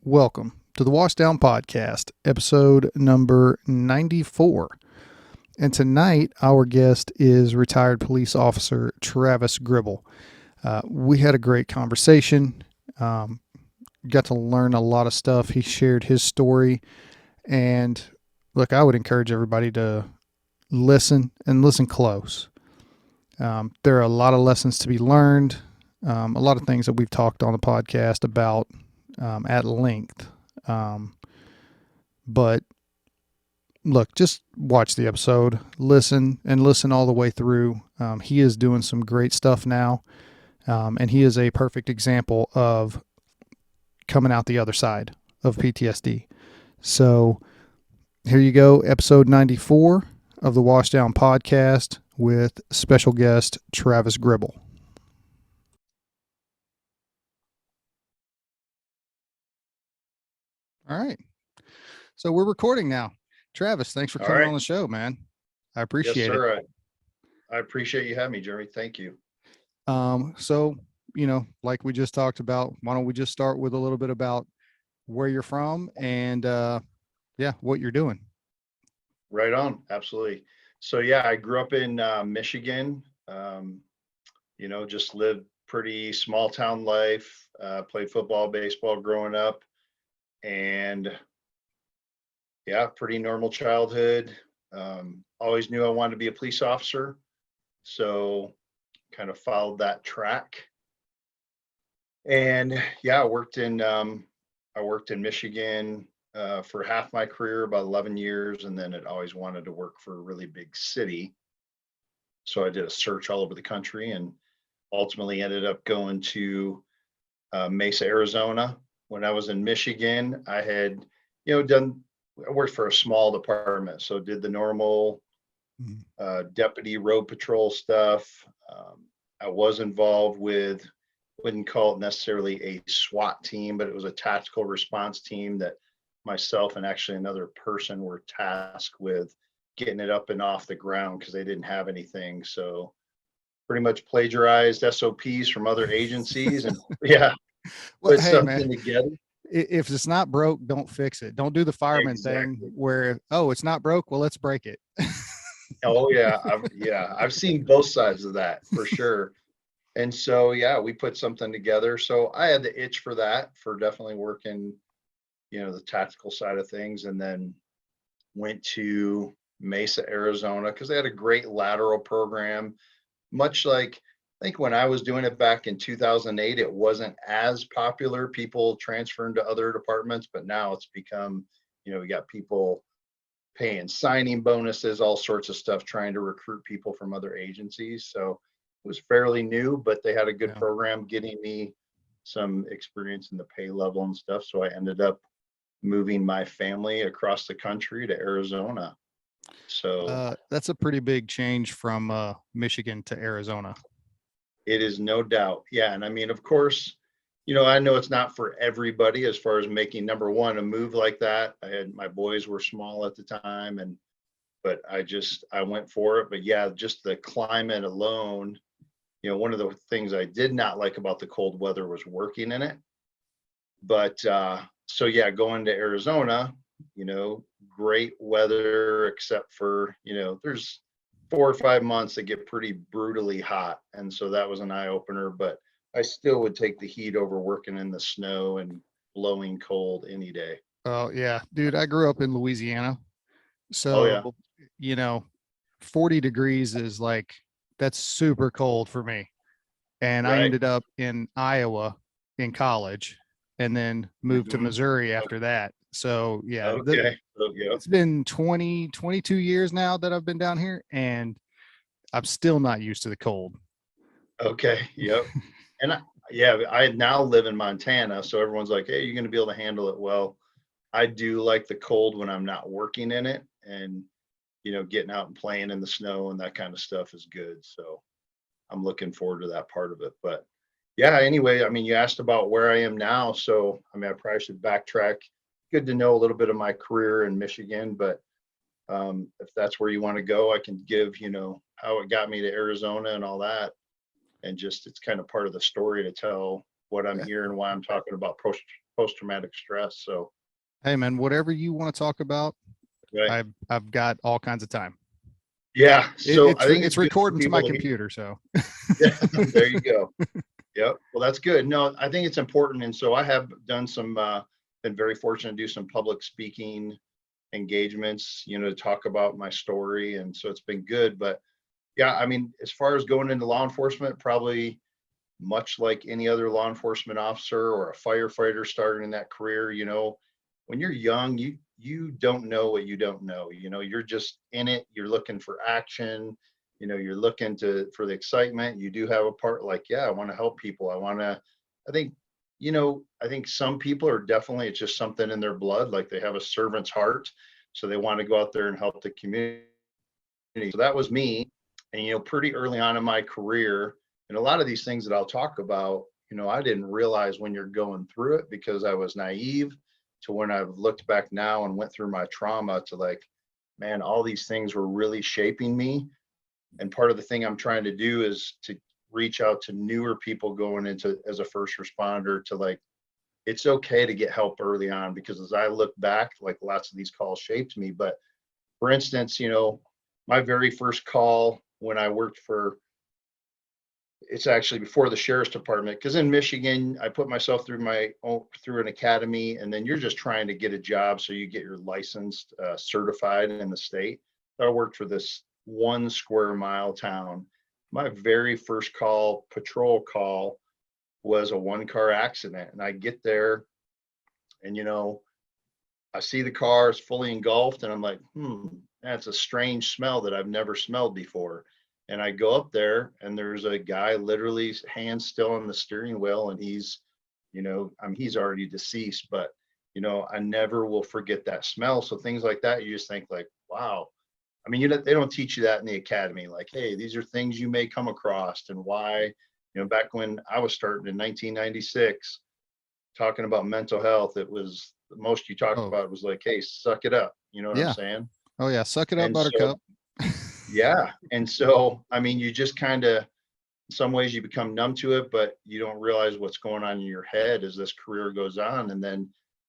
Welcome to the Washdown podcast, episode number 94. And tonight, our guest is retired police officer Travis Gribble. We had a great conversation, got to learn a lot of stuff. He shared his story. And look, I would encourage everybody to listen and listen close. There are a lot of lessons to be learned, a lot of things that we've talked on the podcast about at length. But look, just watch the episode, listen all the way through. He is doing some great stuff now. And he is a perfect example of coming out the other side of PTSD. So here you go. Episode 94 of the Washdown podcast with special guest Travis Gribble. All right. So we're recording now. Travis, thanks for coming on the show, man. I appreciate it. Yes, sir. I appreciate you having me, Jeremy. Thank you. So, like we just talked about, why don't we just start with a little bit about where you're from and, what you're doing. Right on. Absolutely. So, I grew up in Michigan, just lived pretty small town life, played football, baseball growing up, and pretty normal childhood. Always knew I wanted to be a police officer. So kind of followed that track. And I worked in Michigan for half my career, about 11 years, and then had always wanted to work for a really big city. So I did a search all over the country and ultimately ended up going to Mesa, Arizona. When I was in Michigan, I had, I worked for a small department, so did the normal deputy road patrol stuff. I was involved with, wouldn't call it necessarily a SWAT team, but it was a tactical response team that myself and actually another person were tasked with getting it up and off the ground because they didn't have anything. So pretty much plagiarized SOPs from other agencies and put something together. If it's not broke, don't fix it. Don't do the fireman thing where, it's not broke. Well, let's break it. Oh yeah. I've seen both sides of that for sure. And so, we put something together. So I had the itch for that, for definitely working, the tactical side of things, and then went to Mesa, Arizona, because they had a great lateral program, much like, I think when I was doing it back in 2008, it wasn't as popular, people transferring to other departments, but now it's become, we got people paying signing bonuses, all sorts of stuff, trying to recruit people from other agencies. So it was fairly new, but they had a good program getting me some experience in the pay level and stuff. So I ended up moving my family across the country to Arizona. So that's a pretty big change from Michigan to Arizona. It is, no doubt. Yeah. And I mean, of course, I know it's not for everybody as far as making, number one, a move like that. My boys were small at the time, but I went for it. But just the climate alone, one of the things I did not like about the cold weather was working in it. But going to Arizona, great weather, except for, there's 4 or 5 months that get pretty brutally hot. And so that was an eye opener, but I still would take the heat over working in the snow and blowing cold any day. Oh yeah, dude, I grew up in Louisiana. So, 40 degrees is like, that's super cold for me. And I ended up in Iowa in college and then moved to Missouri after that. So it's been 22 years now that I've been down here, and I'm still not used to the cold. Okay. Yep. And I now live in Montana. So everyone's like, hey, you're going to be able to handle it. Well, I do like the cold when I'm not working in it, and, getting out and playing in the snow and that kind of stuff is good. So I'm looking forward to that part of it. But anyway, I mean, you asked about where I am now. So, I mean, I probably should backtrack. Good to know a little bit of my career in Michigan, but if that's where you want to go, I can give, how it got me to Arizona and all that. And just, it's kind of part of the story to tell, what I'm hearing, why I'm talking about post-traumatic stress. So, Hey man, whatever you want to talk about, right. I've got all kinds of time. Yeah. So I think It's it's good for recording to my people to computer, so yeah, there you go. Yep. Well, that's good. No, I think it's important. And so I have done some, been very fortunate to do some public speaking engagements, to talk about my story. And so it's been good. But yeah, I mean, as far as going into law enforcement, probably much like any other law enforcement officer or a firefighter starting in that career, when you're young, you don't know what you don't know. You're just in it, you're looking for action, you're looking for the excitement. You do have a part like, yeah, I want to help people. I think, I think some people are definitely, it's just something in their blood, like they have a servant's heart. So they want to go out there and help the community. So that was me. And, pretty early on in my career, and a lot of these things that I'll talk about, I didn't realize when you're going through it because I was naive, to when I've looked back now and went through my trauma to like, man, all these things were really shaping me. And part of the thing I'm trying to do is to reach out to newer people going into as a first responder to like, it's okay to get help early on, because as I look back, like lots of these calls shaped me. But for instance, my very first call when I worked for, it's actually before the sheriff's department, because in Michigan, I put myself through through an academy, and then you're just trying to get a job so you get your licensed, certified in the state. I worked for this 1 square mile town. My very first patrol call, was a 1-car accident, and I get there, and I see the car is fully engulfed, and I'm like, that's a strange smell that I've never smelled before. And I go up there, and there's a guy literally hands still on the steering wheel, and he's, he's already deceased, but I never will forget that smell. So things like that, you just think like, wow. I mean, they don't teach you that in the academy. Like, hey, these are things you may come across, and why. Back when I was starting in 1996, talking about mental health, it was the most you talked oh about was like, hey, suck it up. You know what I'm yeah, saying? oh yeah, suck it up, And so, Buttercup. yeah. And so, I mean, you just kind of, in some ways you become numb to it, but you don't realize what's going on in your head as this career goes on. And then,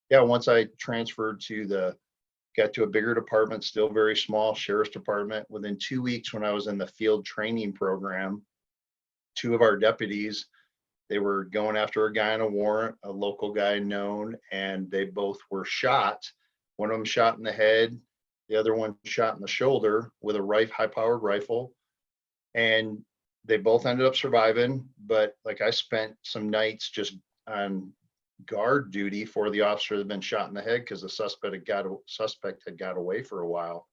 yeah, once I transferred got to a bigger department, still very small, sheriff's department, within 2 weeks when I was in the field training program, 2 of our deputies, they were going after a guy on a warrant, a local guy known, and they both were shot. One of them shot in the head, the other one shot in the shoulder with a high-powered rifle. And they both ended up surviving. But like, I spent some nights just on guard duty for the officer that had been shot in the head, because the suspect had got away for a while,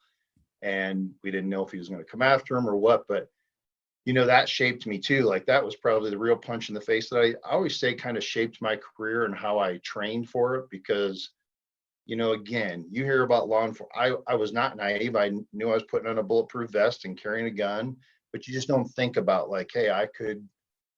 and we didn't know if he was going to come after him or what. But that shaped me too. Like, that was probably the real punch in the face that I always say kind of shaped my career and how I trained for it. Because, again, you hear about law enforcement. I was not naive. I knew I was putting on a bulletproof vest and carrying a gun, but you just don't think about like, hey, I could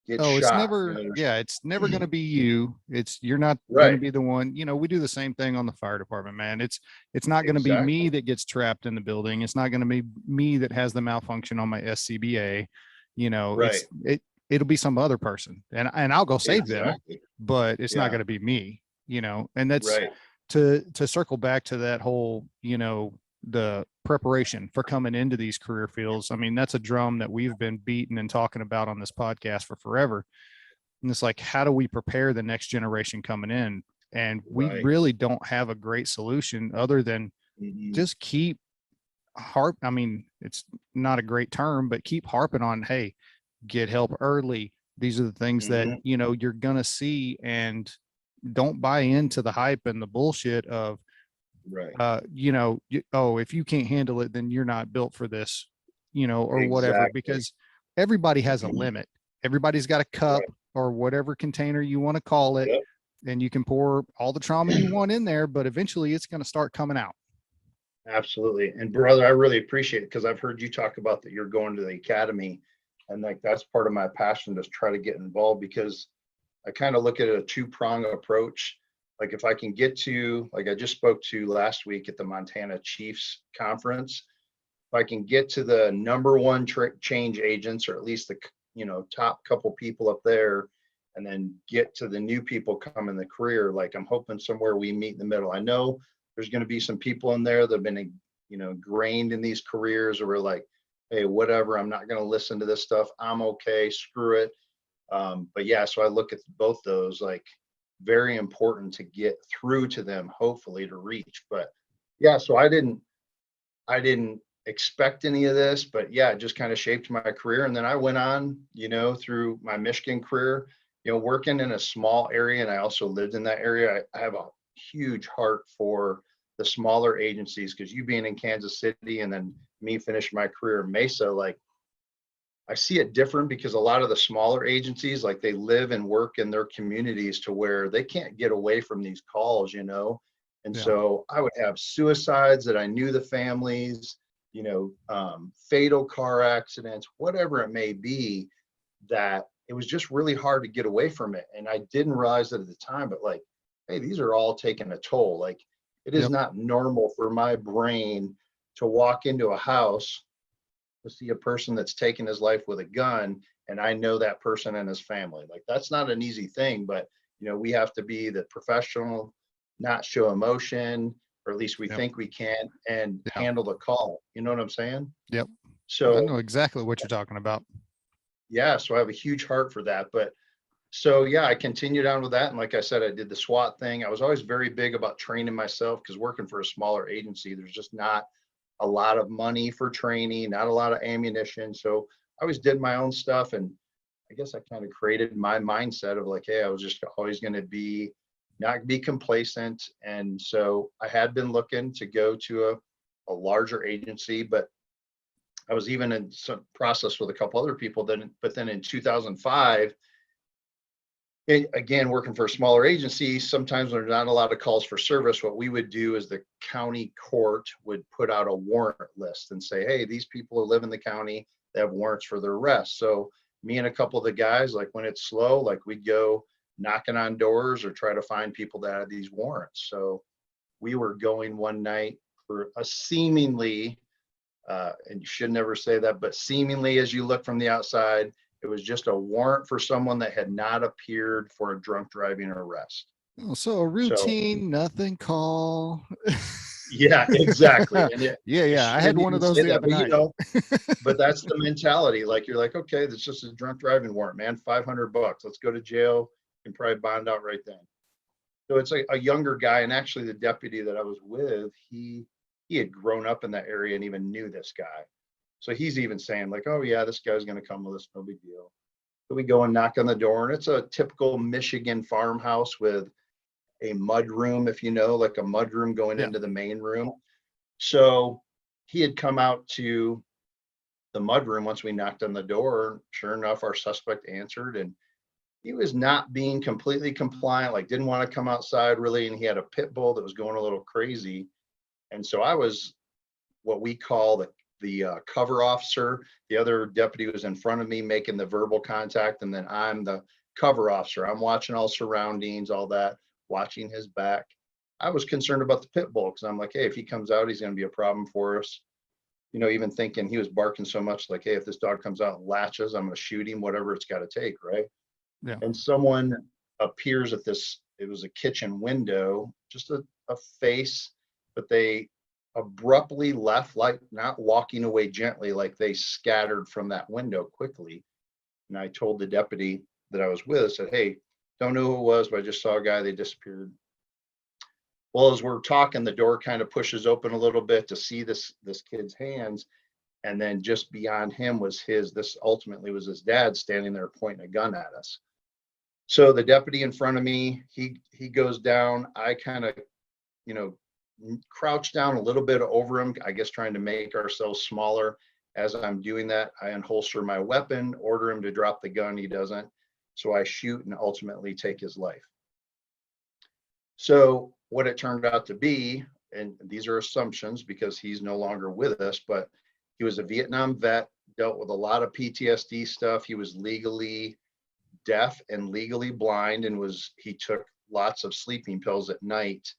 get Oh, it's shot. never, yeah, it's never going to be you. You're not going to Right. be the one. We do the same thing on the fire department, man. It's not going to be me Exactly. that gets trapped in the building. It's not going to be me that has the malfunction on my SCBA. Right. It'll be some other person, and I'll go save them, Exactly. but it's not Yeah. going to be me. And that's Right. to circle back to that whole, the preparation for coming into these career fields. I mean, that's a drum that we've been beating and talking about on this podcast for forever. And it's like, how do we prepare the next generation coming in? And we Right. really don't have a great solution other than Mhm. just keep I mean, it's not a great term, but keep harping on, hey, get help early. These are the things that, Mhm. you're going to see, and don't buy into the hype and the bullshit of, Right. oh, if you can't handle it, then you're not built for this, or whatever, Exactly. because everybody has a limit. Everybody's got a cup Right. or whatever container you want to call it, Yep. and you can pour all the trauma you want in there, but eventually it's going to start coming out. Absolutely. And brother, I really appreciate it, because I've heard you talk about that you're going to the academy, and like, that's part of my passion, to try to get involved, because I kind of look at a 2-prong approach. Like, if I can get to, like I just spoke to last week at the Montana Chiefs conference, if I can get to the number one change agents, or at least the top couple people up there, and then get to the new people coming in the career. Like, I'm hoping somewhere we meet in the middle. I know there's going to be some people in there that have been, ingrained in these careers, or we're like, hey, whatever, I'm not going to listen to this stuff. I'm okay, screw it. But yeah, so I look at both those, like, very important to get through to them, hopefully to reach. But yeah, so I didn't expect any of this, but yeah, it just kind of shaped my career. And then I went on, through my Michigan career, working in a small area. And I also lived in that area. I have a huge heart for the smaller agencies, because you being in Kansas City and then me finishing my career in Mesa, like, I see it different, because a lot of the smaller agencies, like, they live and work in their communities to where they can't get away from these calls, And Yeah. so I would have suicides that I knew the families, fatal car accidents, whatever it may be, that it was just really hard to get away from it. And I didn't realize it at the time, but like, hey, these are all taking a toll. Like, it is Yep. not normal for my brain to walk into a house to see a person that's taken his life with a gun, and I know that person and his family. Like, that's not an easy thing, but we have to be the professional, not show emotion, or at least we Yep. think we can, and Yeah. handle the call. You know what I'm saying? Yep. I So know exactly what you're talking about. yeah, so I have a huge heart for that. But so yeah, I continued on with that. And like I said, I did the SWAT thing. I was always very big about training myself, because working for a smaller agency, there's just not a lot of money for training, not a lot of ammunition. So I always did my own stuff. And I guess I kind of created my mindset of like, hey, I was just always going to not be complacent. And so I had been looking to go to a larger agency, but I was even in some process with a couple other people. But then in 2005, again, working for a smaller agency, sometimes there's not a lot of calls for service. What we would do is the county court would put out a warrant list and say, hey, these people who live in the county, they have warrants for their arrest. So me and a couple of the guys, like, when it's slow, like, we'd go knocking on doors or try to find people that had these warrants. So we were going one night for a seemingly, and you should never say that, but seemingly, as you look from the outside, it was just a warrant for someone that had not appeared for a drunk driving arrest. Oh, so a routine, nothing call. Yeah, exactly. And yeah. I had one of those the other night. But that's the mentality. Like, you're like, okay, that's just a drunk driving warrant, man. $500. Let's go to jail and probably bond out right then. So it's a younger guy, and actually the deputy that I was with, he had grown up in that area and even knew this guy. So he's even saying like, oh yeah, this guy's going to come with us, no big deal. So we go and knock on the door, and it's a typical Michigan farmhouse with a mud room, if you know, like a mud room going into the main room. So he had come out to the mud room once we knocked on the door. Sure enough, our suspect answered, and he was not being completely compliant, like didn't want to come outside really. And he had a pit bull that was going a little crazy. And so I was what we call the cover officer. The other deputy was in front of me making the verbal contact, and then I'm the cover officer. I'm watching all surroundings, all that, watching his back. I was concerned about the pit bull, because I'm like, hey, if he comes out, he's going to be a problem for us. Even thinking he was barking so much, like, hey, if this dog comes out and latches, I'm going to shoot him, whatever it's got to take, right? Yeah. And someone appears at it was a kitchen window, just a face, but they abruptly left, like not walking away gently, like they scattered from that window quickly. And I told the deputy that I was with, I said, hey, don't know who it was, but I just saw a guy, they disappeared. Well, as we're talking, the door kind of pushes open a little bit to see this kid's hands. And then just beyond him was this ultimately was his dad standing there pointing a gun at us. So the deputy in front of me, he goes down. I kind of, crouch down a little bit over him, I guess trying to make ourselves smaller. As I'm doing that, I unholster my weapon, order him to drop the gun. He doesn't. So I shoot and ultimately take his life. So what it turned out to be, and these are assumptions because he's no longer with us, but he was a Vietnam vet, dealt with a lot of PTSD stuff. He was legally deaf and legally blind, and he took lots of sleeping pills at night.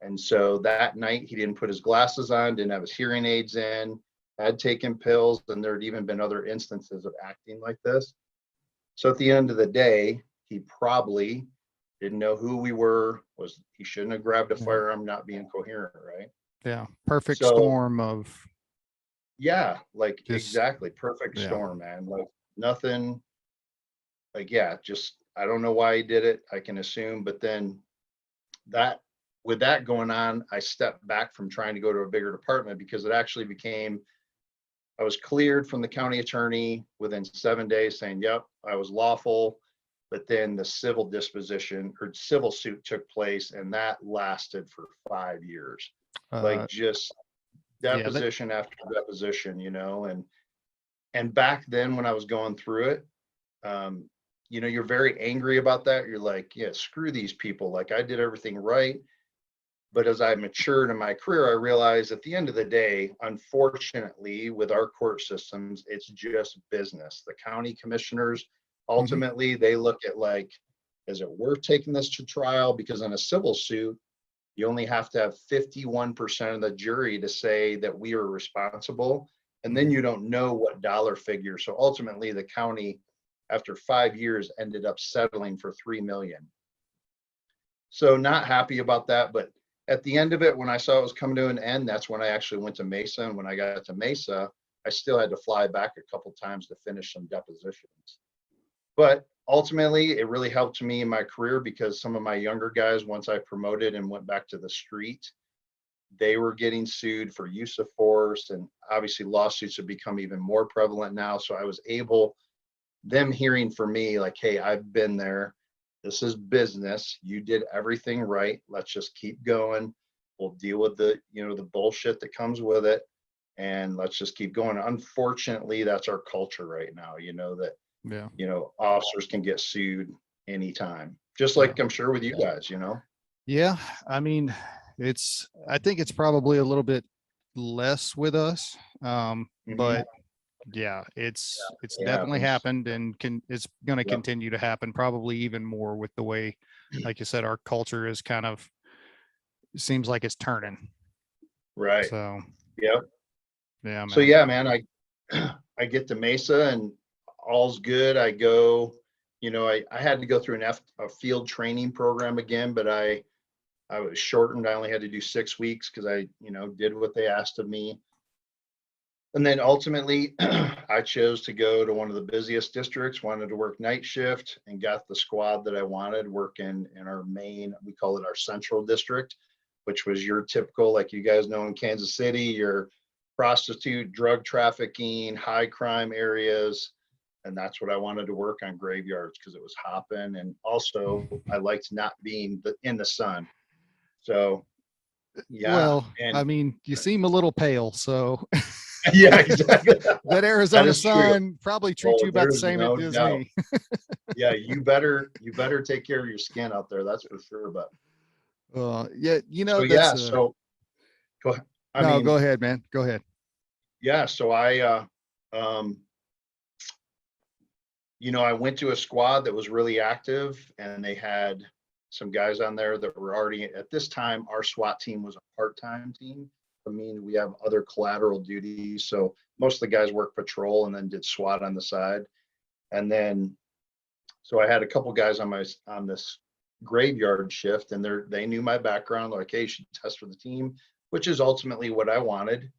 And so that night he didn't put his glasses on, didn't have his hearing aids in, had taken pills, and there'd even been other instances of acting like this. So at the end of the day, he probably didn't know who we were, he shouldn't have grabbed a firearm, not being coherent, right? Yeah. Perfect So storm of yeah, like just, exactly, perfect yeah. storm, man. Like nothing, like yeah, just I don't know why he did it. I can assume, but then that with that going on, I stepped back from trying to go to a bigger department because it actually became I was cleared from the county attorney within 7 days saying, yep, I was lawful. But then the civil disposition or civil suit took place, and that lasted for 5 years. Like just yeah, that, deposition after deposition, and back then when I was going through it, you're very angry about that. You're like, yeah, screw these people. Like I did everything right. But as I matured in my career, I realized at the end of the day, unfortunately, with our court systems, it's just business. The county commissioners, ultimately, they look at like, is it worth taking this to trial? Because in a civil suit, you only have to have 51% of the jury to say that we are responsible. And then you don't know what dollar figure. So ultimately, the county, after 5 years, ended up settling for $3 million. So not happy about that, but at the end of it, when I saw it was coming to an end, that's when I actually went to Mesa. And when I got to Mesa, I still had to fly back a couple times to finish some depositions. But ultimately, it really helped me in my career because some of my younger guys, once I promoted and went back to the street, they were getting sued for use of force. And obviously lawsuits have become even more prevalent now. So I was able, them hearing from me like, hey, I've been there. This is business. You did everything right. Let's just keep going. We'll deal with the bullshit that comes with it. And let's just keep going. Unfortunately, that's our culture right now, that, officers can get sued anytime, just like I'm sure with you guys, Yeah. I mean, I think it's probably a little bit less with us. But yeah, it's definitely happened and it's going to continue to happen, probably even more with the way, like you said, our culture is kind of, seems like it's turning. Right. So, yeah. Yeah, man. So yeah, man, I get to Mesa and all's good. I go, I had to go through a field training program again, but I was shortened. I only had to do 6 weeks because I, did what they asked of me. And then ultimately, I chose to go to one of the busiest districts, wanted to work night shift, and got the squad that I wanted working in our main, we call it our central district, which was your typical, like you guys know in Kansas City, your prostitute, drug trafficking, high crime areas. And that's what I wanted to work on, graveyards, because it was hopping. And also I liked not being in the sun. So yeah. Well, I mean, you seem a little pale, so yeah, exactly. That Arizona sun probably treats you about the same as me. Yeah, you better take care of your skin out there. That's for sure. But yeah, so that's so go ahead. Go ahead, man. Go ahead. Yeah, so I I went to a squad that was really active, and they had some guys on there that were already, at this time, our SWAT team was a part-time team. I mean, we have other collateral duties. So most of the guys worked patrol and then did SWAT on the side. And then, so I had a couple guys on this graveyard shift, and they knew my background. Like, hey, you should test for the team, which is ultimately what I wanted.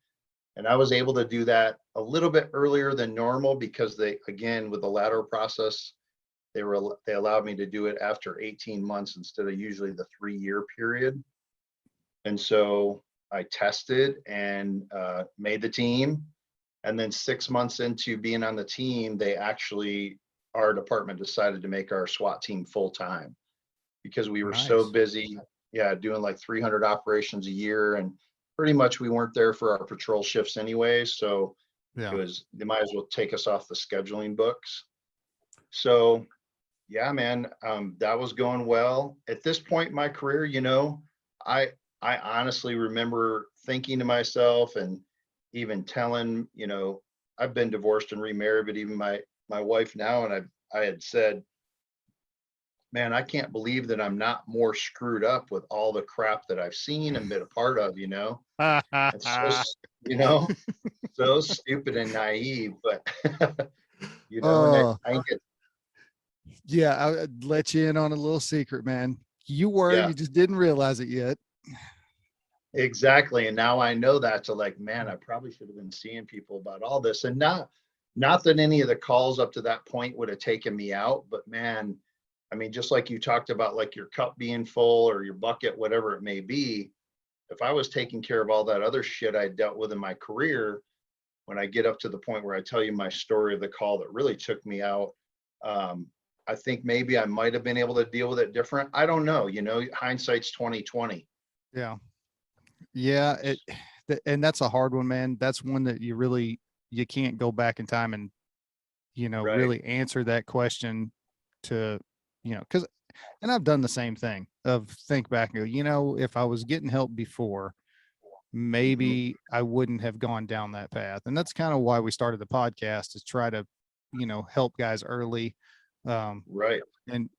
And I was able to do that a little bit earlier than normal because they, again, with the lateral process, they allowed me to do it after 18 months instead of usually the 3-year period. And so I tested and made the team. And then 6 months into being on the team, our department decided to make our SWAT team full time because we were so busy, doing like 300 operations a year. And pretty much we weren't there for our patrol shifts anyway. So they might as well take us off the scheduling books. So yeah, man, that was going well. At this point in my career, I honestly remember thinking to myself and even telling, I've been divorced and remarried, but even my wife now, and I had said, man, I can't believe that I'm not more screwed up with all the crap that I've seen and been a part of, It's so, so stupid and naive, but when Yeah, I'd let you in on a little secret, man. You were, Yeah, you just didn't realize it yet. exactly. And now I know that. So like, man, I probably should have been seeing people about all this, and not that any of the calls up to that point would have taken me out, but man, I mean, just like you talked about, like your cup being full or your bucket, whatever it may be, if I was taking care of all that other shit I dealt with in my career, when I get up to the point where I tell you my story of the call that really took me out, um, I think maybe I might have been able to deal with it different. I don't know. Hindsight's 2020. Yeah. Yeah. And that's a hard one, man. That's one that you can't go back in time and, Right. really answer that question to, cause, and I've done the same thing of think back and go, if I was getting help before, Hmm. maybe I wouldn't have gone down that path. And that's kind of why we started the podcast, is try to, help guys early. Right. And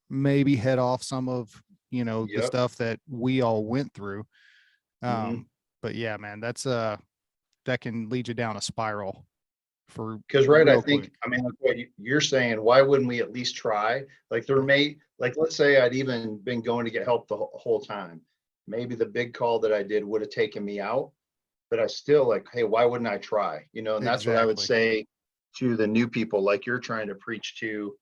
maybe head off some of, the Yep. stuff that we all went through. Hmm. But yeah, man, that can lead you down a spiral for Because, right, I real think, quick. I mean, like what you're saying, why wouldn't we at least try? Like like, let's say I'd even been going to get help the whole time. Maybe the big call that I did would have taken me out, but I still like, hey, why wouldn't I try? And that's what I would Exactly. say to the new people, like you're trying to preach to,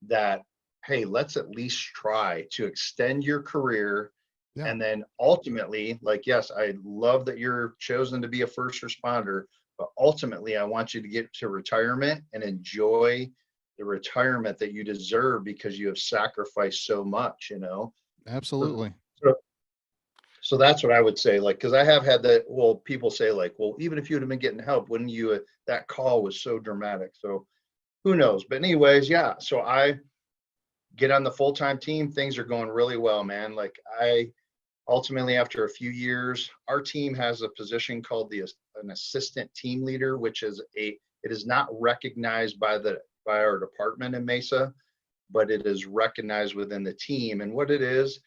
that, hey, let's at least try to extend your career. Yeah, And then ultimately, like, yes, I love that you're chosen to be a first responder, but ultimately, I want you to get to retirement and enjoy the retirement that you deserve because you have sacrificed so much. So, absolutely. so, so that's what I would say. Like, because I have had that. Well, people say, like, well, even if you'd have been getting help, wouldn't you? That call was so dramatic. So who knows? But anyways, yeah. So I get on the full time team. Things are going really well, man. Like, I ultimately, after a few years, our team has a position called an assistant team leader, which is it is not recognized by our department in Mesa, but it is recognized within the team. And what it is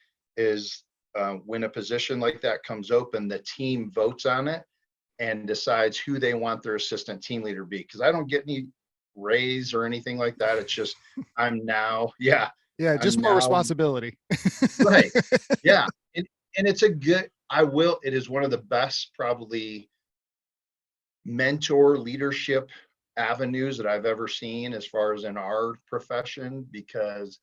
when a position like that comes open, the team votes on it and decides who they want their assistant team leader to be. Because I don't get any raise or anything like that. It's just I'm now, yeah, Yeah, I'm just more now responsibility. right. Yeah. And it's a good, it is one of the best probably mentor leadership avenues that I've ever seen as far as in our profession, because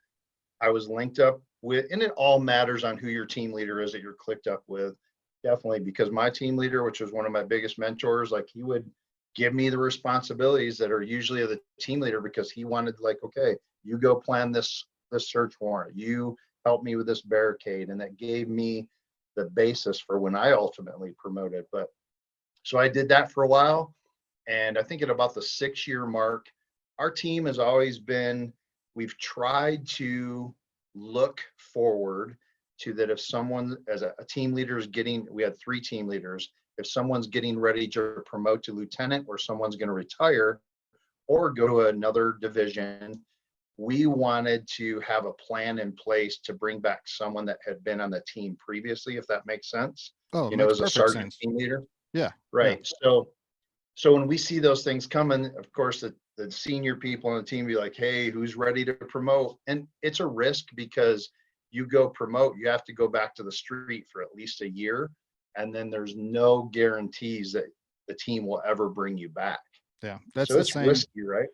I was linked up with, and it all matters on who your team leader is that you're clicked up with. Definitely, because my team leader, which was one of my biggest mentors, like he would give me the responsibilities that are usually of the team leader, because he wanted, like, okay, you go plan this search warrant, you help me with this barricade, and that gave me the basis for when I ultimately promoted. But so I did that for a while, and I think at about the 6 year mark, our team has always been, we've tried to look forward to that. If someone, as a team leader, is getting, we had 3 team leaders, if someone's getting ready to promote to lieutenant, or someone's going to retire or go to another division, we wanted to have a plan in place to bring back someone that had been on the team previously, if that makes sense, Oh, it makes as a perfect sergeant sense. team leader. Yeah. Yeah. Right. So when we see those things coming, of course, the senior people on the team be like, hey, who's ready to promote? And it's a risk, because you go promote, you have to go back to the street for at least a year. And then there's no guarantees that the team will ever bring you back. Yeah. That's So the it's same. risky, right?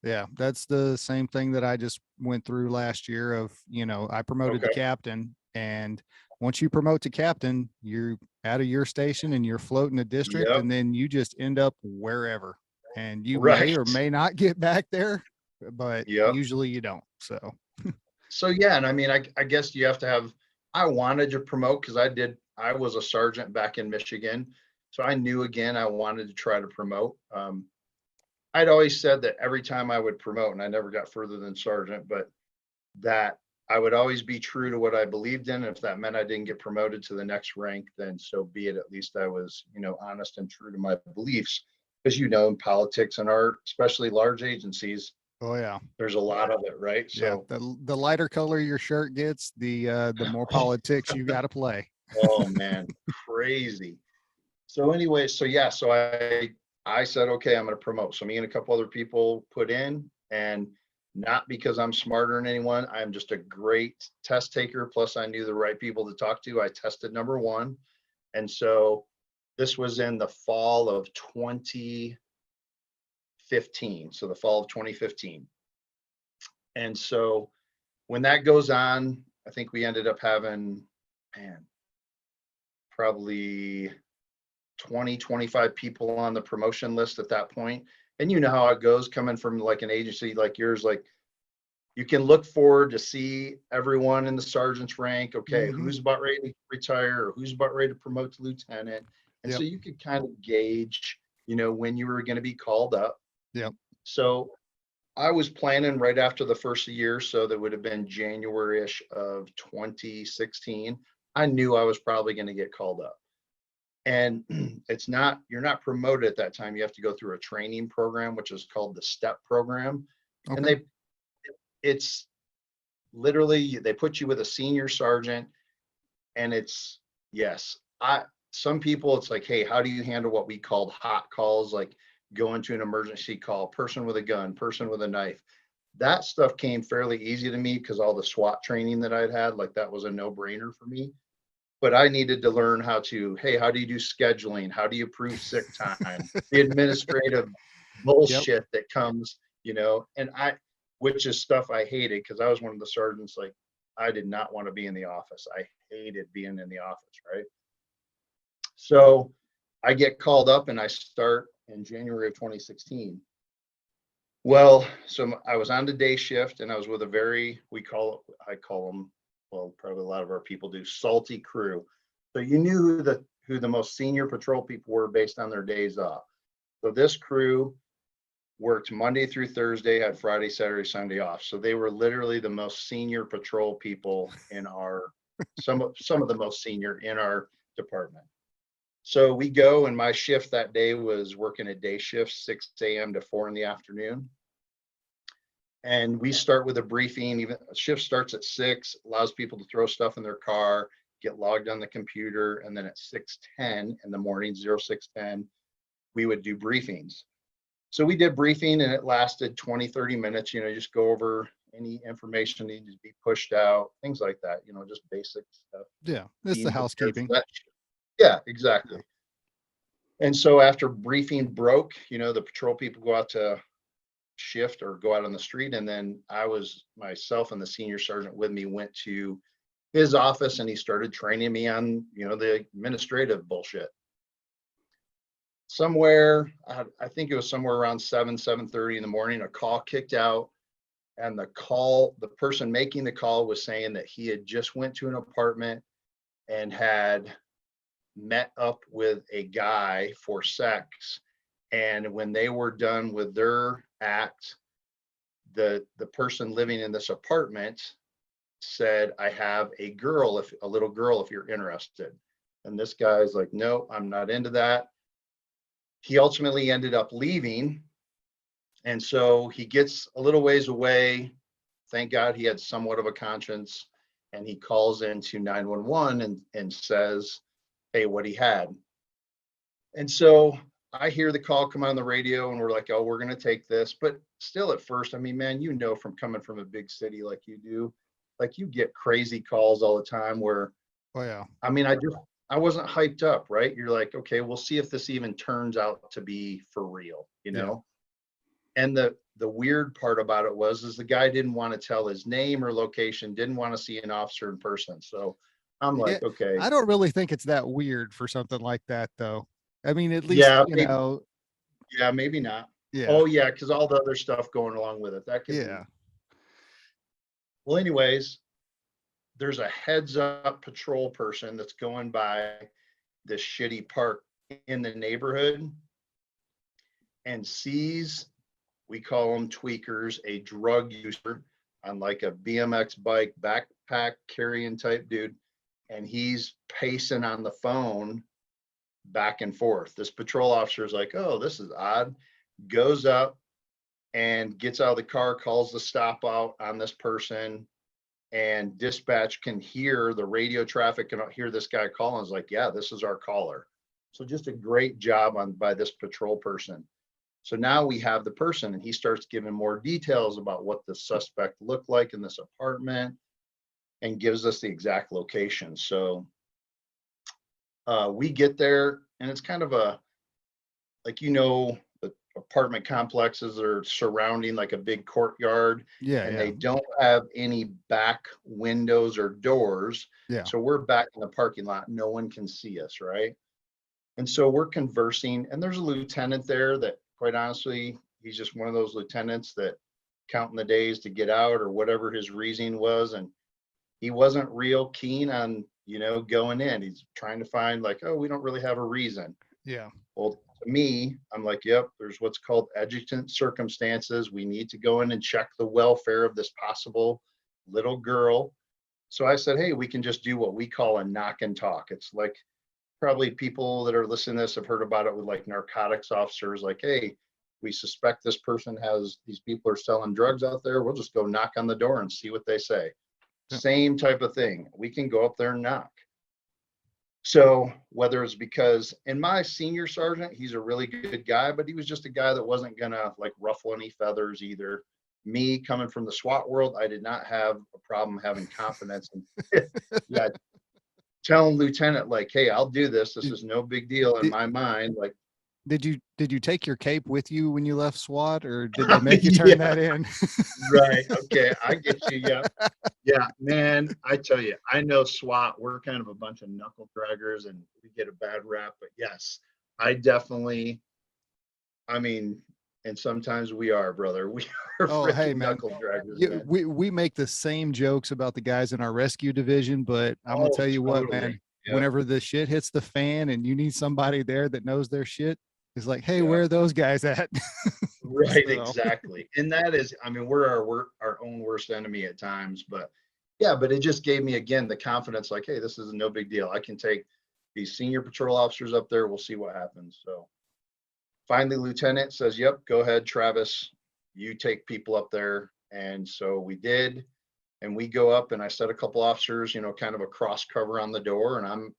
Yeah, that's the same thing that I just went through last year of, I promoted to Okay. captain, and once you promote to captain, you're out of your station and you're floating a district, Yep. and then you just end up wherever, and you may or Right. may not get back there, but Yep. usually you don't. So, So yeah, and I mean, I guess you have to have. I wanted to promote because I was a sergeant back in Michigan, so I knew, again, I wanted to try to promote. I'd always said that every time I would promote, and I never got further than sergeant, but that I would always be true to what I believed in. If that meant I didn't get promoted to the next rank, then so be it. At least I was, honest and true to my beliefs. Because, in politics and art, especially large agencies, oh yeah, there's a lot of it, right? yeah. So, The lighter color your shirt gets, the more oh, politics you got to play. oh man, crazy. So anyway, so yeah, so I said, okay, I'm going to promote. So me and a couple other people put in, and not because I'm smarter than anyone. I'm just a great test taker. Plus, I knew the right people to talk to. I tested number one. And so this was in the fall of 2015. So the fall of 2015. And so when that goes on, I think we ended up having, man, probably 20, 25 people on the promotion list at that point. And you know how it goes coming from like an agency like yours, like you can look forward to see everyone in the sergeant's rank. Okay, Mm-hmm. who's about ready to retire or who's about ready to promote to lieutenant. And so Yep. you could kind of gauge, when you were going to be called up. Yep. So I was planning right after the first year. So that would have been January-ish of 2016. I knew I was probably going to get called up. And you're not promoted at that time. You have to go through a training program, which is called the STEP program. And Okay. it's literally, they put you with a senior sergeant, and some people, it's like, hey, how do you handle what we called hot calls, like going to an emergency call, person with a gun, person with a knife? That stuff came fairly easy to me because all the SWAT training that I'd had, like that was a no-brainer for me. But I needed to learn how do you do scheduling? How do you prove sick time? The administrative Yep. bullshit that comes, which is stuff I hated because I was one of the sergeants, like I did not want to be in the office. I hated being in the office, right? So I get called up and I start in January of 2016. Well, so I was on the day shift and I was with I call them, well, probably a lot of our people do, salty crew. So you knew who the most senior patrol people were based on their days off. So this crew worked Monday through Thursday, had Friday, Saturday, Sunday off. So they were literally the most senior patrol people in some of the most senior in our department. So we go, and my shift that day was working a day shift, 6 a.m. to 4 in the afternoon. And we start with a briefing. Even shift starts at 6, allows people to throw stuff in their car, get logged on the computer, and then at 6:10 in the morning, 06:10, we would do briefings. So we did briefing, and it lasted 20, 30 minutes, just go over any information needed to be pushed out, things like that, just basic stuff. Yeah. It's the Being prepared for housekeeping. that. Yeah, exactly. And so after briefing broke, the patrol people go out to shift or go out on the street. And then myself and the senior sergeant with me went to his office, and he started training me on, the administrative bullshit. Somewhere, I think it was somewhere around 7:30 in the morning, a call kicked out. And the person making the call was saying that he had just went to an apartment and had met up with a guy for sex. And when they were done with their act, the person living in this apartment said, I have a little girl, if you're interested. And this guy's like, no, I'm not into that. He ultimately ended up leaving. And so he gets a little ways away. Thank God he had somewhat of a conscience. And he calls into 911 and says, hey, what he had. And so I hear the call come on the radio, and we're like, oh, we're going to take this. But still at first, I mean, man, from coming from a big city like you do, like you get crazy calls all the time where, Oh yeah. I mean, I wasn't hyped up, right? You're like, okay, we'll see if this even turns out to be for real, Yeah. And the weird part about it is the guy didn't want to tell his name or location, didn't want to see an officer in person. So I'm Yeah. like, okay, I don't really think it's that weird for something like that, though. I mean, at least, yeah, yeah, maybe not. yeah. Oh yeah, because all the other stuff going along with it, that could be. Yeah. Well, anyways, there's a heads up patrol person that's going by this shitty park in the neighborhood and sees, we call them tweakers, a drug user on like a BMX bike, backpack carrying type dude. And he's pacing on the phone back and forth. This patrol officer is like, oh, this is odd. Goes up and gets out of the car, calls the stop out on this person, and dispatch can hear the radio traffic, can hear this guy calling. Is like, yeah, this is our caller. So just a great job by this patrol person. So now we have the person, and he starts giving more details about what the suspect looked like in this apartment and gives us the exact location. So we get there, and it's kind of a, like, the apartment complexes are surrounding like a big courtyard, Yeah, and yeah, they don't have any back windows or doors. yeah. So we're back in the parking lot. No one can see us, right? And so we're conversing, and there's a lieutenant there that, quite honestly, he's just one of those lieutenants that counting the days to get out or whatever his reasoning was. And he wasn't real keen on, going in. He's trying to find like, oh, we don't really have a reason. Yeah. Well, to me, I'm like, yep, there's what's called exigent circumstances. We need to go in and check the welfare of this possible little girl. So I said, hey, we can just do what we call a knock and talk. It's like, probably people that are listening to this have heard about it with like narcotics officers, like, hey, we suspect this person these people are selling drugs out there. We'll just go knock on the door and see what they say. Yeah. Same type of thing. We can go up there and knock. So whether it's because, and my senior sergeant, he's a really good guy, but he was just a guy that wasn't gonna like ruffle any feathers either. Me coming from the SWAT world, I did not have a problem having confidence in yeah, telling lieutenant like, hey, I'll do this. This Did, is no big deal in did, my mind. Like, did you take your cape with you when you left SWAT, or did they make you turn yeah, that in? right. Okay, I get you. Yeah. Yeah, man, I tell you, I know SWAT, we're kind of a bunch of knuckle draggers and we get a bad rap, but yes, I definitely, I mean, and sometimes we are, brother. We are Oh, hey, freaking man. knuckle draggers, Yeah, man. we make the same jokes about the guys in our rescue division, but I'm gonna Oh, tell you what, totally. man. Yeah, Whenever the shit hits the fan and you need somebody there that knows their shit, it's like, hey, yeah. where are those guys at? Right, So exactly. And that is, I mean, we're our own worst enemy at times, but yeah, but it just gave me again the confidence, like, hey, this is no big deal. I can take these senior patrol officers up there. We'll see what happens. So finally, lieutenant says, yep, go ahead, Travis, you take people up there. And so we did, and we go up, and I set a couple officers, kind of a cross cover on the door, and I'm,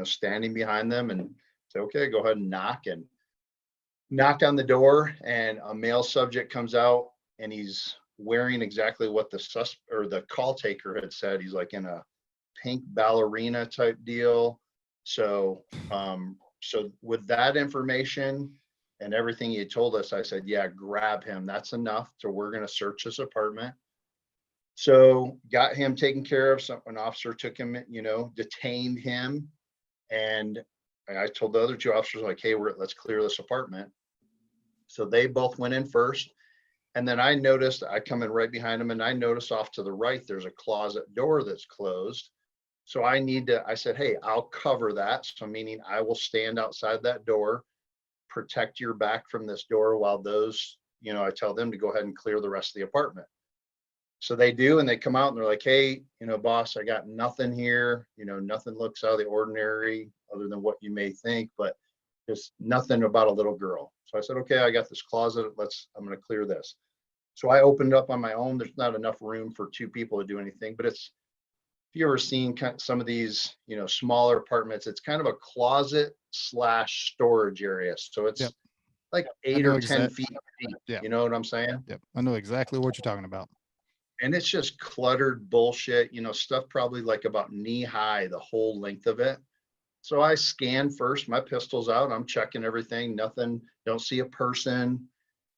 standing behind them and say, okay, go ahead and knock on the door, and a male subject comes out, and he's wearing exactly what the call taker had said. He's like in a pink ballerina type deal. So so with that information and everything he had told us, I said, yeah, grab him. That's enough. So we're going to search his apartment. So got him taken care of. An officer took him, detained him. And I told the other two officers, like, hey, let's clear this apartment. So they both went in first. And then I noticed, I come in right behind them, and I notice off to the right, there's a closet door that's closed. So I said, hey, I'll cover that. So meaning I will stand outside that door, protect your back from this door while those, I tell them to go ahead and clear the rest of the apartment. So they do, and they come out and they're like, hey, boss, I got nothing here. Nothing looks out of the ordinary other than what you may think, but just nothing about a little girl. So I said, okay, I got this closet. I'm going to clear this. So I opened up on my own. There's not enough room for two people to do anything, but if you ever seen some of these, smaller apartments, it's kind of a closet / storage area. So it's yep, like I 8 know or 10 exact. feet deep. Yeah, You know what I'm saying? yep, I know exactly what you're talking about. And it's just cluttered bullshit, stuff probably like about knee high, the whole length of it. So I scan first, my pistol's out, I'm checking everything, nothing, don't see a person,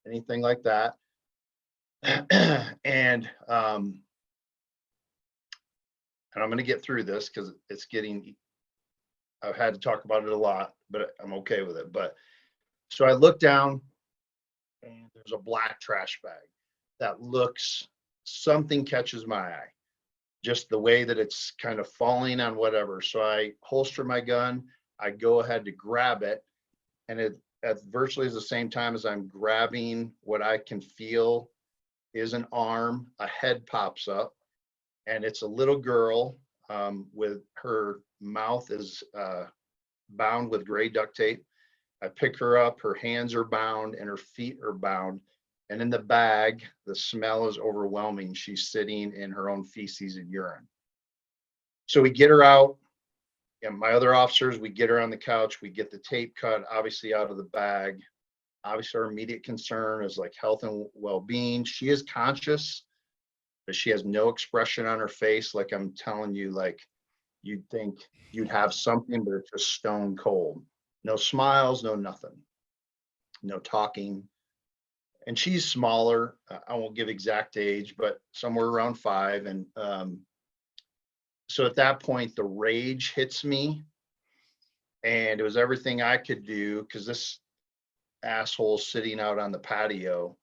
anything like that. And I'm going to get through this because I've had to talk about it a lot, but I'm okay with it. But so I look down, and there's a black trash bag that something catches my eye, just the way that it's kind of falling on whatever. So I holster my gun, I go ahead to grab it, and at virtually the same time as I'm grabbing what I can feel is an arm, a head pops up, and it's a little girl with her mouth is bound with gray duct tape. I pick her up, her hands are bound and her feet are bound. And in the bag, the smell is overwhelming. She's sitting in her own feces and urine. So we get her out, and my other officers, we get her on the couch, we get the tape cut, obviously, out of the bag. obviously our immediate concern is like health and well-being. She is conscious, but she has no expression on her face. Like I'm telling you, like you'd think you'd have something, but it's just stone cold. No smiles, no nothing, no talking. And she's smaller. I won't give exact age, but somewhere around 5. And so at that point, the rage hits me, and it was everything I could do because this asshole's sitting out on the patio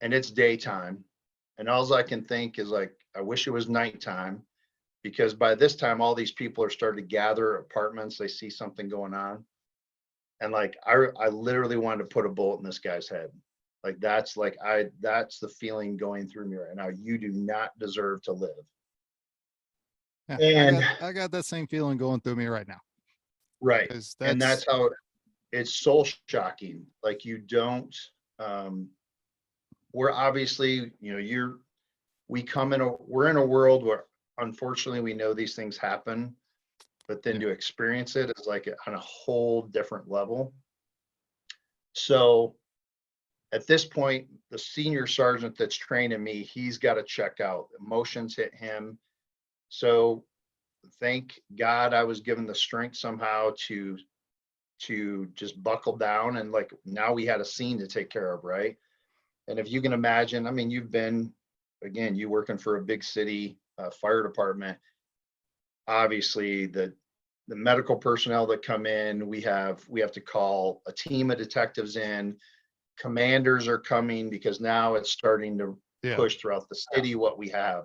and it's daytime. And all I can think is like, I wish it was nighttime, because by this time, all these people are starting to gather at apartments. They see something going on. And like, I literally wanted to put a bullet in this guy's head. Like, that's the feeling going through me right now. You do not deserve to live. Yeah, And I got that same feeling going through me right now. right. 'Cause And that's how it's soul shocking. Like you don't, we're obviously, we're in a world where unfortunately we know these things happen, but then to experience it is like on a whole different level. So at this point, the senior sergeant that's training me, he's got to check out. Emotions hit him. So thank God I was given the strength somehow to just buckle down, and like now we had a scene to take care of, right? And if you can imagine, I mean, you've been, again, you working for a big city fire department. Obviously, the medical personnel that come in, we have to call a team of detectives in. Commanders are coming because now it's starting to push throughout the city what we have,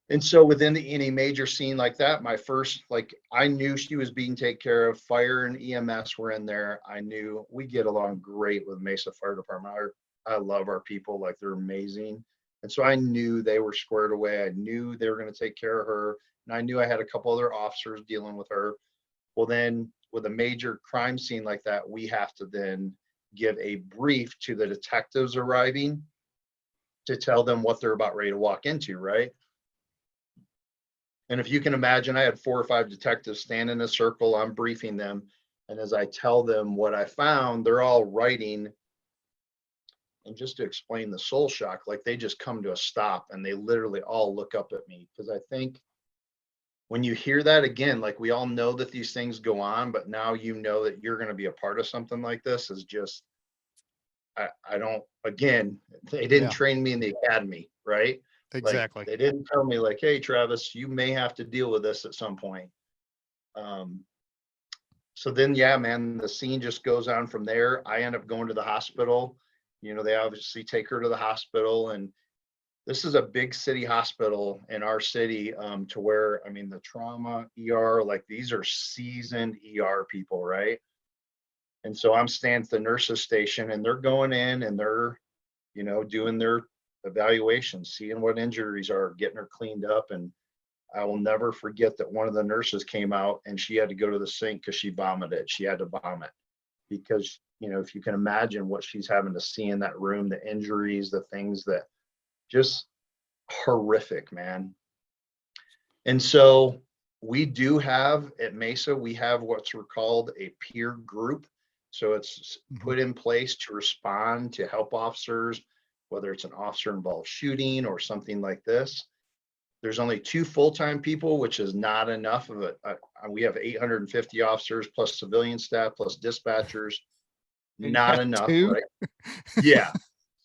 And so within any major scene like that, my first, like, I knew she was being taken care of. Fire and EMS were in there. I knew we get along great with Mesa Fire Department. I love our people, like they're amazing. And so I knew they were squared away. I knew they were going to take care of her. And I knew I had a couple other officers dealing with her. Well, then with a major crime scene like that, we have to then give a brief to the detectives arriving to tell them what they're about ready to walk into, right? And if you can imagine, I had 4 or 5 detectives stand in a circle. I'm briefing them. And as I tell them what I found, they're all writing. And just to explain the soul shock, like they just come to a stop and they literally all look up at me. Because I think when you hear that again, like we all know that these things go on, but now you know that you're going to be a part of something like this is just, I don't, again, they didn't train me in the academy, right? Exactly. Like they didn't tell me like, hey, Travis, you may have to deal with this at some point. So then, yeah, man, the scene just goes on from there. I end up going to the hospital. They obviously take her to the hospital, and this is a big city hospital in our city, to where, I mean, the trauma ER, like these are seasoned ER people, right? And so I'm standing at the nurses station and they're going in and they're, doing their evaluations, seeing what injuries are, getting her cleaned up. And I will never forget that one of the nurses came out and she had to go to the sink because she vomited. She had to vomit because, if you can imagine what she's having to see in that room, the injuries, the things that just horrific, man. And so we do have at Mesa, we have what's called a peer group. So it's put in place to respond to help officers, whether it's an officer involved shooting or something like this. There's only 2 full-time people, which is not enough of it. We have 850 officers plus civilian staff plus dispatchers. Not enough, 2? right? Yeah.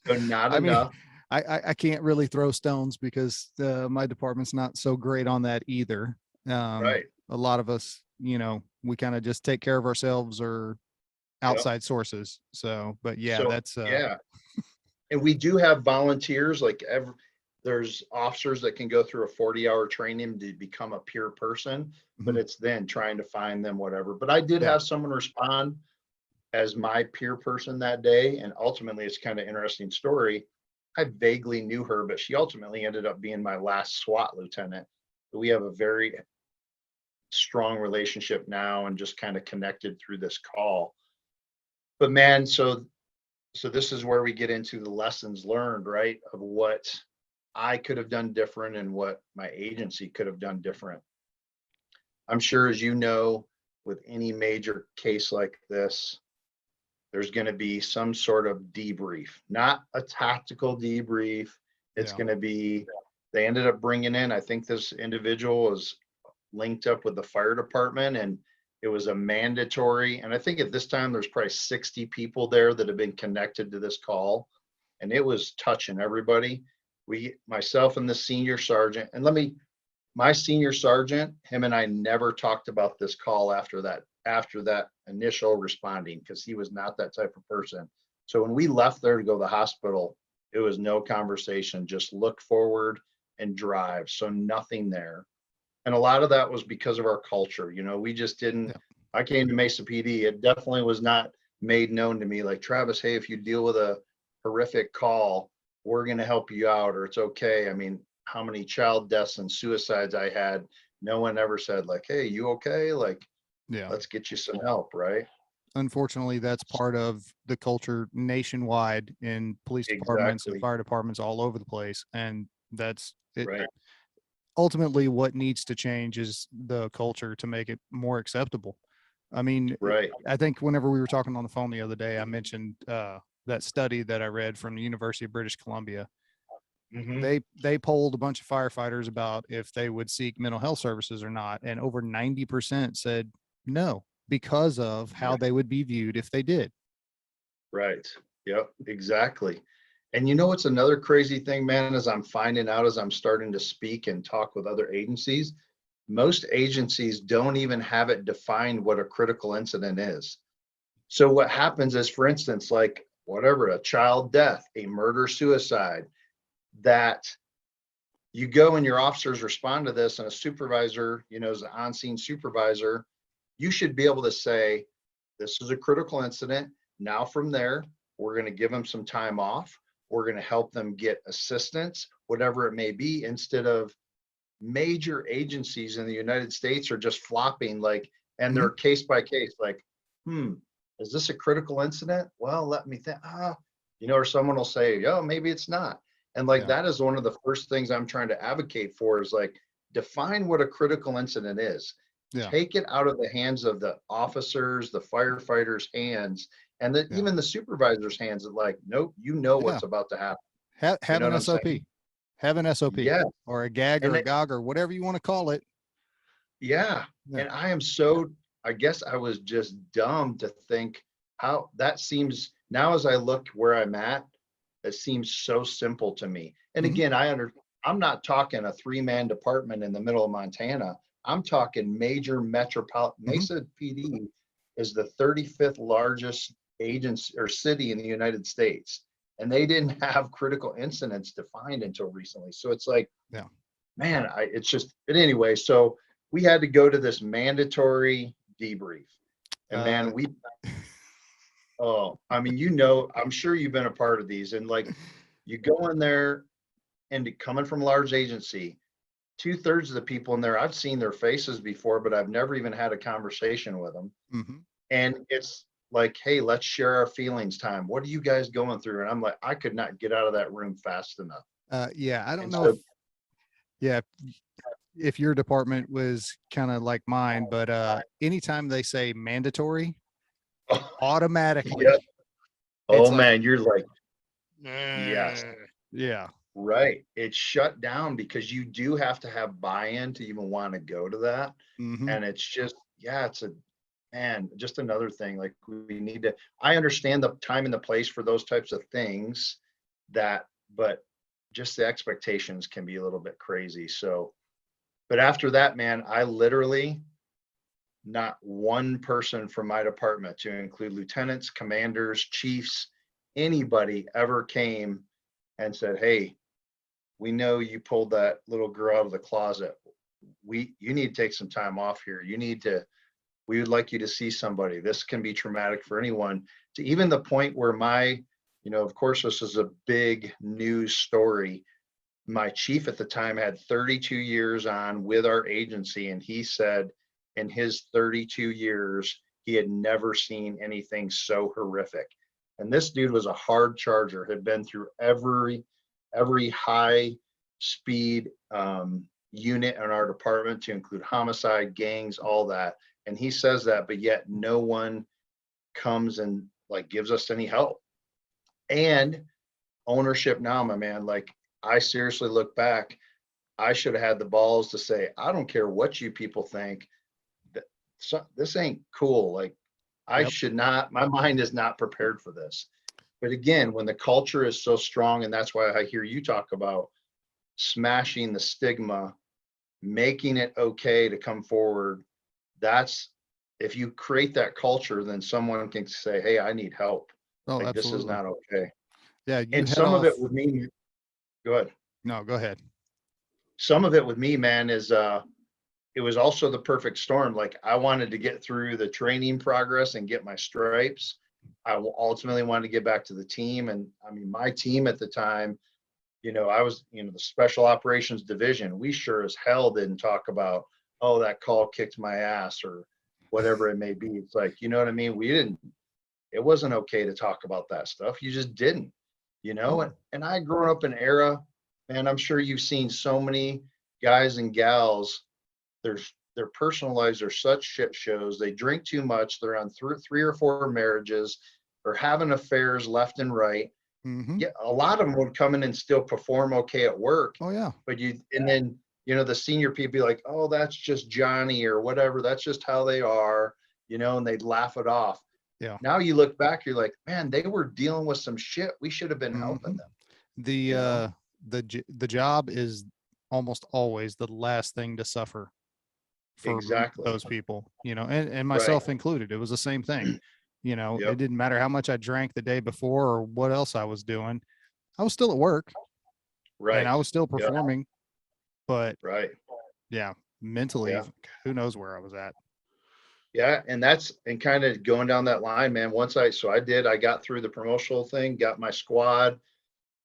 So not enough. I can't really throw stones because my department's not so great on that either. Right. A lot of us, we kind of just take care of ourselves or outside sources. So, but yeah, that's yeah. And we do have volunteers, like there's officers that can go through a 40-hour training to become a peer person, but it's then trying to find them, whatever. But I did have someone respond as my peer person that day. And ultimately it's kind of interesting story. I vaguely knew her, but she ultimately ended up being my last SWAT lieutenant. We have a very strong relationship now and just kind of connected through this call. But man, so this is where we get into the lessons learned, right? Of what I could have done different and what my agency could have done different. I'm sure, as you know, with any major case like this, there's going to be some sort of debrief, not a tactical debrief. It's Yeah. going to be, they ended up bringing in, I think this individual was linked up with the fire department, and it was a mandatory. And I think at this time, there's probably 60 people there that have been connected to this call, and it was touching everybody. Myself and the senior sergeant, and my senior sergeant, him and I never talked about this call after that initial responding, because he was not that type of person. So when we left there to go to the hospital, it was no conversation, just look forward and drive. So nothing there. And a lot of that was because of our culture. We just didn't, Yeah. I came to Mesa PD. It definitely was not made known to me like, Travis, hey, if you deal with a horrific call, we're going to help you out, or it's okay. I mean, how many child deaths and suicides I had, no one ever said like, hey, you okay? Like, Yeah. let's get you some help, right? Unfortunately, that's part of the culture nationwide in police departments and Exactly. fire departments all over the place. And that's it. Right. Ultimately, what needs to change is the culture to make it more acceptable. I mean, Right. I think whenever we were talking on the phone the other day, I mentioned that study that I read from the University of British Columbia. Mm-hmm. They polled a bunch of firefighters about if they would seek mental health services or not, and over 90% said no, because of how they would be viewed if they did. Right. Yep. Exactly. And what's another crazy thing, man, as I'm finding out as I'm starting to speak and talk with other agencies, most agencies don't even have it defined what a critical incident is. So what happens is, for instance, like whatever, a child death, a murder, suicide, that you go and your officers respond to this, and a supervisor, as an on-scene supervisor, you should be able to say, this is a critical incident. Now from there, we're going to give them some time off. We're going to help them get assistance, whatever it may be, instead of major agencies in the United States are just flopping like, and they're case by case, like, is this a critical incident? Well, let me think. Or someone will say, oh, maybe it's not. And like, Yeah. that is one of the first things I'm trying to advocate for, is like, define what a critical incident is. Yeah. Take it out of the hands of the officers, the firefighters' hands, and Yeah. even the supervisors' hands. Of like, nope, what's about to happen. Have an SOP. Have an SOP. Yeah. Or a gag or a gog or whatever you want to call it. Yeah. And I guess I was just dumb to think how that seems now, as I look where I'm at, it seems so simple to me. And again, I'm not talking a 3-man department in the middle of Montana. I'm talking major metropolitan. Mesa PD is the 35th largest agency or city in the United States. And they didn't have critical incidents defined until recently. So it's like, man, it's just, but anyway, so we had to go to this mandatory debrief. And man, I mean, I'm sure you've been a part of these, and like, you go in there, and coming from a large agency, 2/3 of the people in there, I've seen their faces before, but I've never even had a conversation with them. And it's like, hey, let's share our feelings time. What are you guys going through? And I'm like, I could not get out of that room fast enough. I don't know if your department was kind of like mine, but anytime they say mandatory, automatically. Yeah. Oh like, man, you're like, yes. Yeah. Right. It's shut down because you do have to have buy-in to even want to go to that. And it's just, it's just another thing. Like, we need to, I understand the time and the place for those types of things, but just the expectations can be a little bit crazy. So, but after that, man, I literally, not one person from my department, to include lieutenants, commanders, chiefs, anybody ever came and said, hey, we know you pulled that little girl out of the closet. You need to take some time off here. We would like you to see somebody. This can be traumatic for anyone, to even the point where of course, this is a big news story. My chief at the time had 32 years on with our agency. And he said in his 32 years, he had never seen anything so horrific. And this dude was a hard charger, had been through every high speed unit in our department, to include homicide, gangs, all that. And he says that, but yet no one comes and like gives us any help. And ownership now, my man, like I seriously look back, I should have had the balls to say, I don't care what you people think, that this ain't cool. Like I Yep. should not, my mind is not prepared for this. But again, when the culture is so strong, and that's why I hear you talk about smashing the stigma, making it okay to come forward. That's, if you create that culture, then someone can say, hey, I need help. Oh, Like this is absolutely. not okay. Yeah, you And head some of off. it with me, go ahead. No, go ahead. Some of it with me, man, is it was also the perfect storm. Like I wanted to get through the training progress and get my stripes. I ultimately wanted to get back to the team. And I mean, my team at the time, I was, the special operations division. We sure as hell didn't talk about, oh, that call kicked my ass or whatever it may be. It's like, you know what I mean? We didn't, it wasn't okay to talk about that stuff. You just didn't, Nope. and I grew up in an era, and I'm sure you've seen so many guys and gals, their personal lives are such shit shows. They drink too much. They're on three or four marriages or having affairs left and right. Mm-hmm. Yeah, a lot of them would come in and still perform okay at work, Oh yeah. but and then, the senior people be like, oh, that's just Johnny or whatever. That's just how they are, and they'd laugh it off. Yeah. Now you look back, you're like, man, they were dealing with some shit. We should have been Mm-hmm. helping them, The you know? uh the job is almost always the last thing to suffer for Exactly. those people, and Right. myself included. It was the same thing. It Yep. didn't matter how much I drank the day before or what else I was doing. I was still at work and Right. I was still Yep. performing, but Right. yeah, mentally, Yeah. who knows where I was at. Yeah. And kind of going down that line, man, I got through the promotional thing, got my squad,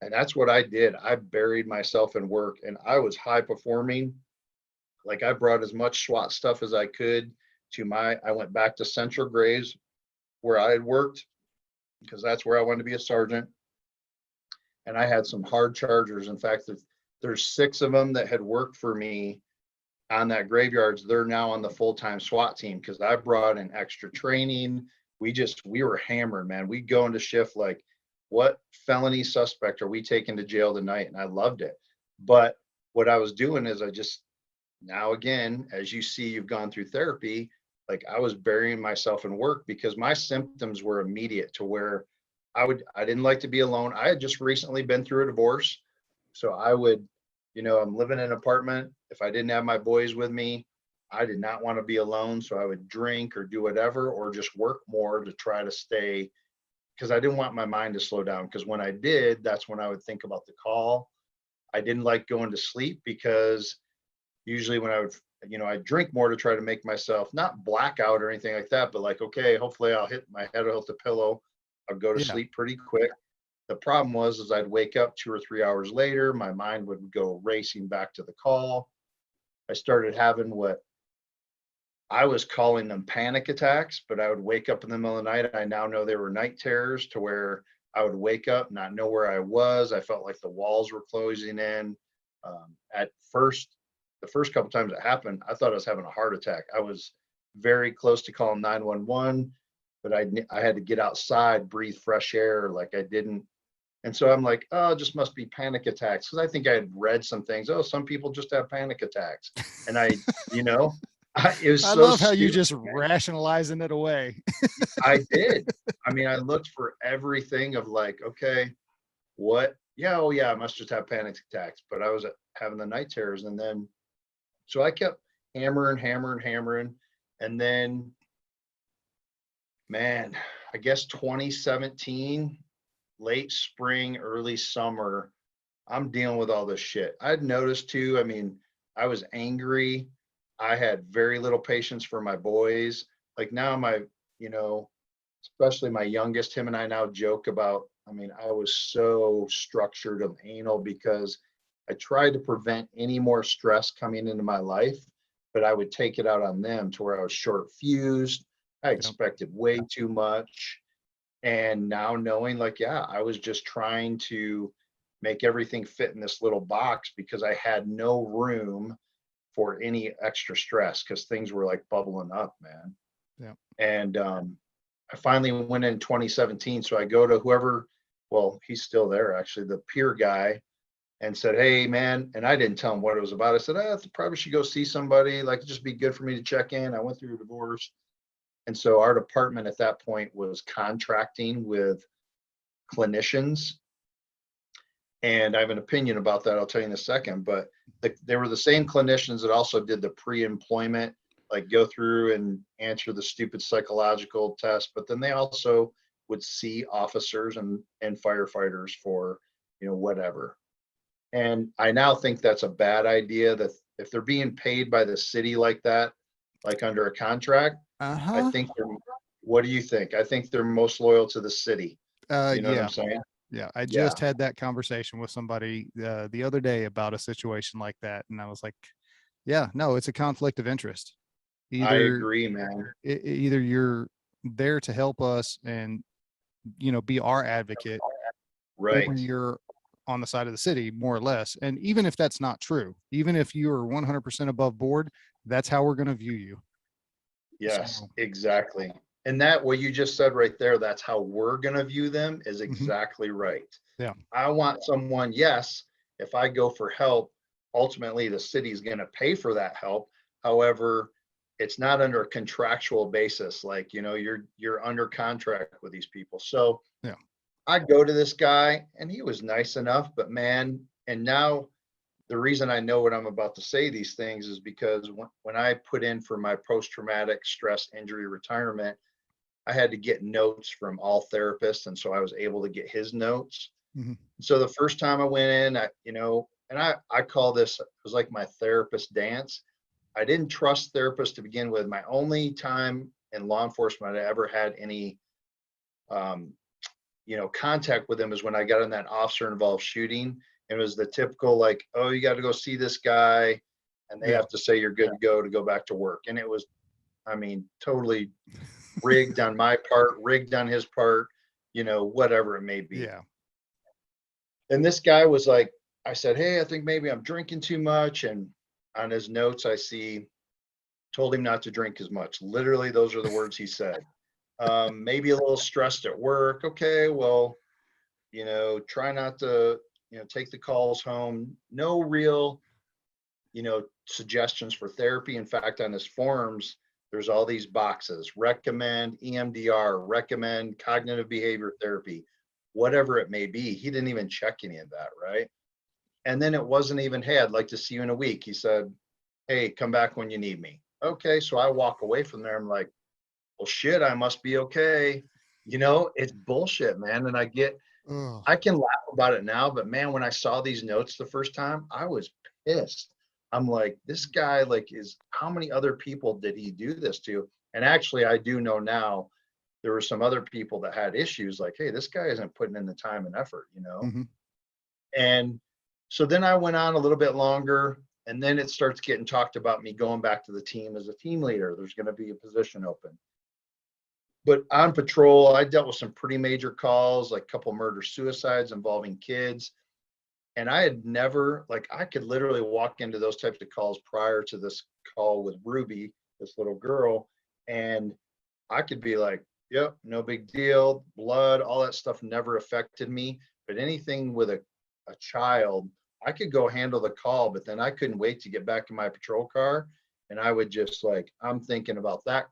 and that's what I did. I buried myself in work and I was high performing. Like I brought as much SWAT stuff as I could I went back to Central Graves where I had worked because that's where I wanted to be a sergeant. And I had some hard chargers. In fact, there's 6 of them that had worked for me on that graveyards. They're now on the full-time SWAT team because I brought in extra training. We were hammered, man. We go into shift like, what felony suspect are we taking to jail tonight? And I loved it. But what I was doing is now again, as you see, you've gone through therapy, like I was burying myself in work because my symptoms were immediate to where I didn't like to be alone. I had just recently been through a divorce. So I would, I'm living in an apartment. If I didn't have my boys with me, I did not want to be alone. So I would drink or do whatever, or just work more to try to stay, because I didn't want my mind to slow down. Because when I did, that's when I would think about the call. I didn't like going to sleep because usually when I'd drink more to try to make myself not blackout or anything like that, but like, okay, hopefully my head will hit the pillow. I'll go to Yeah. sleep pretty quick. The problem was I'd wake up 2 or 3 hours later, my mind would go racing back to the call. I started having what I was calling them panic attacks, but I would wake up in the middle of the night. I now know they were night terrors, to where I would wake up, not know where I was. I felt like the walls were closing in. At first, the first couple times it happened, I thought I was having a heart attack. I was very close to calling 911, but I had to get outside, breathe fresh air. Like I didn't. And so I'm like, oh, it just must be panic attacks. Cause I think I had read some things. Oh, some people just have panic attacks. And you know, it was I so love how you stupid, just man. rationalizing it away. I did. I mean, I looked for everything of like, okay, what? Yeah, oh yeah, I must just have panic attacks. But I was having the night terrors. And then, so I kept hammering, hammering, hammering. And then, man, I guess 2017, late spring, early summer, I'm dealing with all this shit. I'd noticed too, I mean, I was angry. I had very little patience for my boys. Like now you know, especially my youngest, him and I now joke about, I mean, I was so structured of anal because I tried to prevent any more stress coming into my life, but I would take it out on them to where I was short fused. I Yep. expected way too much. And now knowing like, yeah, I was just trying to make everything fit in this little box because I had no room for any extra stress because things were like bubbling up, man. Yep. And I finally went in 2017. So I go to whoever, well, he's still there actually, the peer guy, and said, "Hey, man," and I didn't tell him what it was about. I said, "I probably should go see somebody. Like, it'd just be good for me to check in. I went through a divorce." And so our department at that point was contracting with clinicians. And I have an opinion about that. I'll tell you in a second. But they were the same clinicians that also did the pre-employment, like go through and answer the stupid psychological test. But then they also would see officers and firefighters for, whatever. And I now think that's a bad idea, that if they're being paid by the city like that, like under a contract, I Uh-huh. think what do you think? I think they're most loyal to the city. You know what I'm Yeah. saying? Yeah. I Yeah, just had that conversation with somebody the other day about a situation like that. And I was like, yeah, no, it's a conflict of interest. I Either agree, man. either you're there to help us and be our advocate, or Right. you're on the side of the city, more or less. And even if that's not true, even if you're 100% above board, that's how we're going to view you. Yes, So, exactly. And that, what you just said right there, that's how we're going to view them, is mhm, exactly right. yeah. I want someone, yes, if I go for help, ultimately the city's going to pay for that help. However, it's not under a contractual basis. Like, you're under contract with these people. So Yeah. I go to this guy and he was nice enough, but man, and now the reason I know what I'm about to say these things is because when I put in for my post-traumatic stress injury retirement, I had to get notes from all therapists. And so I was able to get his notes. Mhm. So the first time I went in, and I call this, it was like my therapist dance. I didn't trust therapists to begin with. My only time in law enforcement I ever had any, um, contact with them is when I got in that officer involved shooting. It was the typical, like, "Oh, you got to go see this guy," and they Yeah. have to say you're good to go back to work. And it was, I mean, totally rigged on my part, rigged on his part, whatever it may be. Yeah. And this guy was like, I said, "Hey, I think maybe I'm drinking too much." And on his notes, I see, told him not to drink as much. Literally, those are the words he said. Maybe a little stressed at work. Okay, well, try not to, take the calls home. No real, suggestions for therapy. In fact, on his forms, there's all these boxes: recommend EMDR, recommend cognitive behavior therapy, whatever it may be. He didn't even check any of that, right? And then it wasn't even, "Hey, I'd like to see you in a week." He said, "Hey, come back when you need me." Okay, so I walk away from there. I'm like, well, shit, I must be okay. It's bullshit, man. And Oh, I can laugh about it now, but man, when I saw these notes the first time, I was pissed. I'm like, this guy, like, how many other people did he do this to? And actually, I do know now there were some other people that had issues, like, hey, this guy isn't putting in the time and effort. mhm. And so then I went on a little bit longer, and then it starts getting talked about me going back to the team as a team leader. There's going to be a position open. But on patrol, I dealt with some pretty major calls, like a couple murder suicides involving kids. And I had never, like, I could literally walk into those types of calls prior to this call with Ruby, this little girl, and I could be like, yep, no big deal. Blood, all that stuff never affected me. But anything with a child, I could go handle the call, but then I couldn't wait to get back in my patrol car. And I would just, like, I'm thinking about that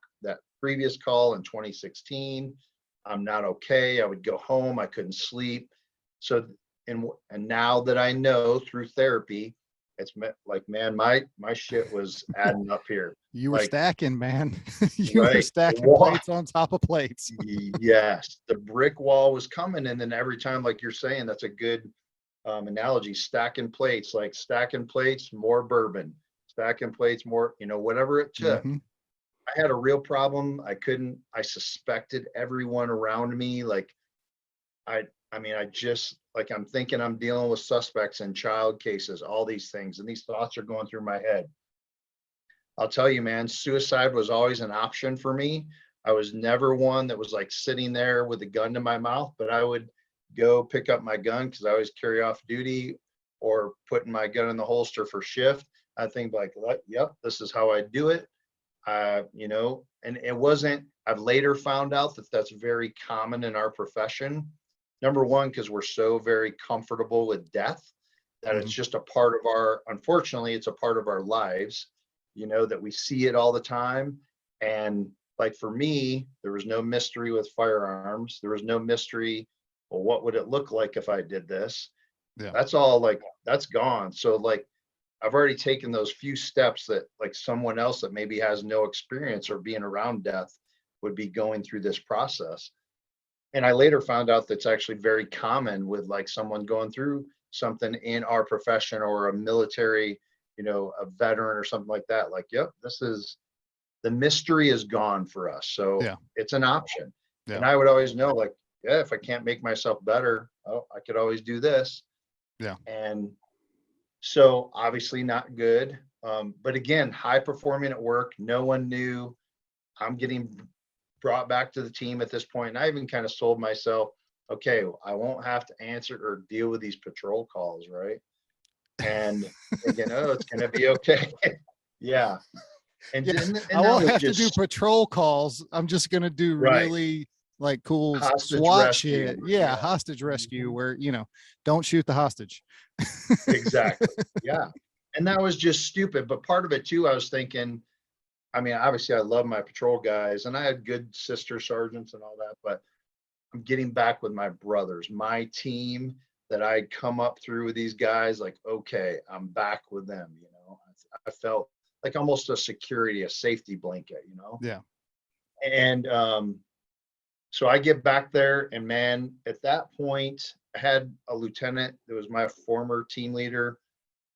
previous call in 2016. I'm not okay. I would go home. I couldn't sleep. So, and now that I know through therapy, like, man, my shit was adding up here. You were Like, stacking, man. You were right, the stacking wall, plates on top of plates. yes, the brick wall was coming, and then every time, like you're saying, that's a good analogy. Stacking plates, like stacking plates, more bourbon, stacking plates, more, whatever it took. Mhm. I had a real problem. I suspected everyone around me. Like, I mean, I just, like, I'm thinking I'm dealing with suspects in child cases, all these things, and these thoughts are going through my head. I'll tell you, man, suicide was always an option for me. I was never one that was like sitting there with a gun to my mouth, but I would go pick up my gun because I always carry off duty, or putting my gun in the holster for shift. I think, like, yep, this is how I do it. And it wasn't I've later found out that that's very common in our profession. Number one, because we're so very comfortable with death that it's Mhm. just a part of our, unfortunately, it's a part of our lives, that we see it all the time. And like for me, there was no mystery with firearms. There was no mystery. Well, what would it look like if I did this? Yeah. That's all like, that's gone. So like, I've already taken those few steps that like someone else that maybe has no experience or being around death would be going through this process. And I later found out that's actually very common with like someone going through something in our profession or a military, a veteran or something like that. Like, yep, this is the mystery is gone for us. So Yeah. it's an option. Yeah. And I would always know, like, yeah, if I can't make myself better, oh, I could always do this. Yeah. And so obviously not good. But again, high performing at work. No one knew. I'm getting brought back to the team at this point, and I even kind of sold myself, okay, I won't have to answer or deal with these patrol calls, right? And thinking, oh, it's gonna be okay. Yeah. And Yeah. then I and that won't was have to do just patrol calls. I'm just gonna do right. really like cool Hostage SWAT rescue. shit. Yeah, Yeah. hostage rescue Mhm. where, don't shoot the hostage. Exactly. Yeah. And that was just stupid. But part of it too, I was thinking, I mean, obviously I love my patrol guys and I had good sister sergeants and all that, but I'm getting back with my brothers, my team that I'd come up through with these guys. Like, okay, I'm back with them. I felt like almost a security, a safety blanket. Yeah. And so I get back there, and man, at that point, I had a lieutenant that was my former team leader.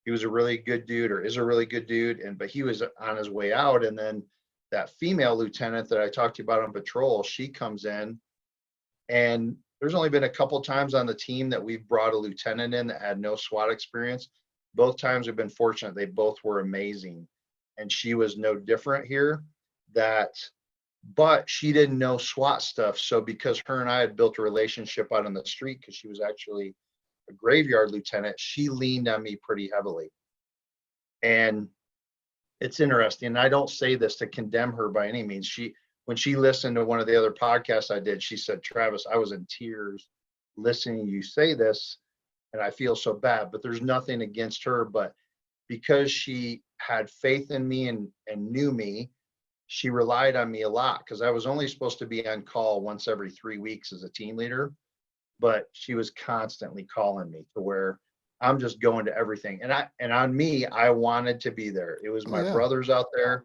He was a really good dude, or is a really good dude, but he was on his way out. And then that female lieutenant that I talked to you about on patrol, she comes in. And there's only been a couple times on the team that we've brought a lieutenant in that had no SWAT experience. Both times we've been fortunate. They both were amazing. And she was no different here. But she didn't know SWAT stuff. So because her and I had built a relationship out on the street, because she was actually a graveyard lieutenant, she leaned on me pretty heavily. And it's interesting. And I don't say this to condemn her by any means. When she listened to one of the other podcasts I did, she said, Travis, I was in tears listening to you say this, and I feel so bad. But there's nothing against her. But because she had faith in me and knew me, she relied on me a lot because I was only supposed to be on call once every 3 weeks as a team leader. But she was constantly calling me to where I'm just going to everything. And on me, I wanted to be there. It was Oh my yeah. brothers out there.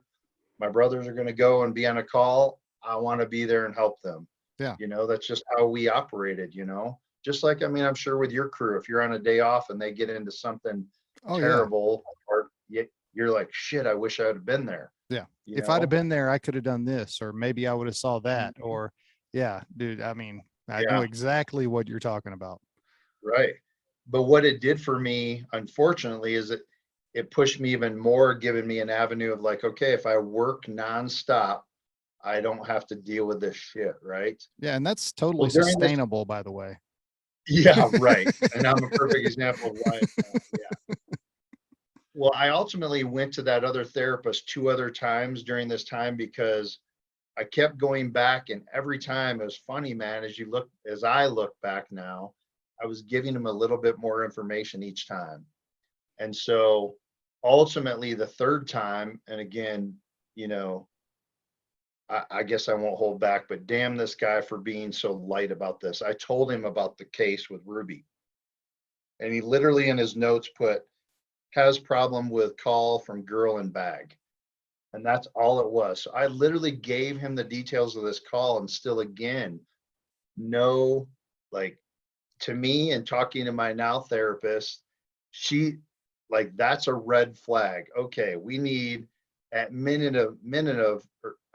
My brothers are going to go and be on a call. I want to be there and help them. Yeah. That's just how we operated. Just like, I mean, I'm sure with your crew, if you're on a day off and they get into something Oh yeah. terrible, or you're like, shit, I wish I had been there, Yeah. you If I'd have know? been there, I could have done this, or maybe I would have saw that, Mhm. or yeah, dude, I mean, I know Yeah, exactly what you're talking about. right. But what it did for me, unfortunately, is it pushed me even more, giving me an avenue of like, okay, if I work nonstop, I don't have to deal with this shit, right? Yeah, and that's totally Well, during this, sustainable, by the way. yeah, right. And I'm a perfect example of why it's not. Yeah. Well, I ultimately went to that other therapist 2 other times during this time because I kept going back, and every time it was funny, man. As I look back now, I was giving him a little bit more information each time. And so ultimately, the third time, and again, you know, I guess I won't hold back, but damn this guy for being so light about this. I told him about the case with Ruby, and he literally in his notes put, has problem with call from girl and bag. And that's all it was. So I literally gave him the details of this call, and still again, no, like, to me and talking to my now therapist, she, like, that's a red flag. Okay, we need at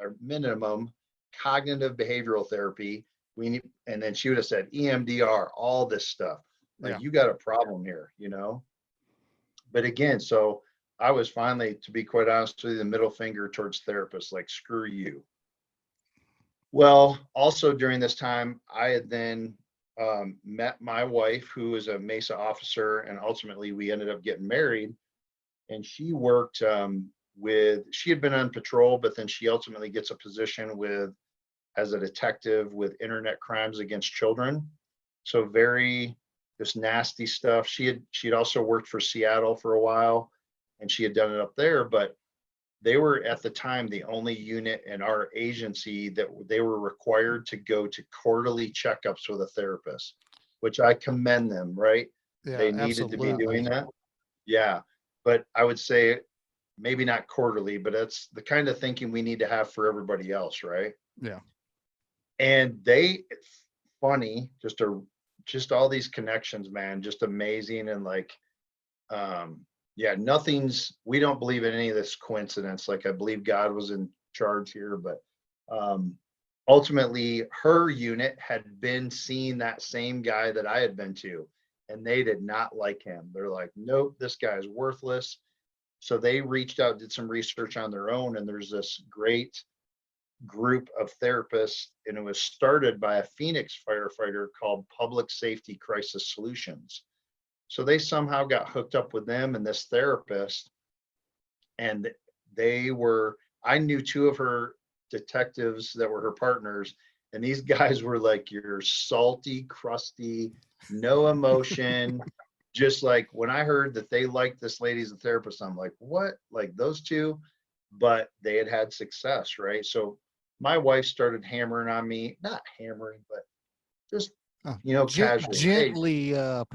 or minimum cognitive behavioral therapy. We need, and then she would have said EMDR, all this stuff. Yeah. Like, you got a problem here. But again, so I was finally, to be quite honest with you, the middle finger towards therapists, like, screw you. Well, also during this time, I had then met my wife, who is a Mesa officer, and ultimately we ended up getting married. And she worked she had been on patrol, but then she ultimately gets a position with as a detective with internet crimes against children. So very just nasty stuff. She'd also worked for Seattle for a while, and she had done it up there, but they were at the time the only unit in our agency that they were required to go to quarterly checkups with a therapist, which I commend them, right? Yeah, They needed to be doing absolutely. that. Yeah. But I would say maybe not quarterly, but that's the kind of thinking we need to have for everybody else, right? Yeah. And they, it's funny, just all these connections, man, just amazing. And like, yeah, we don't believe in any of this coincidence. Like, I believe God was in charge here, but um, ultimately, her unit had been seeing that same guy that I had been to, and they did not like him. They're like, nope, this guy's worthless. So they reached out, did some research on their own, and there's this great group of therapists, and it was started by a Phoenix firefighter called Public Safety Crisis Solutions. So they somehow got hooked up with them and this therapist, and I knew two of her detectives that were her partners, and these guys were like your salty, crusty, no emotion. Just like when I heard that they liked this lady as a therapist, I'm like, what? Like those two? But they had success, right? So my wife started hammering on me, not hammering, but just, Oh, casually. Hey, gently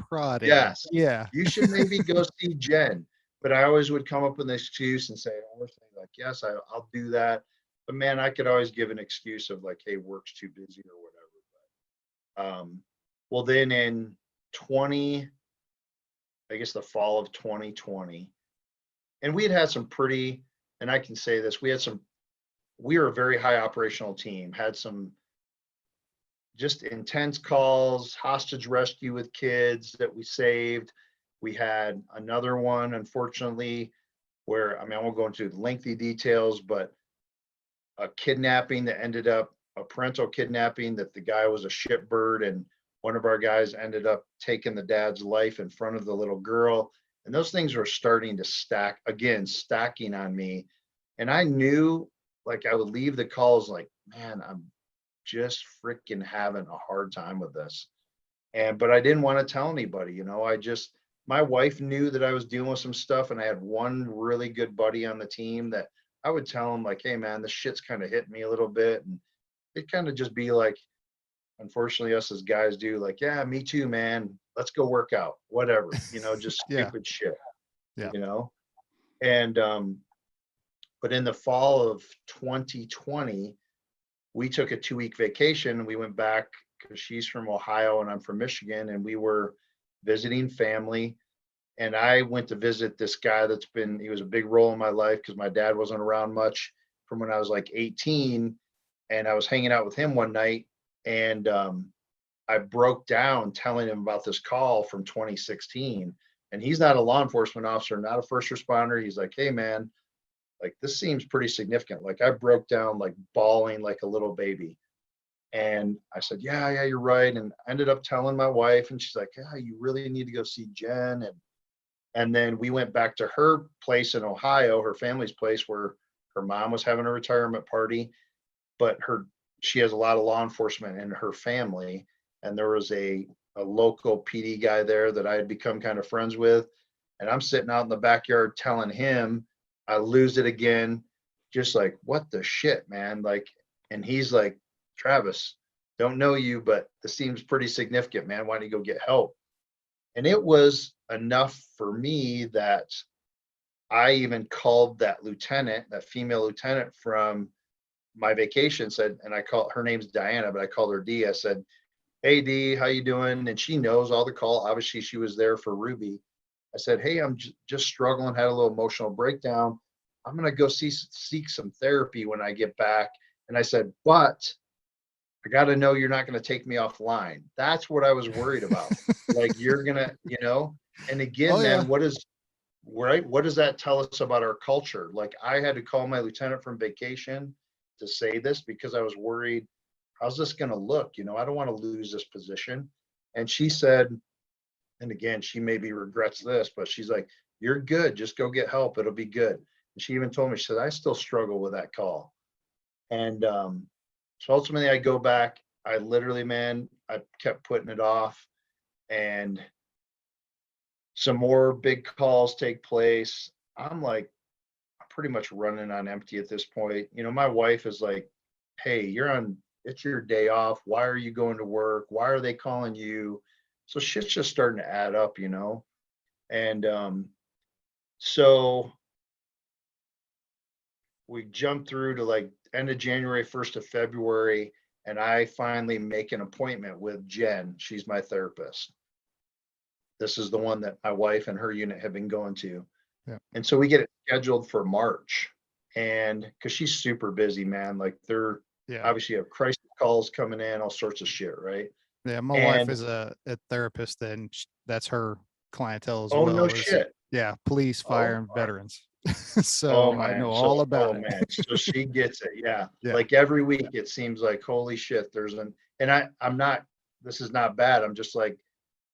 prodding. yes, Yeah. you should maybe go see Jen. But I always would come up with an excuse and say, or say like, yes, I'll do that. But man, I could always give an excuse of like, hey, work's too busy or whatever. But well, then in 20, I guess the fall of 2020, and we had some pretty, and I can say this, we were a very high operational team, had some just intense calls, hostage rescue with kids that we saved. We had another one, unfortunately, where, I mean, I won't go into lengthy details, but a kidnapping that ended up a parental kidnapping, that the guy was a shitbird, and one of our guys ended up taking the dad's life in front of the little girl. And those things were starting to stacking on me. And I knew, like, I would leave the calls like, man, I'm just freaking having a hard time with this. But I didn't want to tell anybody, my wife knew that I was dealing with some stuff, and I had one really good buddy on the team that I would tell him like, hey man, this shit's kind of hitting me a little bit. And it kind of just be like, unfortunately us as guys do, like, yeah, me too, man. Let's go work out, whatever, just Yeah. stupid shit, Yeah. you know? And but in the fall of 2020, we took a 2-week vacation. We went back because she's from Ohio and I'm from Michigan, and we were visiting family. And I went to visit this guy he was a big role in my life because my dad wasn't around much from when I was like 18. And I was hanging out with him one night, and I broke down telling him about this call from 2016. And he's not a law enforcement officer, not a first responder. He's like, hey man, like this seems pretty significant. Like I broke down, like bawling like a little baby. And I said, yeah, you're right. And I ended up telling my wife, and she's like, yeah, you really need to go see Jen. And then we went back to her place in Ohio, her family's place, where her mom was having a retirement party, but she has a lot of law enforcement in her family. And there was a local PD guy there that I had become kind of friends with. And I'm sitting out in the backyard telling him I lose it again, just like, what the shit, man? Like, and he's like, Travis, don't know you, but this seems pretty significant, man. Why don't you go get help? And it was enough for me that I even called that female lieutenant from my vacation, said, and her name's Diana, but I called her D. I said, hey D, how you doing? And she knows all the call. Obviously she was there for Ruby. I said, hey, I'm just struggling, had a little emotional breakdown. I'm going to go seek some therapy when I get back. And I said, but I got to know you're not going to take me offline. That's what I was worried about. Like you're going to, and again, Oh yeah. man, what does that tell us about our culture? Like I had to call my lieutenant from vacation to say this because I was worried, how's this going to look? I don't want to lose this position. And she said, and again, she maybe regrets this, but she's like, you're good. Just go get help. It'll be good. And she even told me, she said, I still struggle with that call. And So ultimately I go back. I literally, man, I kept putting it off, and some more big calls take place. I'm like, I'm pretty much running on empty at this point. My wife is like, hey, it's your day off. Why are you going to work? Why are they calling you? So shit's just starting to add up. And so we jump through to like end of January, 1st of February, and I finally make an appointment with Jen. She's my therapist. This is the one that my wife and her unit have been going to. Yeah. And so we get it scheduled for March. And because she's super busy, man, like they're obviously have crisis calls coming in, all sorts of shit, right? Yeah, my wife is a therapist, and that's her clientele as Oh, well. no shit. Police, fire, Oh, and veterans. oh So I man. know all about it. Man. So she gets it. Yeah. Yeah. Like every week it seems like, holy shit, I'm not, this is not bad. I'm just like,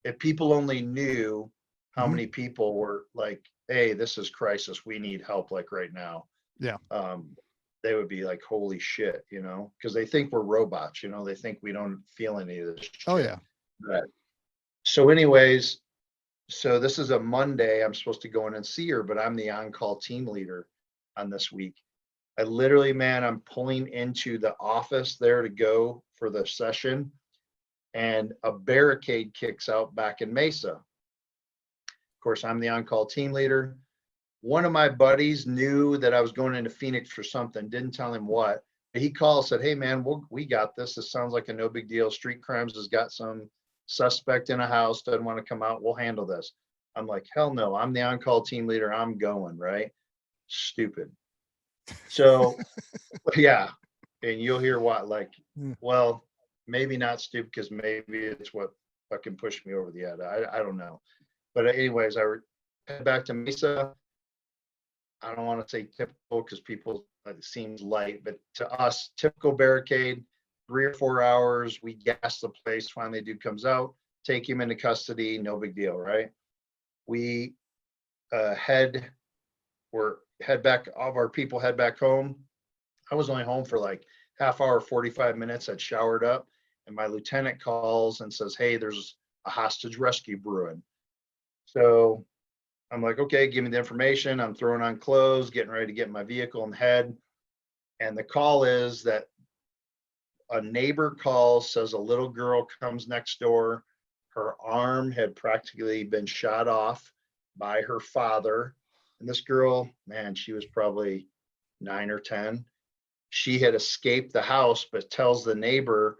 if people only knew how Mhm. many people were like, hey, this is crisis, we need help like right now. Yeah. They would be like, holy shit, because they think we're robots, they think we don't feel any of this shit. Oh yeah. But, so anyways, so this is a Monday. I'm supposed to go in and see her, but I'm the on-call team leader on this week. I literally, man, I'm pulling into the office there to go for the session, and a barricade kicks out back in Mesa. Of course, I'm the on-call team leader. One of my buddies knew that I was going into Phoenix for something, didn't tell him what. He called, said, hey, man, we got this. This sounds like a no big deal. Street Crimes has got some suspect in a house, doesn't want to come out. We'll handle this. I'm like, hell no, I'm the on-call team leader. I'm going, right? Stupid. So, yeah. And you'll hear what, like, well, maybe not stupid, because maybe it's what fucking pushed me over the edge. I don't know. But anyways, I head back to Mesa. I don't want to say typical, because people, it seems light, but to us, typical barricade, 3 or 4 hours. We gas the place. Finally, dude comes out, take him into custody. No big deal, right? We head back. All of our people head back home. I was only home for like half hour, 45 minutes. I'd showered up, and my lieutenant calls and says, hey, there's a hostage rescue brewing. So I'm like, okay, give me the information. I'm throwing on clothes, getting ready to get in my vehicle and head. And the call is that a neighbor calls, says a little girl comes next door. Her arm had practically been shot off by her father. And this girl, man, she was probably 9 or 10. She had escaped the house, but tells the neighbor,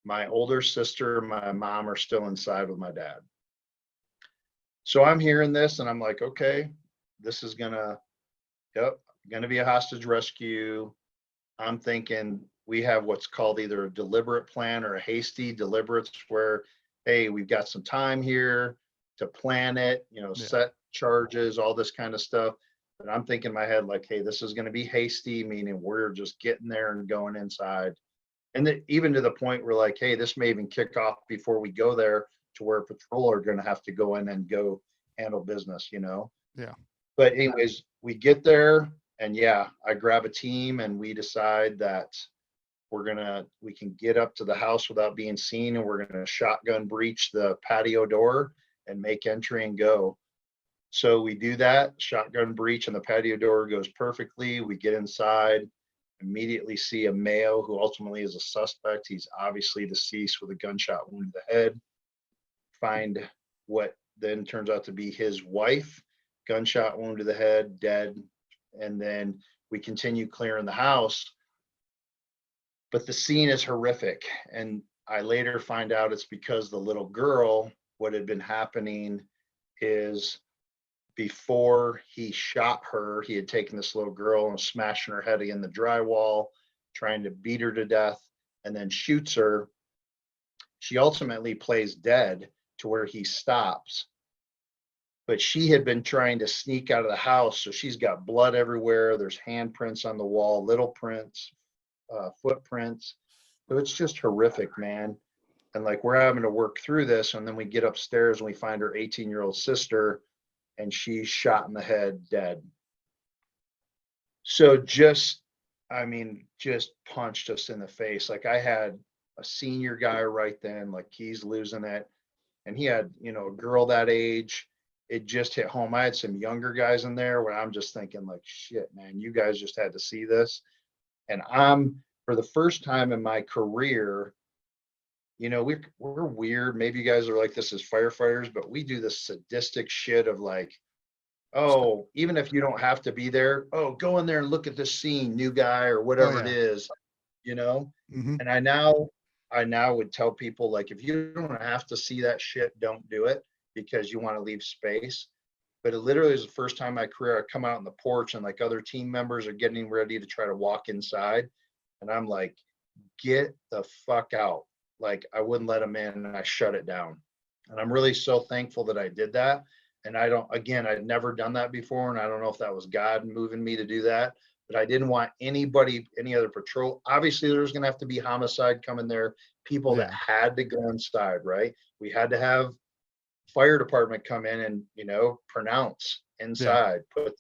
my older sister and my mom are still inside with my dad. So I'm hearing this and I'm like, okay, this is gonna be a hostage rescue. I'm thinking we have what's called either a deliberate plan or a hasty deliberate, where, hey, we've got some time here to plan it, set charges, all this kind of stuff. But I'm thinking in my head, like, hey, this is going to be hasty, meaning we're just getting there and going inside. And even to the point where, like, hey, this may even kick off before we go there, to where patrol are going to have to go in and go handle business. Yeah. But anyways, we get there, and I grab a team, and we decide that we can get up to the house without being seen, and we're going to shotgun breach the patio door and make entry and go. So we do that, shotgun breach, and the patio door goes perfectly. We get inside, immediately see a male who ultimately is a suspect. He's obviously deceased with a gunshot wound to the head. Find what then turns out to be his wife, gunshot wound to the head, dead. And then we continue clearing the house. But the scene is horrific. And I later find out it's because the little girl, what had been happening is, before he shot her, he had taken this little girl and was smashing her head in the drywall, trying to beat her to death, and then shoots her. She ultimately plays dead to where he stops. But she had been trying to sneak out of the house, so she's got blood everywhere. There's handprints on the wall, little prints, footprints. So it's just horrific, man. And like, we're having to work through this, and then we get upstairs and we find her 18-year-old sister, and she's shot in the head, dead. So just I mean, just punched us in the face. Like I had a senior guy right then, like he's losing it. And he had, a girl that age. It just hit home. I had some younger guys in there where I'm just thinking, like, shit, man, you guys just had to see this. And for the first time in my career, we're weird. Maybe you guys are like this as firefighters, but we do this sadistic shit of like, oh, even if you don't have to be there, oh, go in there and look at this scene, new guy or Oh whatever it yeah. is, you know? Hmm. And I now would tell people, like, if you don't have to see that shit, don't do it because you want to leave space. But it literally is the first time in my career I come out on the porch and like other team members are getting ready to try to walk inside. And I'm like, get the fuck out. Like I wouldn't let them in and I shut it down. And I'm really so thankful that I did that. And again, I'd never done that before. And I don't know if that was God moving me to do that, but I didn't want anybody, any other patrol. Obviously, there's going to have to be homicide coming there, people that Yeah. had to go inside, right? We had to have fire department come in and, pronounce Yeah. inside, put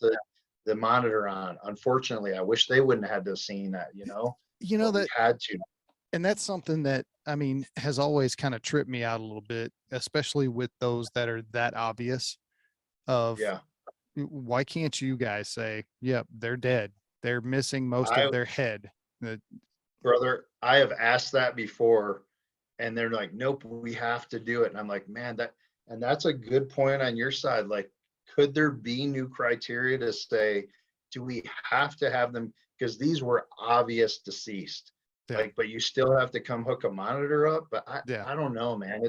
the monitor on. Unfortunately, I wish they wouldn't have had to have seen that, You know but we that, had to. and that's something that I mean has always kind of tripped me out a little bit, especially with those that are that obvious. Of Yeah. why can't you guys say, "Yep, they're dead. They're missing most of I, their head." That brother, I have asked that before and they're like, nope, we have to do it. And I'm like, man, and that's a good point on your side. Like, could there be new criteria to say, do we have to have them? Because these were obvious deceased. yeah, Like, but you still have to come hook a monitor up. But yeah, I don't know, man.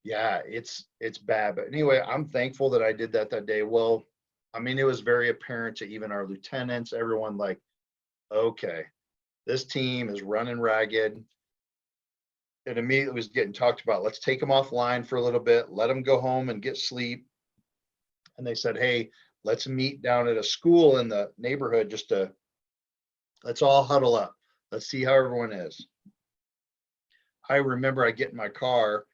Yeah, it's bad. But anyway, I'm thankful that I did that day. Well, I mean, it was very apparent to even our lieutenants, everyone like, okay, this team is running ragged. It immediately was getting talked about. Let's take them offline for a little bit, let them go home and get sleep. And they said, hey, let's meet down at a school in the neighborhood let's all huddle up. Let's see how everyone is. I remember I get in my car,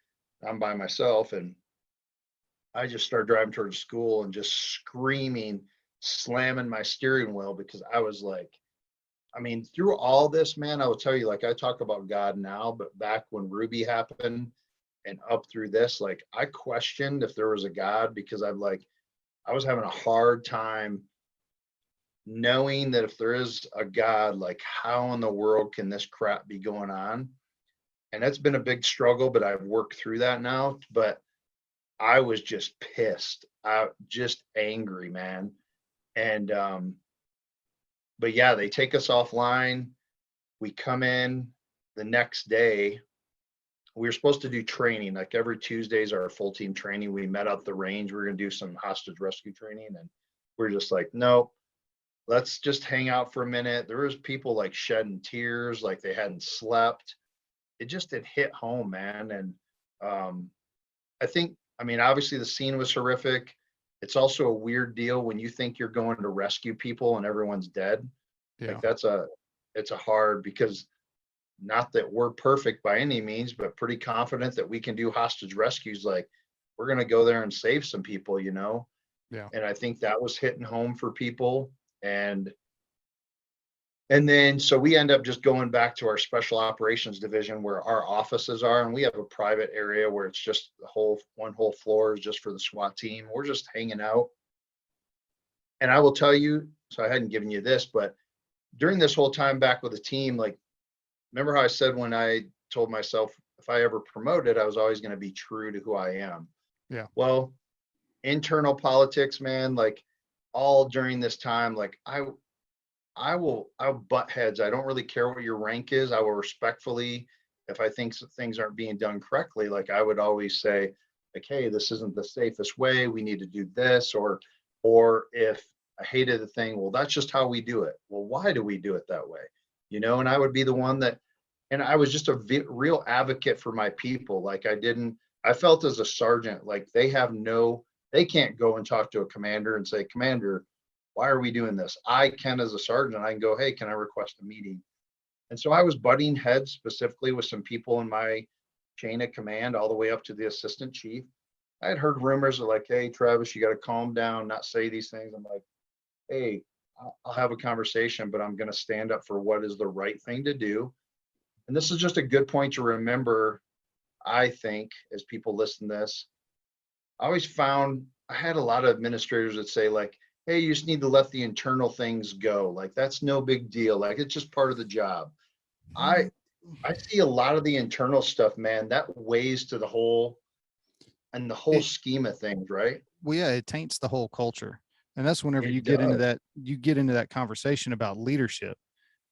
I'm by myself, and I just started driving towards school and just screaming, slamming my steering wheel because I was like, I mean, through all this, man, I will tell you, like I talk about God now, but back when Ruby happened and up through this, like I questioned if there was a God because I was having a hard time knowing that if there is a God, like how in the world can this crap be going on? And that's been a big struggle, but I've worked through that now. But I was just pissed, just angry, man. And but yeah, they take us offline. We come in the next day. We were supposed to do training, like every Tuesday's our full team training. We met out the range. We are gonna do some hostage rescue training, and we're just like, no, let's just hang out for a minute. There was people like shedding tears, like they hadn't slept. It hit home, man. And um, I mean, obviously the scene was horrific. It's also a weird deal when you think you're going to rescue people and everyone's dead. Like yeah, it's a hard because not that we're perfect by any means, but pretty confident that we can do hostage rescues. Like we're going to go there and save some people. yeah, And I think that was hitting home for people. And and then so we end up just going back to our special operations division where our offices are, and we have a private area where it's just one whole floor is just for the SWAT team. We're just hanging out. And I will tell you, so I hadn't given you this, but during this whole time back with the team, like remember how I said when I told myself if I ever promoted, I was always going to be true to who I am. yeah, Well, internal politics, man, like all during this time, like I'll butt heads. I don't really care what your rank is. I will respectfully, if I think things aren't being done correctly, like I would always say, like, hey, this isn't the safest way. We need to do this, or if I hated the thing, well, that's just how we do it. Well, why do we do it that way? And I would be the one that, and I was just a real advocate for my people. Like I felt as a sergeant, like they can't go and talk to a commander and say, Commander, why are we doing this? I can, as a sergeant, I can go, hey, can I request a meeting? And so I was butting heads specifically with some people in my chain of command, all the way up to the assistant chief. I had heard rumors of like, hey, Travis, you got to calm down, not say these things. I'm like, hey, I'll have a conversation, but I'm going to stand up for what is the right thing to do. And this is just a good point to remember. I think as people listen to this, I always found I had a lot of administrators that say like, hey, you just need to let the internal things go. Like that's no big deal. Like it's just part of the job. I see a lot of the internal stuff, man, that weighs to the whole and the whole It, scheme of things, right? well, yeah, it taints the whole culture. And that's whenever It does. you get into that conversation about leadership.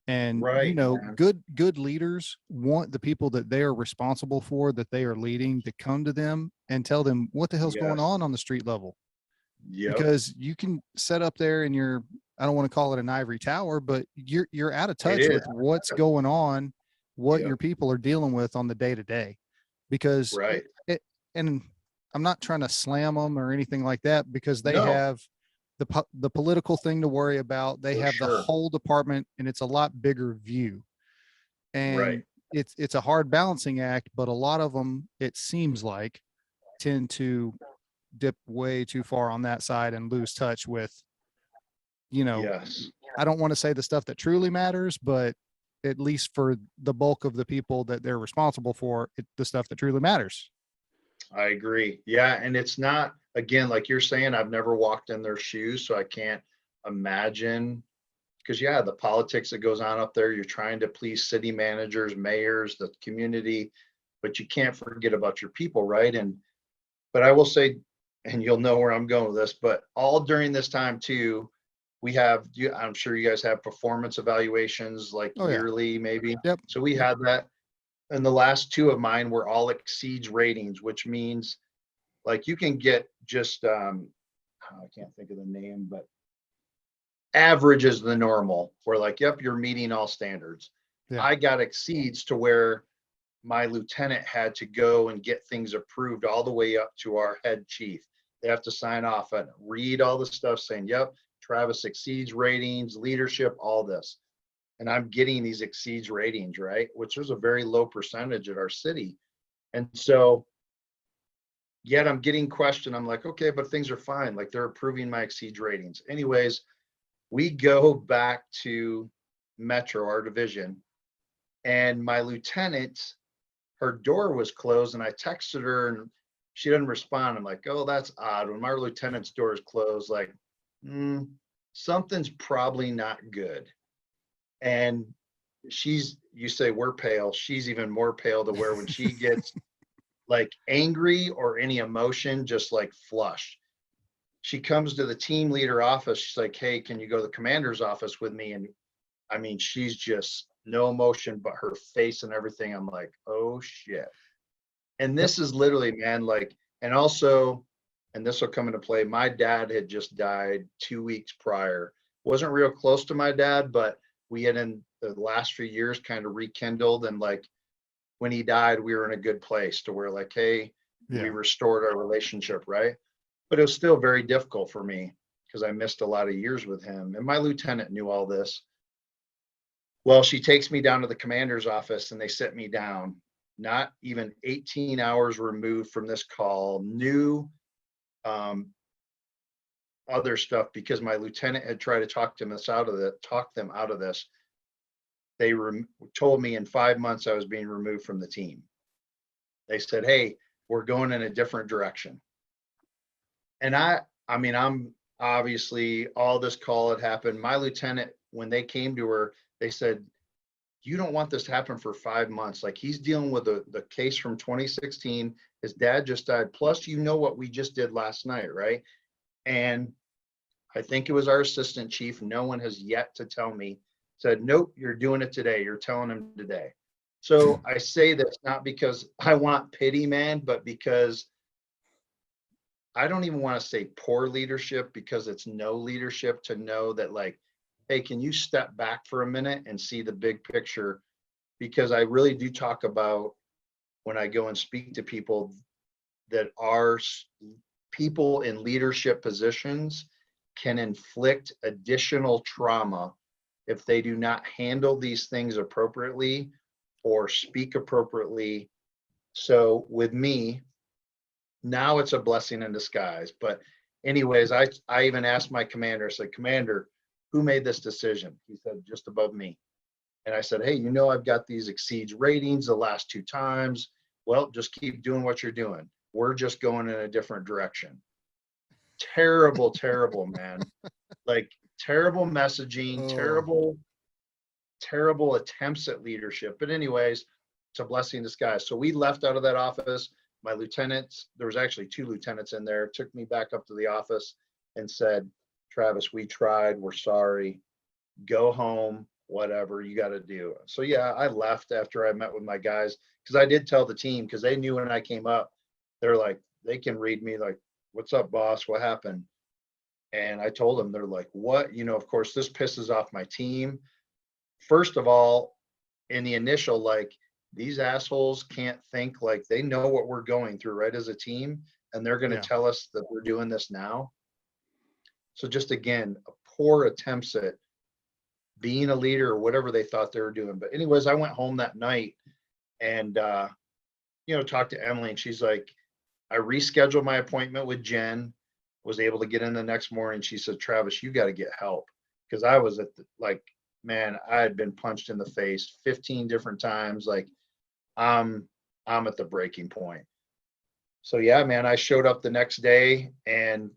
And Right, man. good leaders want the people that they are responsible for, that they are leading, to come to them and tell them what the hell's going Yes. on the street level. Yep. Because you can set up there in your, I don't want to call it an ivory tower, but you're out of It touch is. with what's going on, what Yep. your people are dealing with on the day to day. Because Right. and I'm not trying to slam them or anything like that, because they No, have the political thing to worry about. They for have the sure. whole department, and it's a lot bigger view. Right. And it's a hard balancing act, but a lot of them, it seems like, tend to dip way too far on that side and lose touch with, you know, Yes. I don't want to say the stuff that truly matters, but at least for the bulk of the people that they're responsible for, the stuff that truly matters. I agree. Yeah. And it's not, again, like you're saying, I've never walked in their shoes, so I can't imagine. Because, yeah, the politics that goes on up there, you're trying to please city managers, mayors, the community, but you can't forget about your people, right? But I will say, and you'll know where I'm going with this, but all during this time too, we have, I'm sure you guys have performance evaluations like Oh yeah. yearly, maybe. Yep. So we had that. And the last two of mine were all exceeds ratings, which means like you can get just, I can't think of the name, but average is the normal. We're like, yep, you're meeting all standards. Yeah. I got exceeds to where my lieutenant had to go and get things approved all the way up to our head chief. They have to sign off and read all the stuff saying, yep, Travis exceeds ratings, leadership, all this. And I'm getting these exceeds ratings, right? Which is a very low percentage at our city. And so, yet I'm getting questioned. I'm like, okay, but things are fine. Like they're approving my exceeds ratings. Anyways, we go back to Metro, our division, and my lieutenant, her door was closed, and I texted her and she didn't respond. I'm like, oh, that's odd. When my lieutenant's door is closed, like, something's probably not good. And you say we're pale. She's even more pale, to where when she gets like angry or any emotion, just like flush. She comes to the team leader office. She's like, hey, can you go to the commander's office with me? And I mean, she's just no emotion, but her face and everything. I'm like, oh shit. And Yep. this is literally, man, like, and also, and this will come into play. My dad had just died 2 weeks prior. Wasn't real close to my dad, but we had in the last few years kind of rekindled. And like when he died, we were in a good place to where like, hey, we Yeah. restored our relationship, right? But it was still very difficult for me because I missed a lot of years with him. And my lieutenant knew all this. Well, she takes me down to the commander's office and they sit me down, not even 18 hours removed from this call, new um, other stuff, because my lieutenant had tried to talk them out of this. They told me in 5 months I was being removed from the team. They said, hey, we're going in a different direction. And I mean, I'm obviously, all this call had happened. My lieutenant, when they came to her, they said, you don't want this to happen for 5 months. Like he's dealing with the case from 2016. His dad just died. Plus, you know what we just did last night, right? And I think it was our assistant chief. No one has yet to tell me, said, nope, you're doing it today. You're telling him today. So I say this not because I want pity, man, but because I don't even want to say poor leadership, because it's no leadership to know that, like, hey, can you step back for a minute and see the big picture? Because I really do talk about, when I go and speak to people, that are people in leadership positions can inflict additional trauma if they do not handle these things appropriately or speak appropriately. So with me, now it's a blessing in disguise. But anyways, I even asked my commander, I said, Commander, who made this decision? He said, just above me. And I said, hey, you know, I've got these exceeds ratings the last 2 times. Well, just keep doing what you're doing. We're just going in a different direction. Terrible, terrible, man. Like terrible messaging, Oh. terrible attempts at leadership. But anyways, it's a blessing in disguise. So we left out of that office. My lieutenants, there was actually 2 lieutenants in there, took me back up to the office and said, Travis, we tried. We're sorry. Go home, whatever you got to do. So yeah, I left after I met with my guys because I did tell the team because they knew when I came up, they're like, they can read me like, what's up, boss? What happened? And I told them, they're like, what? You know, of course, this pisses off my team. First of all, in the initial, like, these assholes can't think like they know what we're going through, right, as a team, and they're going to Yeah. tell us that we're doing this now. So just again, a poor attempts at being a leader or whatever they thought they were doing. But anyways, I went home that night and talked to Emily, and she's like, I rescheduled my appointment with Jen, was able to get in the next morning. She said, Travis, you got to get help. Because I was at man, I had been punched in the face 15 different times. Like I'm at the breaking point. So yeah, man, I showed up the next day and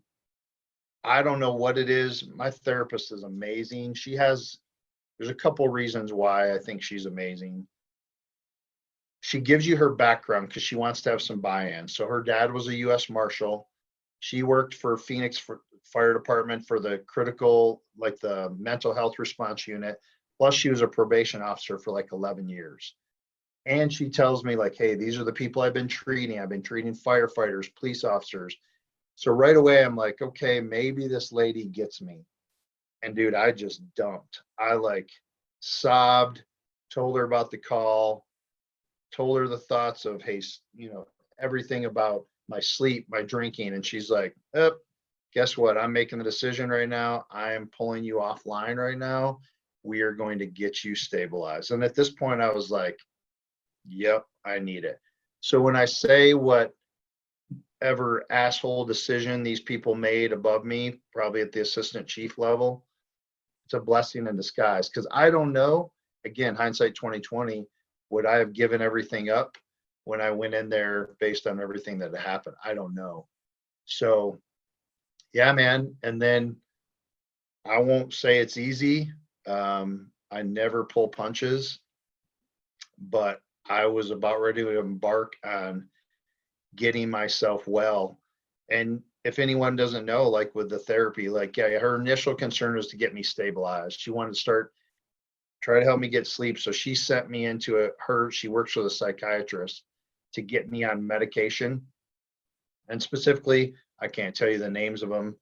I don't know what it is. My therapist is amazing. There's a couple reasons why I think she's amazing. She gives you her background because she wants to have some buy-in. So her dad was a U.S. Marshal. She worked for Phoenix Fire Department for the critical, like the mental health response unit. Plus she was a probation officer for like 11 years. And she tells me like, hey, these are the people I've been treating. I've been treating firefighters, police officers. So right away, I'm like, okay, maybe this lady gets me. And dude, I just dumped. I like sobbed, told her about the call, told her the thoughts of, hey, everything about my sleep, my drinking. And she's like, guess what? I'm making the decision right now. I am pulling you offline right now. We are going to get you stabilized. And at this point, I was like, yep, I need it. So when I say whatever asshole decision these people made above me, probably at the assistant chief level, it's a blessing in disguise. Because I don't know, again, hindsight 2020, would I have given everything up when I went in there based on everything that had happened? I don't know. So yeah, man. And then I won't say it's easy. I never pull punches, but I was about ready to embark on getting myself well. And if anyone doesn't know, like with the therapy, like, yeah, her initial concern was to get me stabilized. She wanted to try to help me get sleep. So she sent me into she works with a psychiatrist to get me on medication. And specifically, I can't tell you the names of them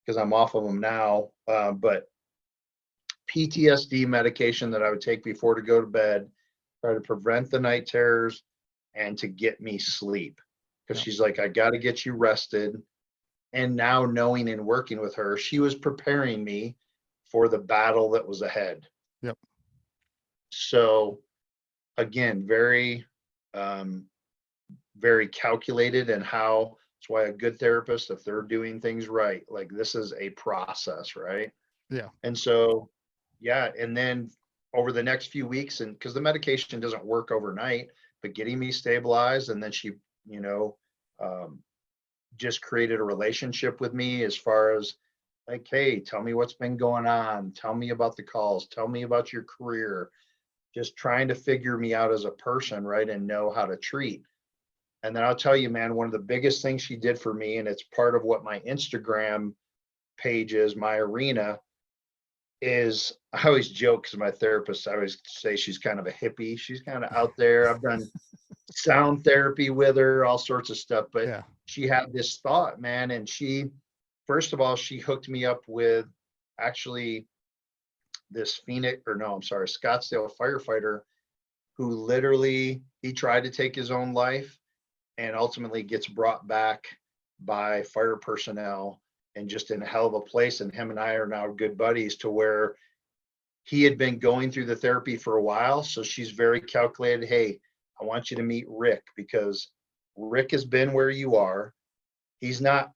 because I'm off of them now, but PTSD medication that I would take before to go to bed, try to prevent the night terrors and to get me sleep. Because she's like, I got to get you rested. And now knowing and working with her, she was preparing me for the battle that was ahead. Yep. So again, very, very calculated and how that's why a good therapist, if they're doing things right, like this is a process, right? Yeah. And so, yeah. And then over the next few weeks, and because the medication doesn't work overnight, but getting me stabilized, and then she, you know, just created a relationship with me as far as like, hey, tell me what's been going on. Tell me about the calls. Tell me about your career. Just trying to figure me out as a person, right? And know how to treat. And then I'll tell you, man, one of the biggest things she did for me, and it's part of what my Instagram page is, my arena, is I always joke because my therapist, I always say she's kind of a hippie. She's kind of out there. I've done sound therapy with her, all sorts of stuff. But Yeah. she had this thought, man. And first of all, she hooked me up with actually this Scottsdale firefighter who literally, he tried to take his own life and ultimately gets brought back by fire personnel and just in a hell of a place. And him and I are now good buddies to where he had been going through the therapy for a while. So she's very calculated. Hey, I want you to meet Rick because Rick has been where you are. He's not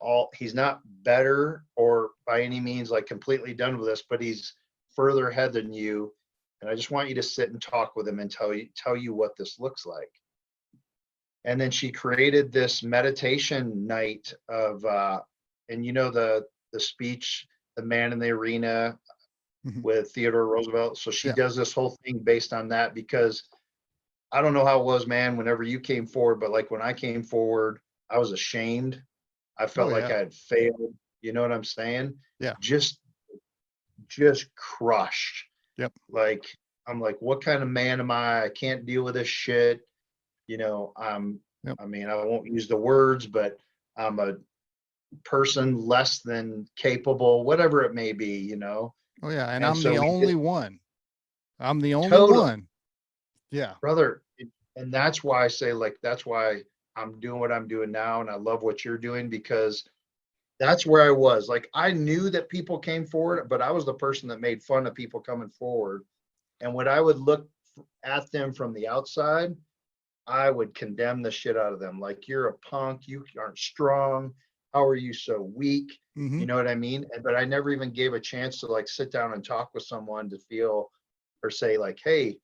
better or by any means like completely done with this, but he's further ahead than you. And I just want you to sit and talk with him and tell you what this looks like. And then she created this meditation night of, and the speech, The Man in the Arena with Theodore Roosevelt. So she Yeah. does this whole thing based on that, because I don't know how it was, man, whenever you came forward, but like when I came forward, I was ashamed. I felt Oh like yeah. I had failed. You know what I'm saying? Yeah. Just crushed. Yep. Like, I'm like, what kind of man am I? I can't deal with this shit. Yep. I mean, I won't use the words, but I'm a person less than capable, whatever it may be. Oh yeah. And And I'm the so we only did. one. I'm the only Total, one. Yeah. brother. And that's why I say, like, that's why I'm doing what I'm doing now. And I love what you're doing, because that's where I was. Like, I knew that people came forward, but I was the person that made fun of people coming forward. And when I would look at them from the outside, I would condemn the shit out of them. Like, you're a punk. You aren't strong. How are you so weak? Mm-hmm. You know what I mean? But I never even gave a chance to like sit down and talk with someone to feel or say like, hey,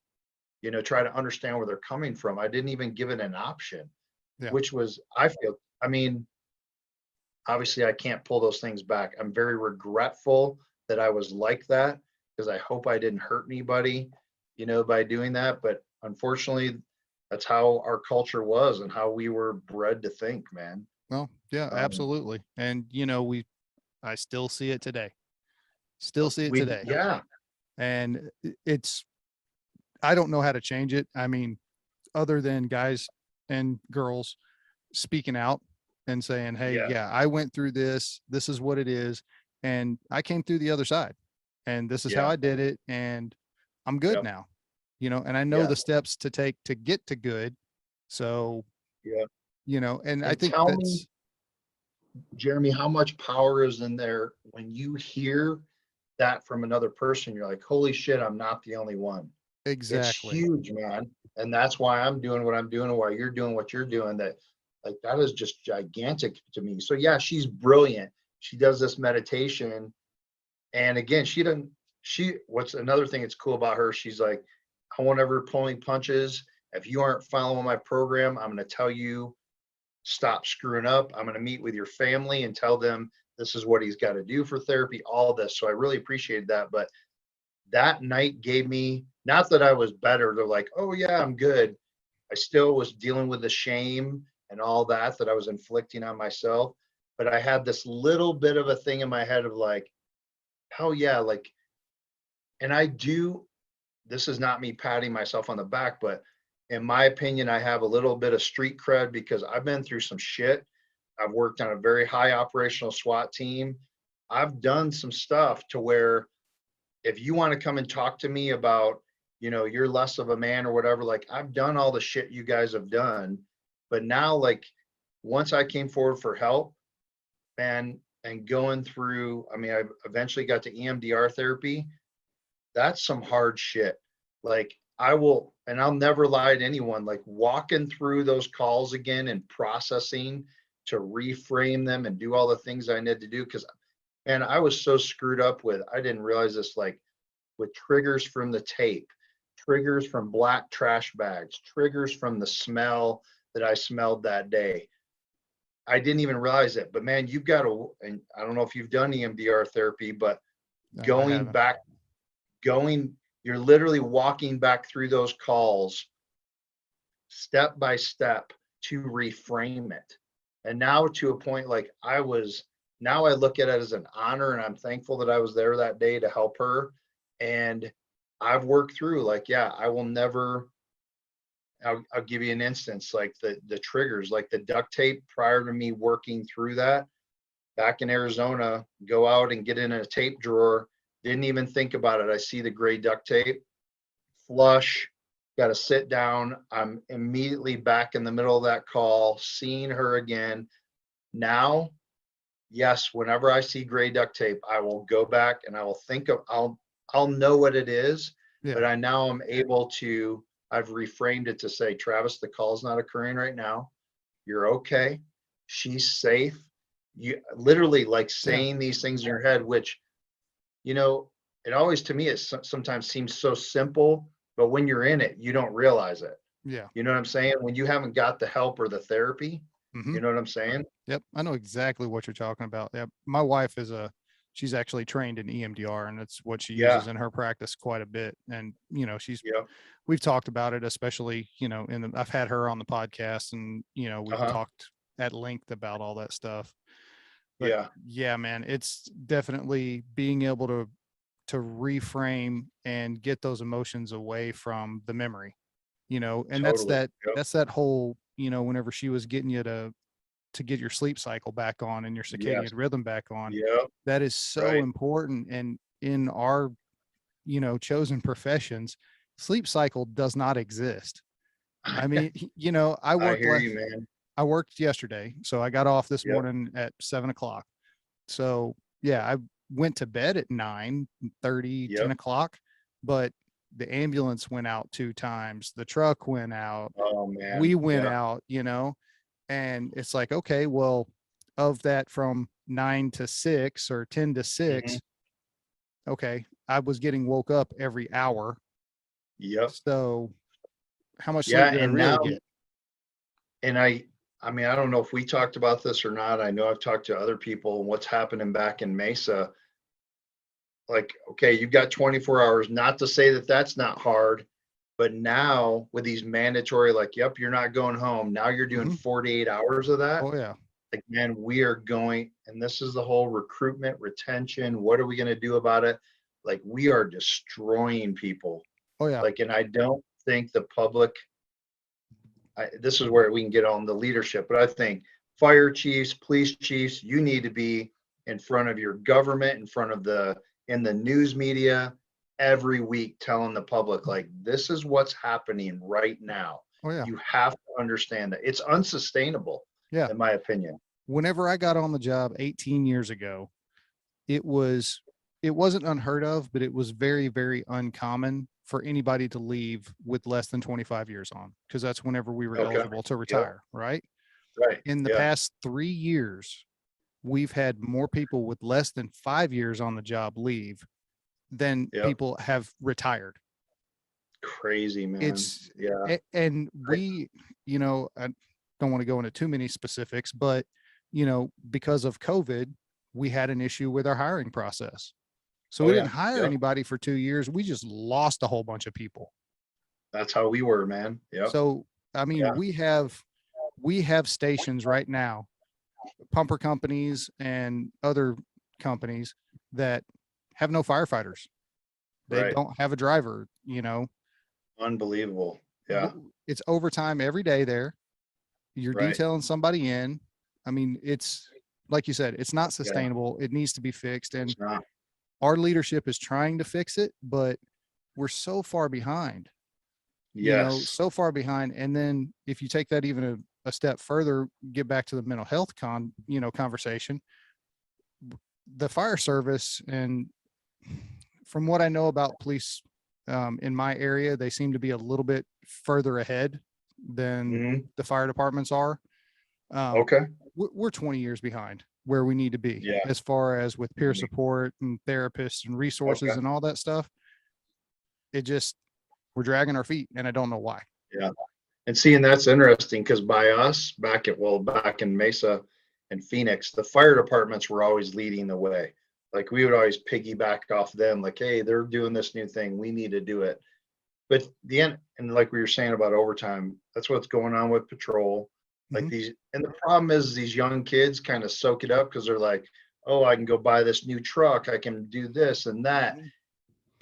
try to understand where they're coming from. I didn't even give it an option, Yeah. which was, I mean, obviously I can't pull those things back. I'm very regretful that I was like that, because I hope I didn't hurt anybody, by doing that. But unfortunately, that's how our culture was and how we were bred to think, man. Well, yeah, Um, absolutely. And I still see it today. Still see it we, today. yeah, And it's, I don't know how to change it. I mean, other than guys and girls speaking out and saying, hey, yeah, yeah, I went through this. This is what it is. And I came through the other side. And this is how yeah, I did it. And I'm good yep, now, and I know yeah, the steps to take to get to good. So, yeah. and I And think tell me, that's Jeremy, how much power is in there when you hear that from another person? You're like, holy shit, I'm not the only one. It's exactly. huge, man. And that's why I'm doing what I'm doing and why you're doing what you're doing. That is just gigantic to me. So yeah, she's brilliant. She does this meditation. And again, what's another thing that's cool about her, she's like, I won't ever pulling punches. If you aren't following my program, I'm going to tell you, stop screwing up. I'm going to meet with your family and tell them this is what he's got to do for therapy, all this. So I really appreciated that. But that night gave me, not that I was better. They're like, oh yeah, I'm good. I still was dealing with the shame and all that I was inflicting on myself. But I had this little bit of a thing in my head of like, hell yeah, like, and this is not me patting myself on the back, but in my opinion, I have a little bit of street cred because I've been through some shit. I've worked on a very high operational SWAT team. I've done some stuff to where if you want to come and talk to me about, you're less of a man or whatever, like I've done all the shit you guys have done. But now, like, once I came forward for help, and going through, I mean, I eventually got to EMDR therapy. That's some hard shit. Like, I'll never lie to anyone, like walking through those calls again and processing to reframe them and do all the things I need to do. Cause, man, I was so screwed up I didn't realize this, like with triggers from the tape, triggers from black trash bags, triggers from the smell that I smelled that day. I didn't even realize it, but man, you've got to, and I don't know if you've done EMDR therapy, but No, I going haven't. back, you're literally walking back through those calls step by step to reframe it. And now to a point, like now I look at it as an honor and I'm thankful that I was there that day to help her. And I've worked through, like, yeah, I will never, I'll give you an instance, like the triggers, like the duct tape prior to me working through that back in Arizona, go out and get in a tape drawer. Didn't even think about it. I see the gray duct tape, flush, got to sit down. I'm immediately back in the middle of that call, seeing her again. Now, yes, whenever I see gray duct tape, I will go back and I will I'll know what it is, but Yeah. I now am able to, I've reframed it to say, Travis, the call's not occurring right now. You're okay. She's safe. You literally like Yeah. saying these things in your head, which, you know, it always, to me, it sometimes seems so simple, but when you're in it, you don't realize it. Yeah. You know what I'm saying? When you haven't got the help or the therapy, Hmm. you know what I'm saying? Yep. I know exactly what you're talking about. Yeah. My wife she's actually trained in EMDR, and it's what she Yeah. uses in her practice quite a bit. And, Yeah. we've talked about it, especially, I've had her on the podcast, and, we've Uh-huh. talked at length about all that stuff. But Yeah. yeah, man, it's definitely being able to reframe and get those emotions away from the memory, and Totally. Yep. that's that whole, whenever she was getting you to get your sleep cycle back on and your Yes. circadian rhythm back on, Yep. that is so Right. important. And in our, chosen professions, sleep cycle does not exist. I mean, I hear you, man. I worked yesterday, so I got off this Yep. morning at 7 o'clock. So yeah, I went to bed at 9:30, Yep. 10 o'clock, but the ambulance went out 2 times. The truck went out. Oh man. We went Yeah. out, and it's like, okay, well, of that from 9 to 6 or 10 to Hmm. 6, okay, I was getting woke up every hour. Yep. So how much sleep Yeah. did I And really now, get? and I mean, I don't know if we talked about this or not. I know I've talked to other people and what's happening back in Mesa. Like, okay, you've got 24 hours, not to say that that's not hard, but now with these mandatory, like, yep, you're not going home. Now you're doing Hmm. 48 hours of that. Oh yeah. Like, man, we are going, and this is the whole recruitment, retention. What are we going to do about it? Like, we are destroying people. Oh yeah. Like, and I don't think the public, this is where we can get on the leadership, but I think fire chiefs, police chiefs, you need to be in front of your government, in front of in the news media every week, telling the public, like, this is what's happening right now. Oh yeah. You have to understand that it's unsustainable, Yeah. in my opinion. Whenever I got on the job 18 years ago, it was it wasn't unheard of, but it was very, very uncommon for anybody to leave with less than 25 years on, because that's whenever we were Okay. eligible to Yep. retire, right? Right. In the Yeah. past 3 years, we've had more people with less than 5 years on the job leave than Yep. people have retired. Crazy, man. It's Yeah. and we, I don't want to go into too many specifics, but because of COVID, we had an issue with our hiring process. So Oh we didn't yeah. hire Yep. anybody for 2 years. We just lost a whole bunch of people. That's how we were, man. Yep. So, I mean, Yeah. we have stations right now, pumper companies and other companies that have no firefighters. They Right. don't have a driver, Unbelievable. Yeah. It's overtime every day there. You're Right. detailing somebody in. I mean, it's like you said, it's not Yeah. sustainable. It needs to be fixed. And It's not. our leadership is trying to fix it, but we're so far behind, Yes. so far behind. And then if you take that even a step further, get back to the mental health conversation, the fire service, and from what I know about police in my area, they seem to be a little bit further ahead than Hmm. the fire departments are. Um, Okay. we're 20 years behind where we need to be Yeah. as far as with peer Mhm. support and therapists and resources Okay. and all that stuff. It just, we're dragging our feet, and I don't know why. Yeah. And seeing that's interesting because by us back in Mesa and Phoenix, the fire departments were always leading the way. Like we would always piggyback off them, like, hey, they're doing this new thing. We need to do it. But the end, and like we were saying about overtime, that's what's going on with patrol. Like Mhm. and the problem is these young kids kind of soak it up because they're like, oh, I can go buy this new truck. I can do this and that. Mhm.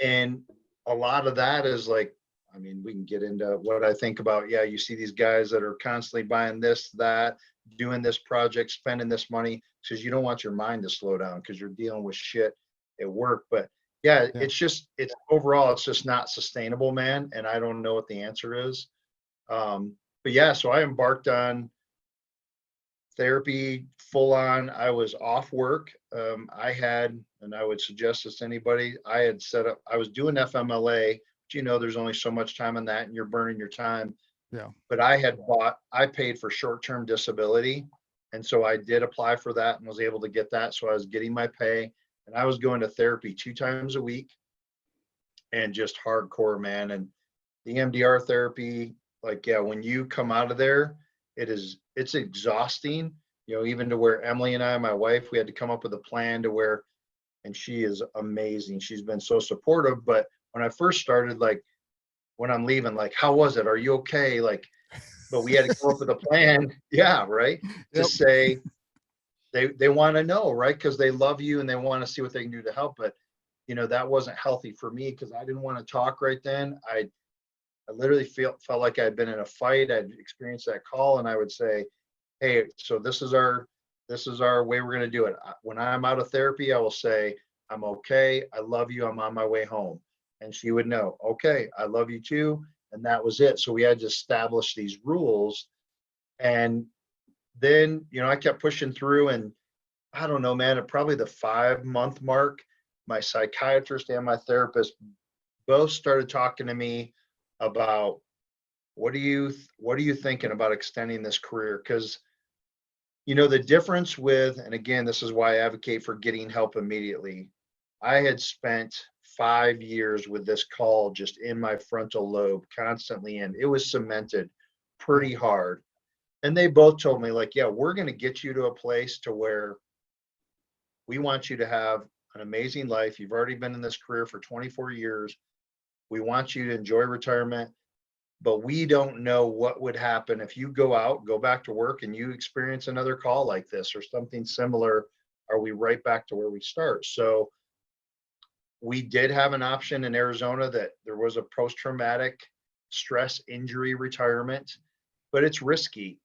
And a lot of that is like, I mean, we can get into what I think about. Yeah, you see these guys that are constantly buying this, that, doing this project, spending this money because you don't want your mind to slow down because you're dealing with shit at work. But yeah, Yeah. it's overall, it's just not sustainable, man. And I don't know what the answer is. But yeah, so I embarked on therapy full on. I was off work. And I would suggest this to anybody, I had set up, I was doing FMLA, but there's only so much time on that and you're burning your time. Yeah. But I paid for short term disability. And so I did apply for that and was able to get that. So I was getting my pay and I was going to therapy 2 times a week. and just hardcore, man. And the MDR therapy, like, yeah, when you come out of there, it's exhausting, even to where Emily and I, my wife, we had to come up with a plan to where, and she is amazing. She's been so supportive. But when I first started, like when I'm leaving, like, how was it? Are you okay? Like, but we had to come up with a plan. Yeah, right. To Yep. say they want to know, right? Because they love you and they want to see what they can do to help. But that wasn't healthy for me because I didn't want to talk right then. I literally felt like I'd been in a fight. I'd experienced that call, and I would say, "Hey, so this is our way we're going to do it. When I'm out of therapy, I will say, I'm okay. I love you. I'm on my way home." And she would know, okay, I love you too. And that was it. So we had to establish these rules. And then, I kept pushing through, and I don't know, man, at probably the 5-month mark, my psychiatrist and my therapist both started talking to me about what are you thinking about extending this career? Because the difference with, and again, this is why I advocate for getting help immediately. I had spent 5 years with this call just in my frontal lobe constantly, and it was cemented Yeah. pretty hard. And they both told me, like, yeah, we're going to get you to a place to where we want you to have an amazing life. You've already been in this career for 24 years. We want you to enjoy retirement, but we don't know what would happen if you go back to work and you experience another call like this or something similar. Are we right back to where we start? So we did have an option in Arizona that there was a post-traumatic stress injury retirement, but it's risky.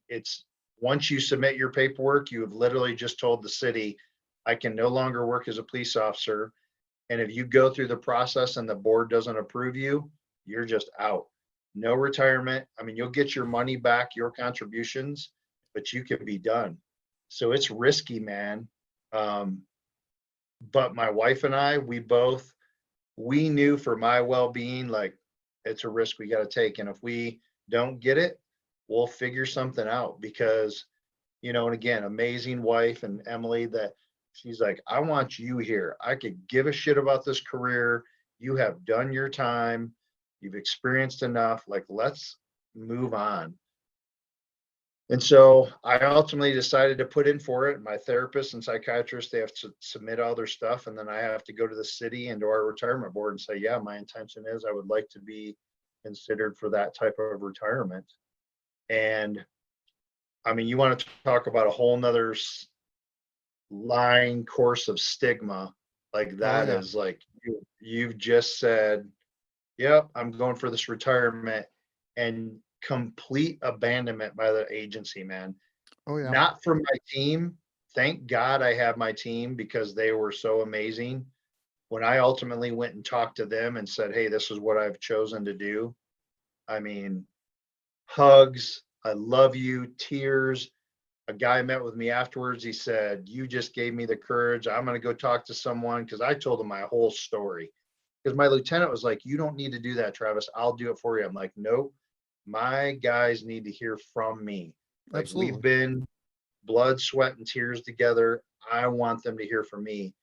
It's once you submit your paperwork, you have literally just told the city, I can no longer work as a police officer. And if you go through the process and the board doesn't approve you, you're just out. No retirement. I mean, you'll get your money back, your contributions, but you can be done. So it's risky, man. Um, but my wife and I, we knew for my well-being, like it's a risk we got to take. And if we don't get it, we'll figure something out because, and again, amazing wife and Emily that she's like, I want you here. I could give a shit about this career. You have done your time. You've experienced enough. Like, let's move on. And so I ultimately decided to put in for it. My therapist and psychiatrist, they have to submit all their stuff. And then I have to go to the city and to our retirement board and say, yeah, my intention is I would like to be considered for that type of retirement. And I mean, you want to talk about a whole nother line course of stigma. Like Oh that yeah. is like, you've just said, yep, I'm going for this retirement, and complete abandonment by the agency, man. Oh yeah. Not from my team. Thank God I have my team because they were so amazing. When I ultimately went and talked to them and said, hey, this is what I've chosen to do. I mean, hugs, I love you, tears. A guy met with me afterwards. He said, you just gave me the courage. I'm going to go talk to someone because I told him my whole story. Because my lieutenant was like, you don't need to do that, Travis. I'll do it for you. I'm like, nope. My guys need to hear from me. Like, we've Absolutely. been blood, sweat, and tears together. I want them to hear from me.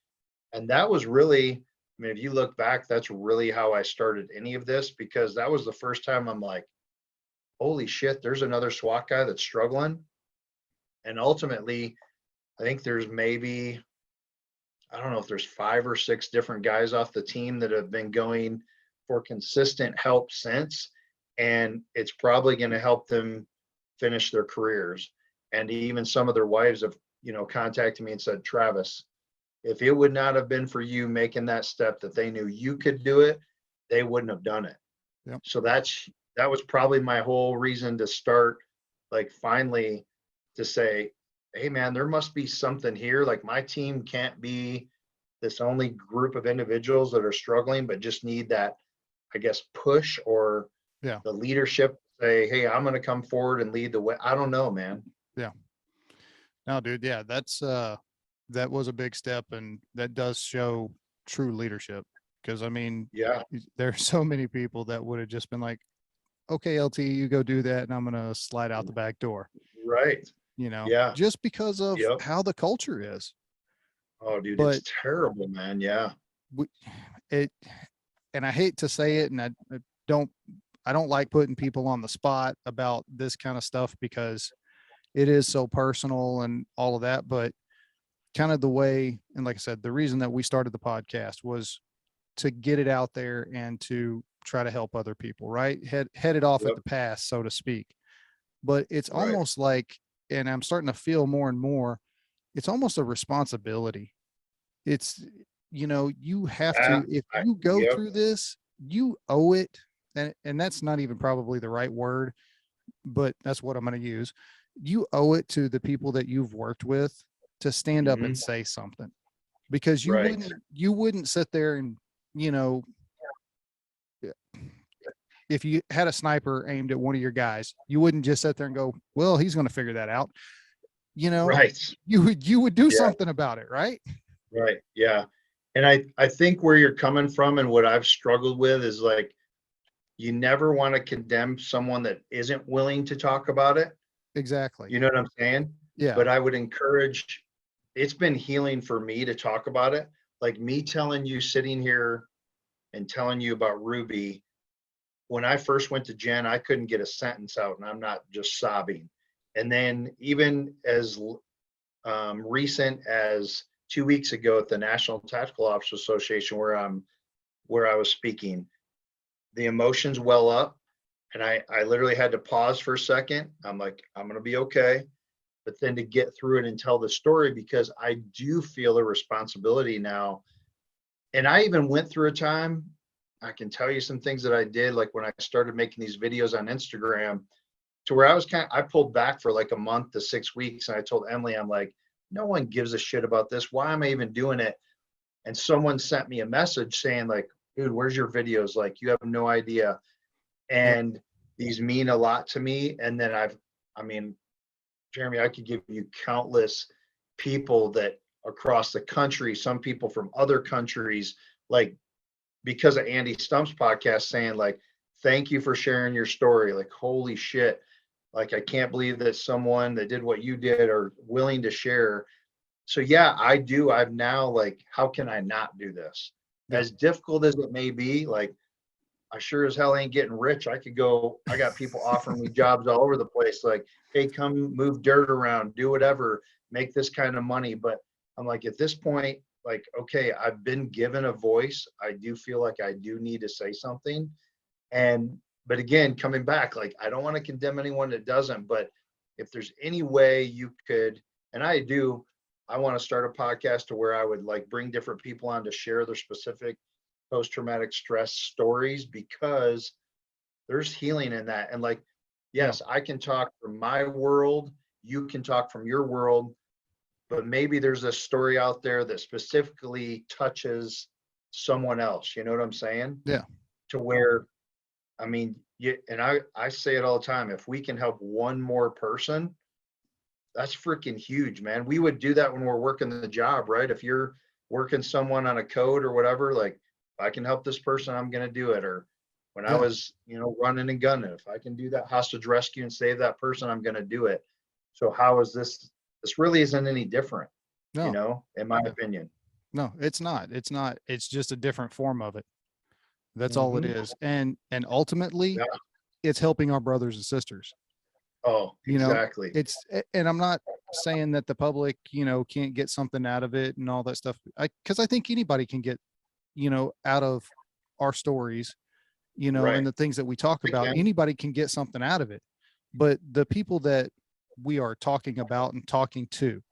And that was really, I mean, if you look back, that's really how I started any of this because that was the first time I'm like, holy shit, there's another SWAT guy that's struggling. And ultimately, I think there's maybe, I don't know if there's 5 or 6 different guys off the team that have been going for consistent help since. And it's probably going to help them finish their careers. And even some of their wives have, contacted me and said, Travis, if it would not have been for you making that step that they knew you could do it, they wouldn't have done it. Yep. So that was probably my whole reason to start, like, finally to say, hey man, there must be something here. Like, my team can't be this only group of individuals that are struggling, but just need that, I guess, push or Yeah. the leadership say, hey, I'm going to come forward and lead the way. I don't know, man. Yeah. No, dude. Yeah. That was a big step, and that does show true leadership. Because I mean, Yeah. there's so many people that would have just been like, okay, LT, you go do that, and I'm gonna slide out the back door. Right. Yeah. Just because of Yep. how the culture is. Oh, dude, But it's terrible, man. Yeah. we, it and I hate to say it, and don't, I don't like putting people on the spot about this kind of stuff because it is so personal and all of that. But kind of the way, and like I said, the reason that we started the podcast was to get it out there and to try to help other people, right? Head it off at Yep. the pass, so to speak. But it's Right. almost like, and I'm starting to feel more and more, it's almost a responsibility. It's, you have Yeah. to, if you go Yep. through this, you owe it. And that's not even probably the right word, but that's what I'm going to use. You owe it to the people that you've worked with to stand up and Hmm. say something, because Right. you wouldn't sit there and, you know, if you had a sniper aimed at one of your guys, you wouldn't just sit there and go, well, he's going to figure that out. You know, Right. you would do Yeah. something about it, right? Right. Yeah. And I think where you're coming from and what I've struggled with is like, you never want to condemn someone that isn't willing to talk about it. Exactly. You know what I'm saying? Yeah. But I would encourage, it's been healing for me to talk about it. Like me telling you, sitting here and telling you about Ruby. When I first went to Jen, I couldn't get a sentence out, and I'm not just sobbing. And then even as recent as 2 weeks ago at the National Tactical Officers Association, where I was speaking, the emotions well up, and I literally had to pause for a second. I'm like, I'm gonna be okay. But then to get through it and tell the story, because I do feel a responsibility now. And I even went through a time, I can tell you some things that I did, like when I started making these videos on Instagram, to where I pulled back for like a month to 6 weeks. And I told Emily, I'm like, no one gives a shit about this. Why am I even doing it? And someone sent me a message saying, like, dude, where's your videos? Like, you have no idea. Yep. And these mean a lot to me. And then I mean, Jeremy, I could give you countless people that across the country, some people from other countries, like because of Andy Stump's podcast, saying like, thank you for sharing your story. Like, holy shit. Like, I can't believe that someone that did what you did are willing to share. So yeah, I do. I've now like, how can I not do this? Yeah. As difficult as it may be, like I sure as hell ain't getting rich. I got people offering me jobs all over the place. Like, hey, come move dirt around, do whatever, make this kind of money. But I'm like, at this point, like, okay, I've been given a voice. I do feel like I do need to say something. And, but again, coming back, like, I don't want to condemn anyone that doesn't, but if there's any way you could, and I do, I want to start a podcast to where I would like bring different people on to share their specific post-traumatic stress stories, because there's healing in that. And like, Yeah. yes, I can talk from my world, you can talk from your world, but maybe there's a story out there that specifically touches someone else. You know what I'm saying? Yeah. To where, I mean, and I say it all the time. If we can help one more person, that's freaking huge, man. We would do that when we're working the job, right? If you're working someone on a code or whatever, like if I can help this person, I'm going to do it. Or when I Yeah. was, running and gunning, if I can do that hostage rescue and save that person, I'm going to do it. So how is this? This really isn't any different, No. in my Yeah. opinion. No, it's not. It's not. It's just a different form of it. That's all it Hmm. is. And ultimately, Yeah. it's helping our brothers and sisters. Oh, You know, exactly. and I'm not saying that the public, can't get something out of it and all that stuff. Because I think anybody can get, out of our stories, Right. and the things that we talk They about, can. anybody can get something out of it. But the people that we are talking about and talking to,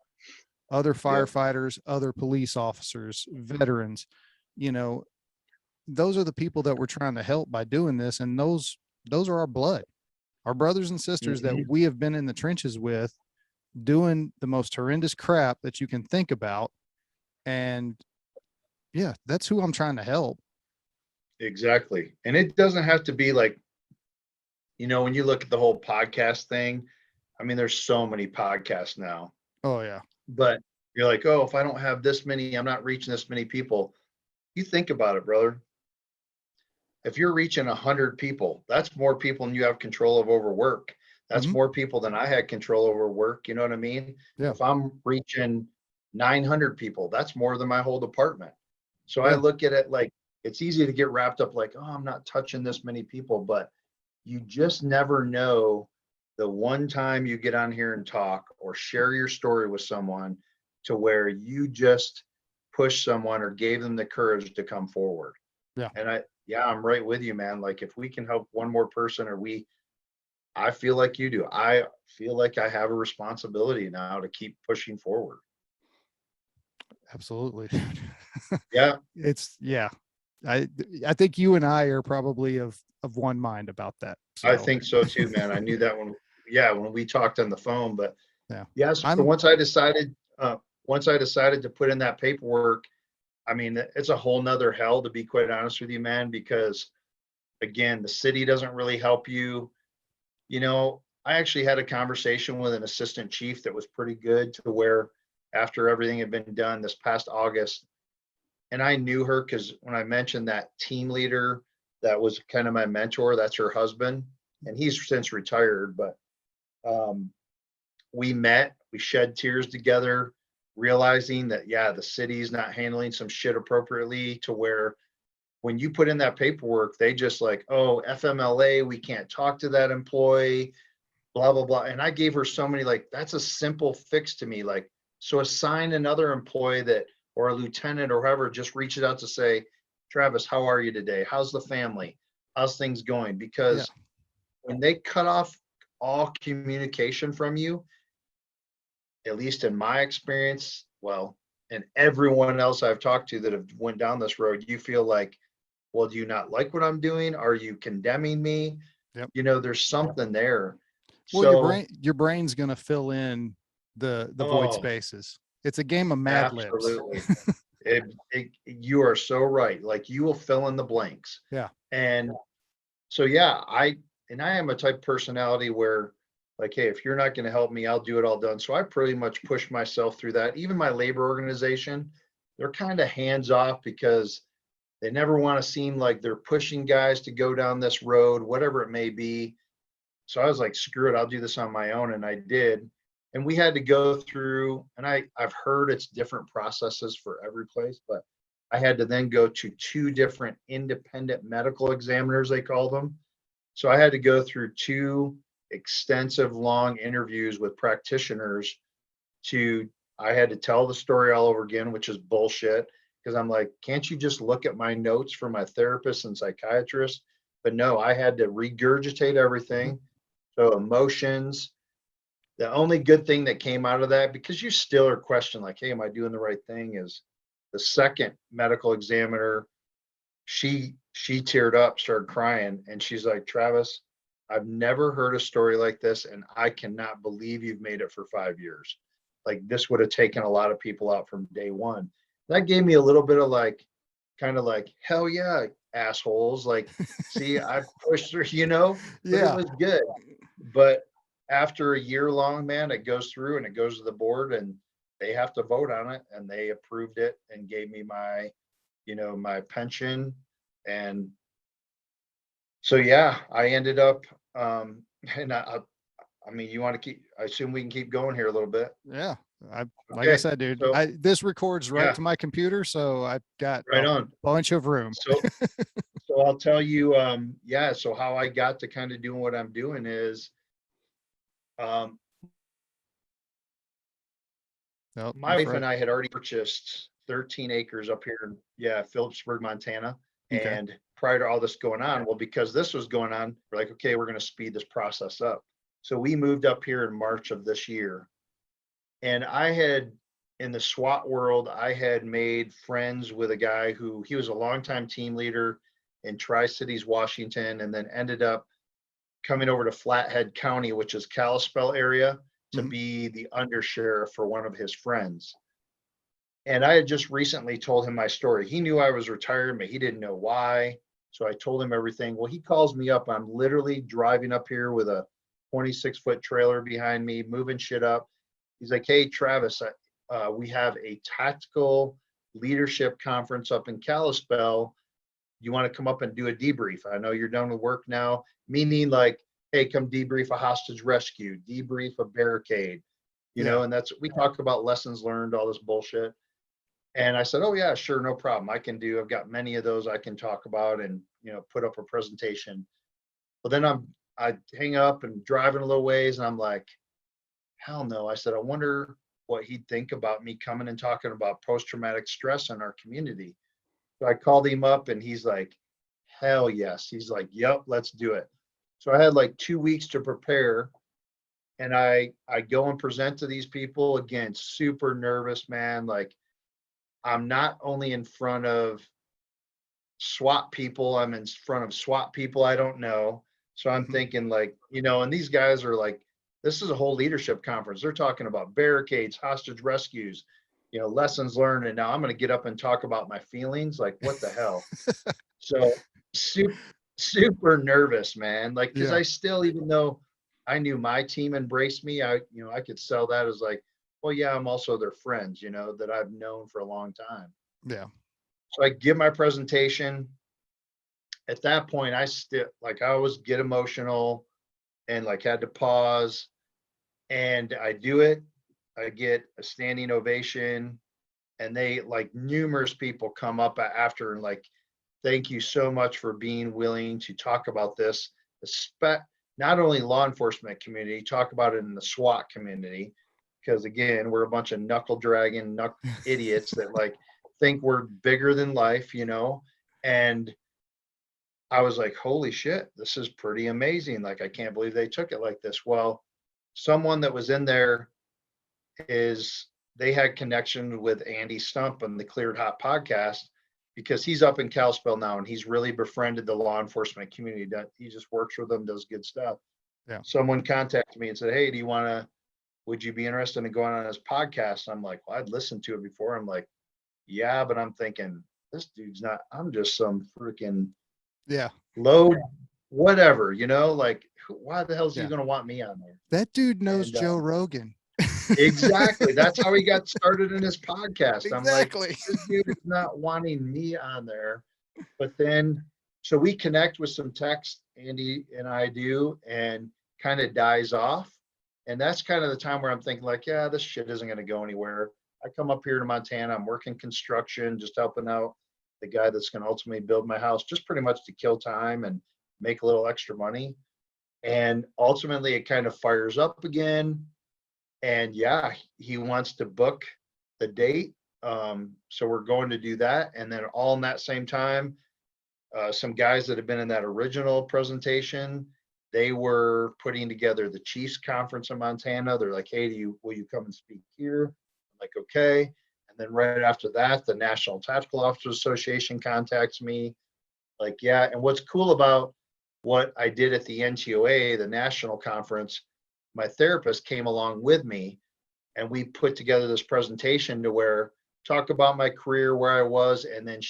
other Yep. firefighters, other police officers, veterans, you know, those are the people that we're trying to help by doing this. And those are our blood, our brothers and sisters that Hmm. we have been in the trenches with, doing the most horrendous crap that you can think about. And yeah, that's who I'm trying to help. Exactly. And it doesn't have to be like, when you look at the whole podcast thing, I mean, there's so many podcasts now, Oh yeah. but you're like, oh, if I don't have this many, I'm not reaching this many people. You think about it, brother. If you're reaching 100 people, that's more people than you have control of over work. That's Hmm. more people than I had control over work. You know what I mean? Yeah. If I'm reaching 900 people, that's more than my whole department. So I Yeah. look at it like, it's easy to get wrapped up like, oh, I'm not touching this many people, but you just never know the one time you get on here and talk or share your story with someone to where you just push someone or gave them the courage to come forward. Yeah. And yeah, I'm right with you, man. Like if we can help one more person I feel like you do. I feel like I have a responsibility now to keep pushing forward. Absolutely. Yeah, Yeah. I think you and I are probably of one mind about that. I So think so too, man. I knew that when we talked on the phone, but yeah. yes, once I decided to put in that paperwork, I mean, it's a whole nother hell, to be quite honest with you, man, because again, the city doesn't really help you. You know, I actually had a conversation with an assistant chief that was pretty good to where after everything had been done this past August, and I knew her because when I mentioned that team leader that was kind of my mentor, that's her husband, and he's since retired, but um, we met, we shed tears together, realizing that, yeah, the city's not handling some shit appropriately to where when you put in that paperwork, they just like, oh, FMLA, we can't talk to that employee, blah, blah, blah. And I gave her so many, like, that's a simple fix to me. Like, so assign another employee that, or a lieutenant or whoever, just reaches out to say, Travis, how are you today? How's the family? How's things going? Yeah. Because when they cut off all communication from you, at least in my experience, well, and everyone else I've talked to that have went down this road, you feel like, well, do you not like what I'm doing? Are you condemning me? Yep. You know, there's something there. Well, So, your brain's going to fill in the void oh, spaces. It's a game of Mad Libs. absolutely. You are so right. Like you will fill in the blanks. Yeah. And so, yeah, I am a type of personality where like, hey, if you're not going to help me, I'll do it all done. So I pretty much push myself through that. Even my labor organization, they're kind of hands off because they never want to seem like they're pushing guys to go down this road, whatever it may be. So I was like, screw it, I'll do this on my own. And I did. And we had to go through, and I've heard it's different processes for every place, but I had to then go to two different independent medical examiners, they call them. So I had to go through two extensive, long interviews with practitioners to, I had to tell the story all over again, which is bullshit. Because I'm like, can't you just look at my notes from my therapist and psychiatrist? But no, I had to regurgitate everything. So emotions, the only good thing that came out of that, because you still are questioning like, hey, am I doing the right thing? Is the second medical examiner, she teared up, started crying, and she's like, Travis, I've never heard a story like this, and I cannot believe you've made it for 5 years. Like this would have taken a lot of people out from day one. That gave me a little bit of like, kind of like, hell yeah, assholes. Like, see, I pushed through, but it Yeah. was good. But after a year long, man, it goes through and it goes to the board and they have to vote on it, and they approved it and gave me my pension. And so, yeah, I ended up, and I mean, you want to I assume we can keep going here a little bit. Yeah. Like I Okay. said, dude, So, this records right yeah, to my computer. So I've got right a on. bunch of room. So I'll tell you, yeah, so how I got to kind of doing what I'm doing is, um, Oh, my that's wife right. and I had already purchased 13 acres up here in, yeah, Phillipsburg, Montana. Okay. And prior to all this going on, well, because this was going on, we're like, okay, we're going to speed this process up. So we moved up here in March of this year. And in the SWAT world, I had made friends with a guy who, he was a longtime team leader in Tri-Cities, Washington, and then ended up coming over to Flathead County, which is Kalispell area, to Mhm. be the undersheriff for one of his friends. And I had just recently told him my story. He knew I was retired, but he didn't know why. So I told him everything. Well, he calls me up. I'm literally driving up here with a 26-foot trailer behind me, moving shit up. He's like, hey, Travis, we have a tactical leadership conference up in Kalispell. You want to come up and do a debrief? I know you're done with work now, meaning like, hey, come debrief a hostage rescue, debrief a barricade, Yeah. and we talk about lessons learned, all this bullshit. And I said, oh yeah, sure, no problem. I've got many of those I can talk about and, put up a presentation. But then I hang up and driving a little ways and I'm like, hell no. I said, I wonder what he'd think about me coming and talking about post-traumatic stress in our community. So I called him up and he's like, hell yes. He's like, yep, let's do it. So I had like 2 weeks to prepare and I go and present to these people again, super nervous, man. Like I'm not only in front of SWAT people, I'm in front of SWAT people I don't know. So I'm Mhm. thinking like, and these guys are like, this is a whole leadership conference. They're talking about barricades, hostage rescues, lessons learned. And now I'm going to get up and talk about my feelings. Like, what the hell? So super, super nervous, man. Like, cause Yeah. I still, even though I knew my team embraced me, I could sell that as like, well, yeah, I'm also their friends, that I've known for a long time. Yeah. So I give my presentation. At that point, I still like I always get emotional and like had to pause and I do it. I get a standing ovation and they like numerous people come up after and like, thank you so much for being willing to talk about this. Not only law enforcement community, talk about it in the SWAT community, because again, we're a bunch of knuckle dragging idiots that like think we're bigger than life, and I was like, holy shit, this is pretty amazing. Like, I can't believe they took it like this. Well, someone that was in there is they had connection with Andy Stump on the Cleared Hot podcast because he's up in Kalispell now and he's really befriended the law enforcement community. That he just works with them, does good stuff. Yeah. Someone contacted me and said, hey, would you be interested in going on his podcast? I'm like, well, I'd listened to it before. I'm like, yeah, but I'm thinking, this dude's not, I'm just some freaking Yeah. low, whatever, like, why the hell is he Yeah. going to want me on there? That dude knows And Joe Rogan. exactly, that's how he got started in his podcast. I'm like, Exactly. this dude is not wanting me on there. But then, so we connect with some text, Andy and I do, and kind of dies off. And that's kind of the time where I'm thinking, like, yeah, this shit isn't going to go anywhere. I come up here to Montana, I'm working construction, just helping out the guy that's going to ultimately build my house, just pretty much to kill time and make a little extra money. And ultimately, it kind of fires up again. And yeah, he wants to book the date. So we're going to do that. And then all in that same time, some guys that have been in that original presentation, they were putting together the Chiefs conference in Montana. They're like, hey, will you come and speak here? I'm like, okay. And then right after that, the National Tactical Officers Association contacts me. Like, yeah. And what's cool about what I did at the NTOA, the national conference, my therapist came along with me and we put together this presentation to where talk about my career, where I was. And then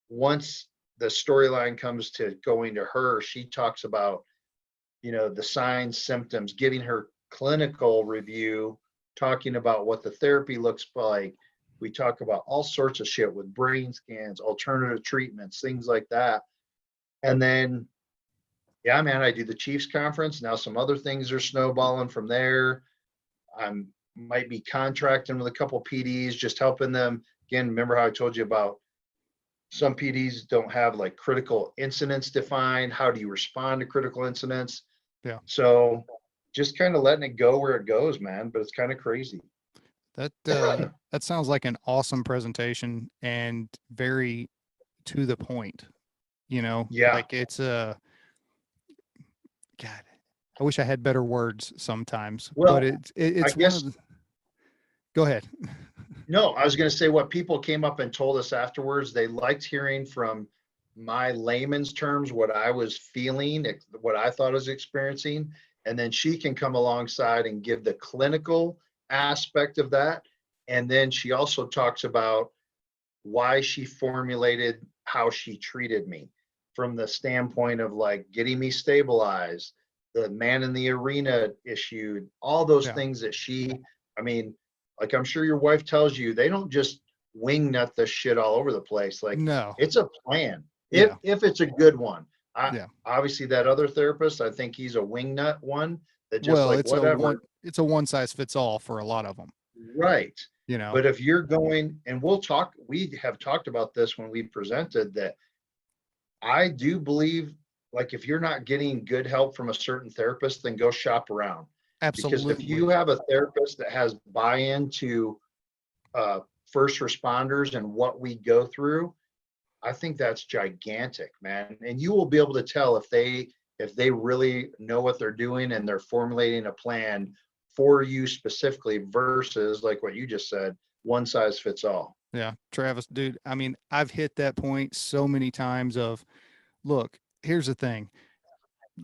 once the storyline comes to going to her, she talks about, the signs, symptoms, giving her clinical review, talking about what the therapy looks like. We talk about all sorts of shit with brain scans, alternative treatments, things like that. And then, yeah, man, I do the Chiefs conference. Now some other things are snowballing from there. I'm might be contracting with a couple PDs, just helping them. Again, remember how I told you about some PDs don't have like critical incidents defined. How do you respond to critical incidents? Yeah. So just kind of letting it go where it goes, man. But it's kind of crazy. That sounds like an awesome presentation and very to the point. Yeah. Like it's God, I wish I had better words sometimes, but Well, I it's one of guess the, go ahead. no, I was going to say what people came up and told us afterwards. They liked hearing from my layman's terms, what I was feeling, what I thought I was experiencing. And then she can come alongside and give the clinical aspect of that. And then she also talks about why she formulated how she treated me from the standpoint of like getting me stabilized, the man in the arena issue, all those Yeah. things that I mean, like I'm sure your wife tells you, they don't just wing nut this shit all over the place. Like No. it's a plan. Yeah. If it's a good one. Yeah. Obviously that other therapist, I think he's a wing nut one that just Well, like whatever. it's a one size fits all for a lot of them. Right. you know. But if you're going, and we have talked about this when we presented that I do believe, like, if you're not getting good help from a certain therapist, then go shop around. Because if you Absolutely. have a therapist that has buy-in to uh, first responders and what we go through, I think that's gigantic, man. And you will be able to tell if they really know what they're doing and they're formulating a plan for you specifically versus like what you just said, one size fits all. Yeah, Travis, dude, I mean, I've hit that point so many times of, look, here's the thing.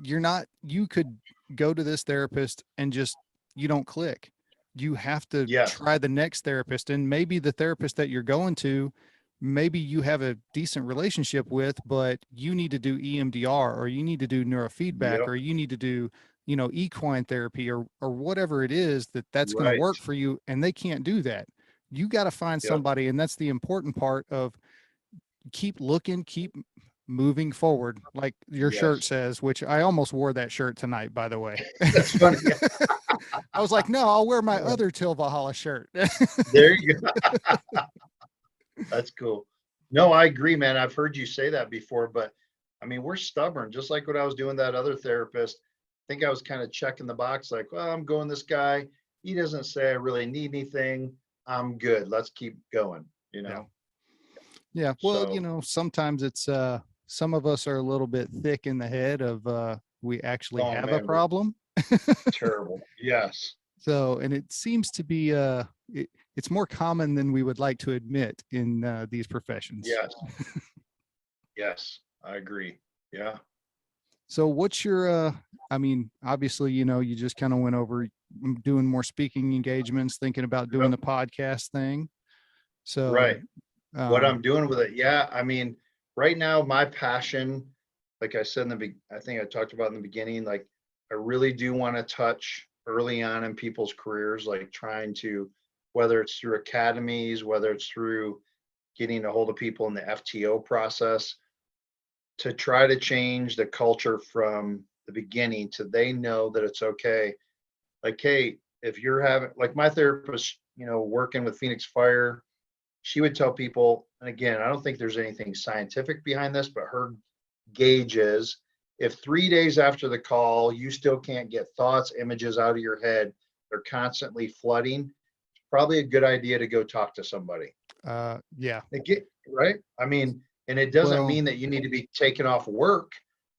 You could go to this therapist and just, you don't click. You have to Yes, try the next therapist. And maybe the therapist that you're going to, maybe you have a decent relationship with, but you need to do EMDR, or you need to do neurofeedback, yep, or you need to do, equine therapy, or whatever it is that's going to right, work for you. And they can't do that. You got to find yep, somebody. And that's the important part of, keep looking, keep moving forward, like your shirt yes. says, which I almost wore that shirt tonight, by the way. That's funny. I was like, no, I'll wear my other Till Valhalla shirt. There you go. That's cool. No, I agree, man. I've heard you say that before, but I mean, we're stubborn, just like what I was doing that other therapist. I think I was kind of checking the box, like, well, I'm going this guy. He doesn't say I really need anything. I'm good. Let's keep going, you Yeah. know? Yeah. Well, So, sometimes it's some of us are a little bit thick in the head of we actually oh have a man, problem. terrible. Yes. So, and it seems to be it's more common than we would like to admit in these professions. Yes. Yes. I agree. Yeah. So what's your I mean, obviously, you just kind of went over doing more speaking engagements, thinking about doing Yep. the podcast thing. So Right. What um I'm doing with it. Yeah. I mean, right now, my passion, like I said I think I talked about in the beginning, like I really do want to touch early on in people's careers, like trying to, whether it's through academies, whether it's through getting a hold of people in the FTO process, to try to change the culture from the beginning to they know that it's okay. Like, hey, if you're having, like my therapist, working with Phoenix Fire, she would tell people, and again, I don't think there's anything scientific behind this, but her gauge is if 3 days after the call, you still can't get thoughts, images out of your head, they're constantly flooding, it's probably a good idea to go talk to somebody. yeah. Right? I mean, and it doesn't Well, mean that you need to be taken off work,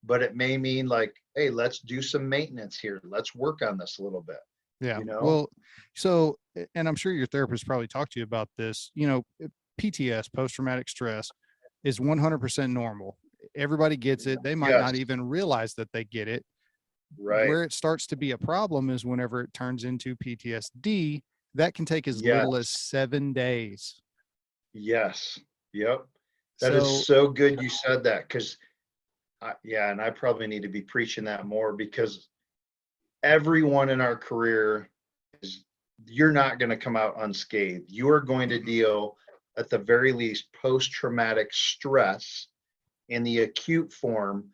but it may mean like, hey, let's do some maintenance here. Let's work on this a little bit, yeah. you know? Well, so and I'm sure your therapist probably talked to you about this, PTS, post traumatic stress, is 100% normal. Everybody gets it. They might Yes, not even realize that they get it. right. Where it starts to be a problem is whenever it turns into PTSD, that can take as little as Yes, 7 days. yes, yep. That is So, so good you said that because, yeah, and I probably need to be preaching that more because everyone in our career is, you're not going to come out unscathed. You are going to deal, at the very least, post traumatic stress in the acute form.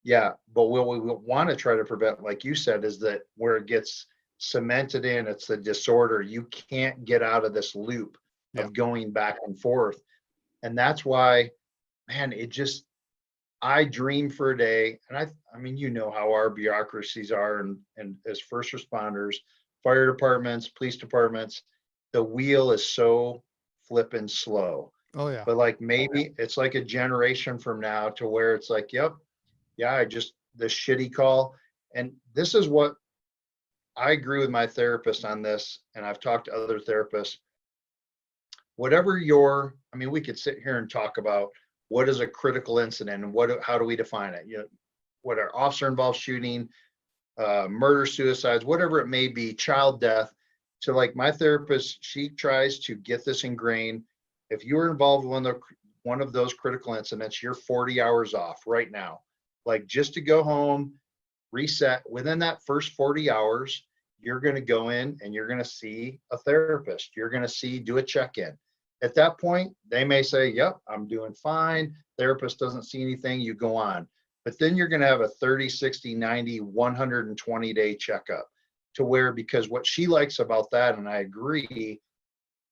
Yeah, but what we want to try to prevent, like you said, is that where it gets cemented in, it's the disorder. You can't get out of this loop yeah. of going back and forth. And that's why, man, it just, I dream for a day. And I mean, how our bureaucracies are, and as first responders, fire departments, police departments, the wheel is so flipping slow. Oh, yeah. But like maybe it's like a generation from now to where it's like, yep, yeah, I just this shitty call. And this is what I agree with my therapist on this. And I've talked to other therapists. Whatever I mean, we could sit here and talk about what is a critical incident and how do we define it? What are officer involved shooting, murder, suicides, whatever it may be, child death. So like my therapist, she tries to get this ingrained. If you're involved in one of those critical incidents, you're 40 hours off right now. Like just to go home, reset within that first 40 hours, you're going to go in and you're going to see a therapist. You're going to do a check-in. At that point, they may say, yep, I'm doing fine. Therapist doesn't see anything. You go on. But then you're going to have a 30, 60, 90, 120 day checkup to where, because what she likes about that, and I agree,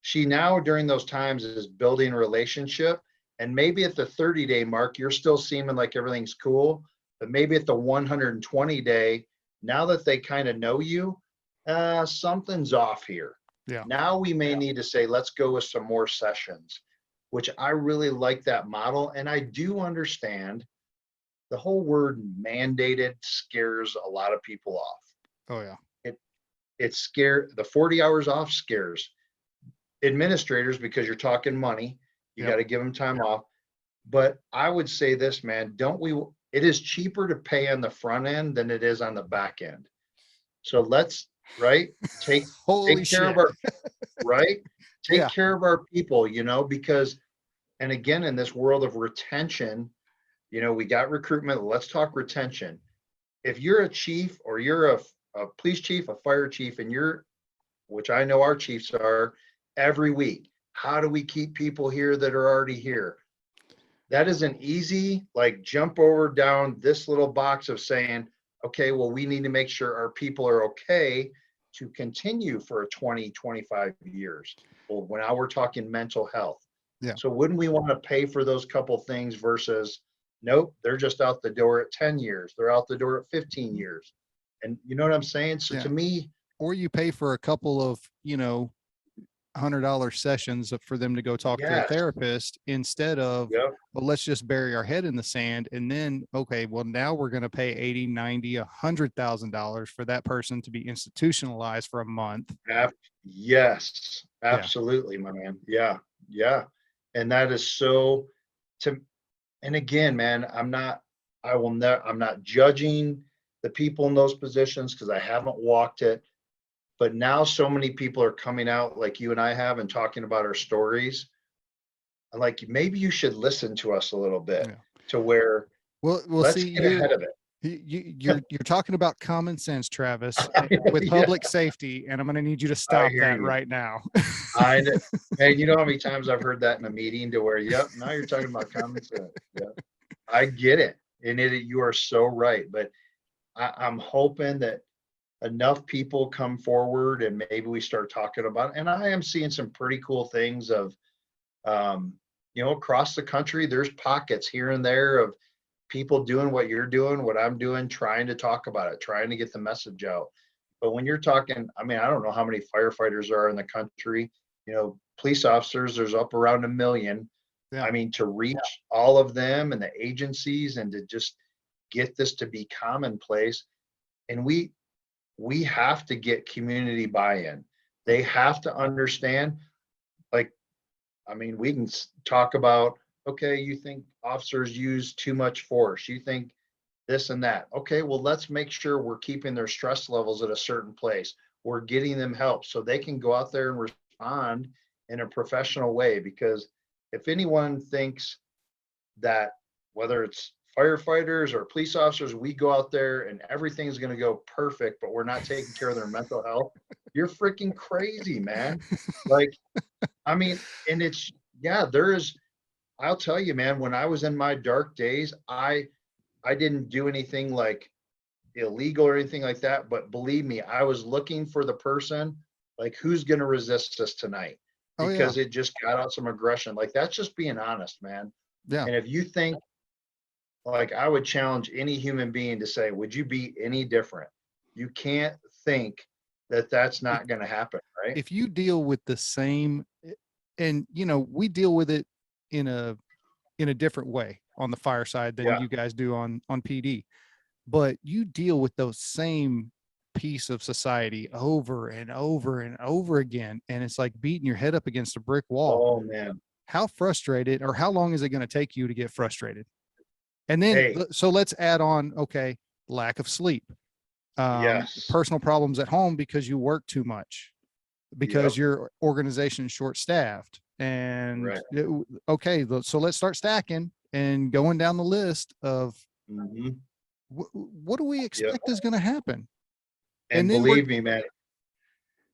she now during those times is building a relationship. And maybe at the 30-day mark, you're still seeming like everything's cool. But maybe at the 120-day, now that they kind of know you, something's off here. Yeah. Now we may need to say, let's go with some more sessions, which I really like that model. And I do understand the whole word mandated scares a lot of people off. Oh yeah. It scares the 40 hours off scares administrators because you're talking money. You got to give them time off. But I would say this, man, it is cheaper to pay on the front end than it is on the back end. So let's, right, take care of our, right, take care of our people, because, and again, in this world of retention, we got recruitment. Let's talk retention. If you're a chief or you're a police chief, a fire chief, and which I know our chiefs are every week, how do we keep people here that are already here? That isn't easy, like jump over down this little box of saying, okay, well, we need to make sure our people are okay to continue for 20, 25 years. Well, now we're talking mental health. Yeah. So wouldn't we want to pay for those couple things versus, nope, they're just out the door at 10 years. They're out the door at 15 years. And you know what I'm saying? So to me, or you pay for a couple of, $100 sessions for them to go talk to a therapist instead of, well, let's just bury our head in the sand. And then, okay, well, now we're going to pay 80, 90, $100,000 for that person to be institutionalized for a month. Yes, absolutely, my man. Yeah. Yeah. And that is and again, man, I'm not judging the people in those positions because I haven't walked it. But now so many people are coming out like you and I have and talking about our stories. And like, maybe you should listen to us a little bit to where let's get ahead of it. You're talking about common sense, Travis, with public safety, and I'm going to need you to stop that right now. I know. Hey, you know how many times I've heard that in a meeting to where, now you're talking about common sense. Yeah, I get it. And you are so right. But I'm hoping that enough people come forward and maybe we start talking about it. And I am seeing some pretty cool things of, across the country, there's pockets here and there of people doing what you're doing, what I'm doing, trying to talk about it, trying to get the message out. But when you're talking, I mean, I don't know how many firefighters there are in the country, police officers, there's up around 1 million. Yeah. I mean, to reach all of them and the agencies and to just get this to be commonplace. And we have to get community buy-in. They have to understand, we can talk about, okay, you think officers use too much force. You think this and that. Okay, well, let's make sure we're keeping their stress levels at a certain place. We're getting them help so they can go out there and respond in a professional way. Because if anyone thinks that whether it's firefighters or police officers, we go out there and everything's going to go perfect, but we're not taking care of their mental health, you're freaking crazy, man. And it's, I'll tell you, man, when I was in my dark days, I didn't do anything like illegal or anything like that, but believe me, I was looking for the person, like, who's going to resist us tonight? Because it just got out some aggression. Like, that's just being honest, man. Yeah. And if you think, I would challenge any human being to say, would you be any different? You can't think that that's not going to happen, right? If you deal with the same, and we deal with it in a different way on the fire side than you guys do on PD, but you deal with those same piece of society over and over and over again. And it's like beating your head up against a brick wall. Oh man. How frustrated, or how long is it going to take you to get frustrated? And then, so let's add on, lack of sleep, personal problems at home because you work too much, because your organization is short-staffed. And so let's start stacking and going down the list of what do we expect is going to happen? And believe me, man,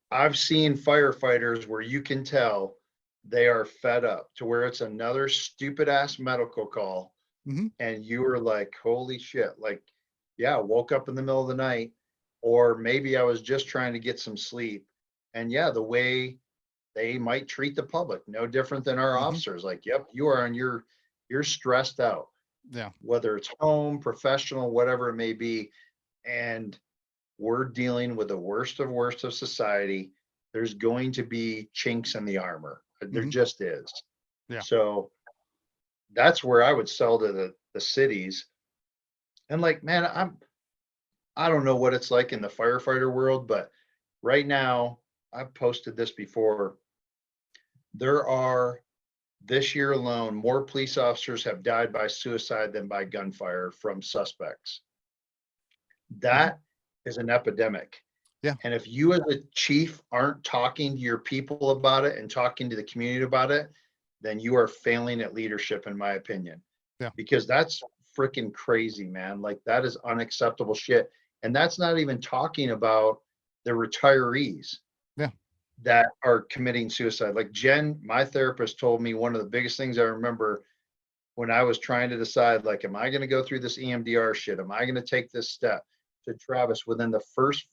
I've seen firefighters where you can tell they are fed up to where it's another stupid ass medical call. And you were like, holy shit, woke up in the middle of the night, or maybe I was just trying to get some sleep. And the way they might treat the public no different than our Hmm. officers. Like, yep, you are on you're stressed out, Yeah. whether it's home, professional, whatever it may be. And we're dealing with the worst of society. There's going to be chinks in the armor. There Hmm. just is. Yeah. So that's where I would sell to the cities. And like, man, I don't know what it's like in the firefighter world, but right now, I've posted this before. There are this year alone, more police officers have died by suicide than by gunfire from suspects. Hmm. That is an epidemic. Yeah. And if you as a chief aren't talking to your people about it and talking to the community about it, then you are failing at leadership, in my opinion, Yeah. because that's freaking crazy, man. Like that is unacceptable shit. And that's not even talking about the retirees Yeah. that are committing suicide. Like Jen, my therapist, told me one of the biggest things I remember when I was trying to decide, like, am I going to go through this EMDR shit? Am I going to take this step? To Travis, within the first,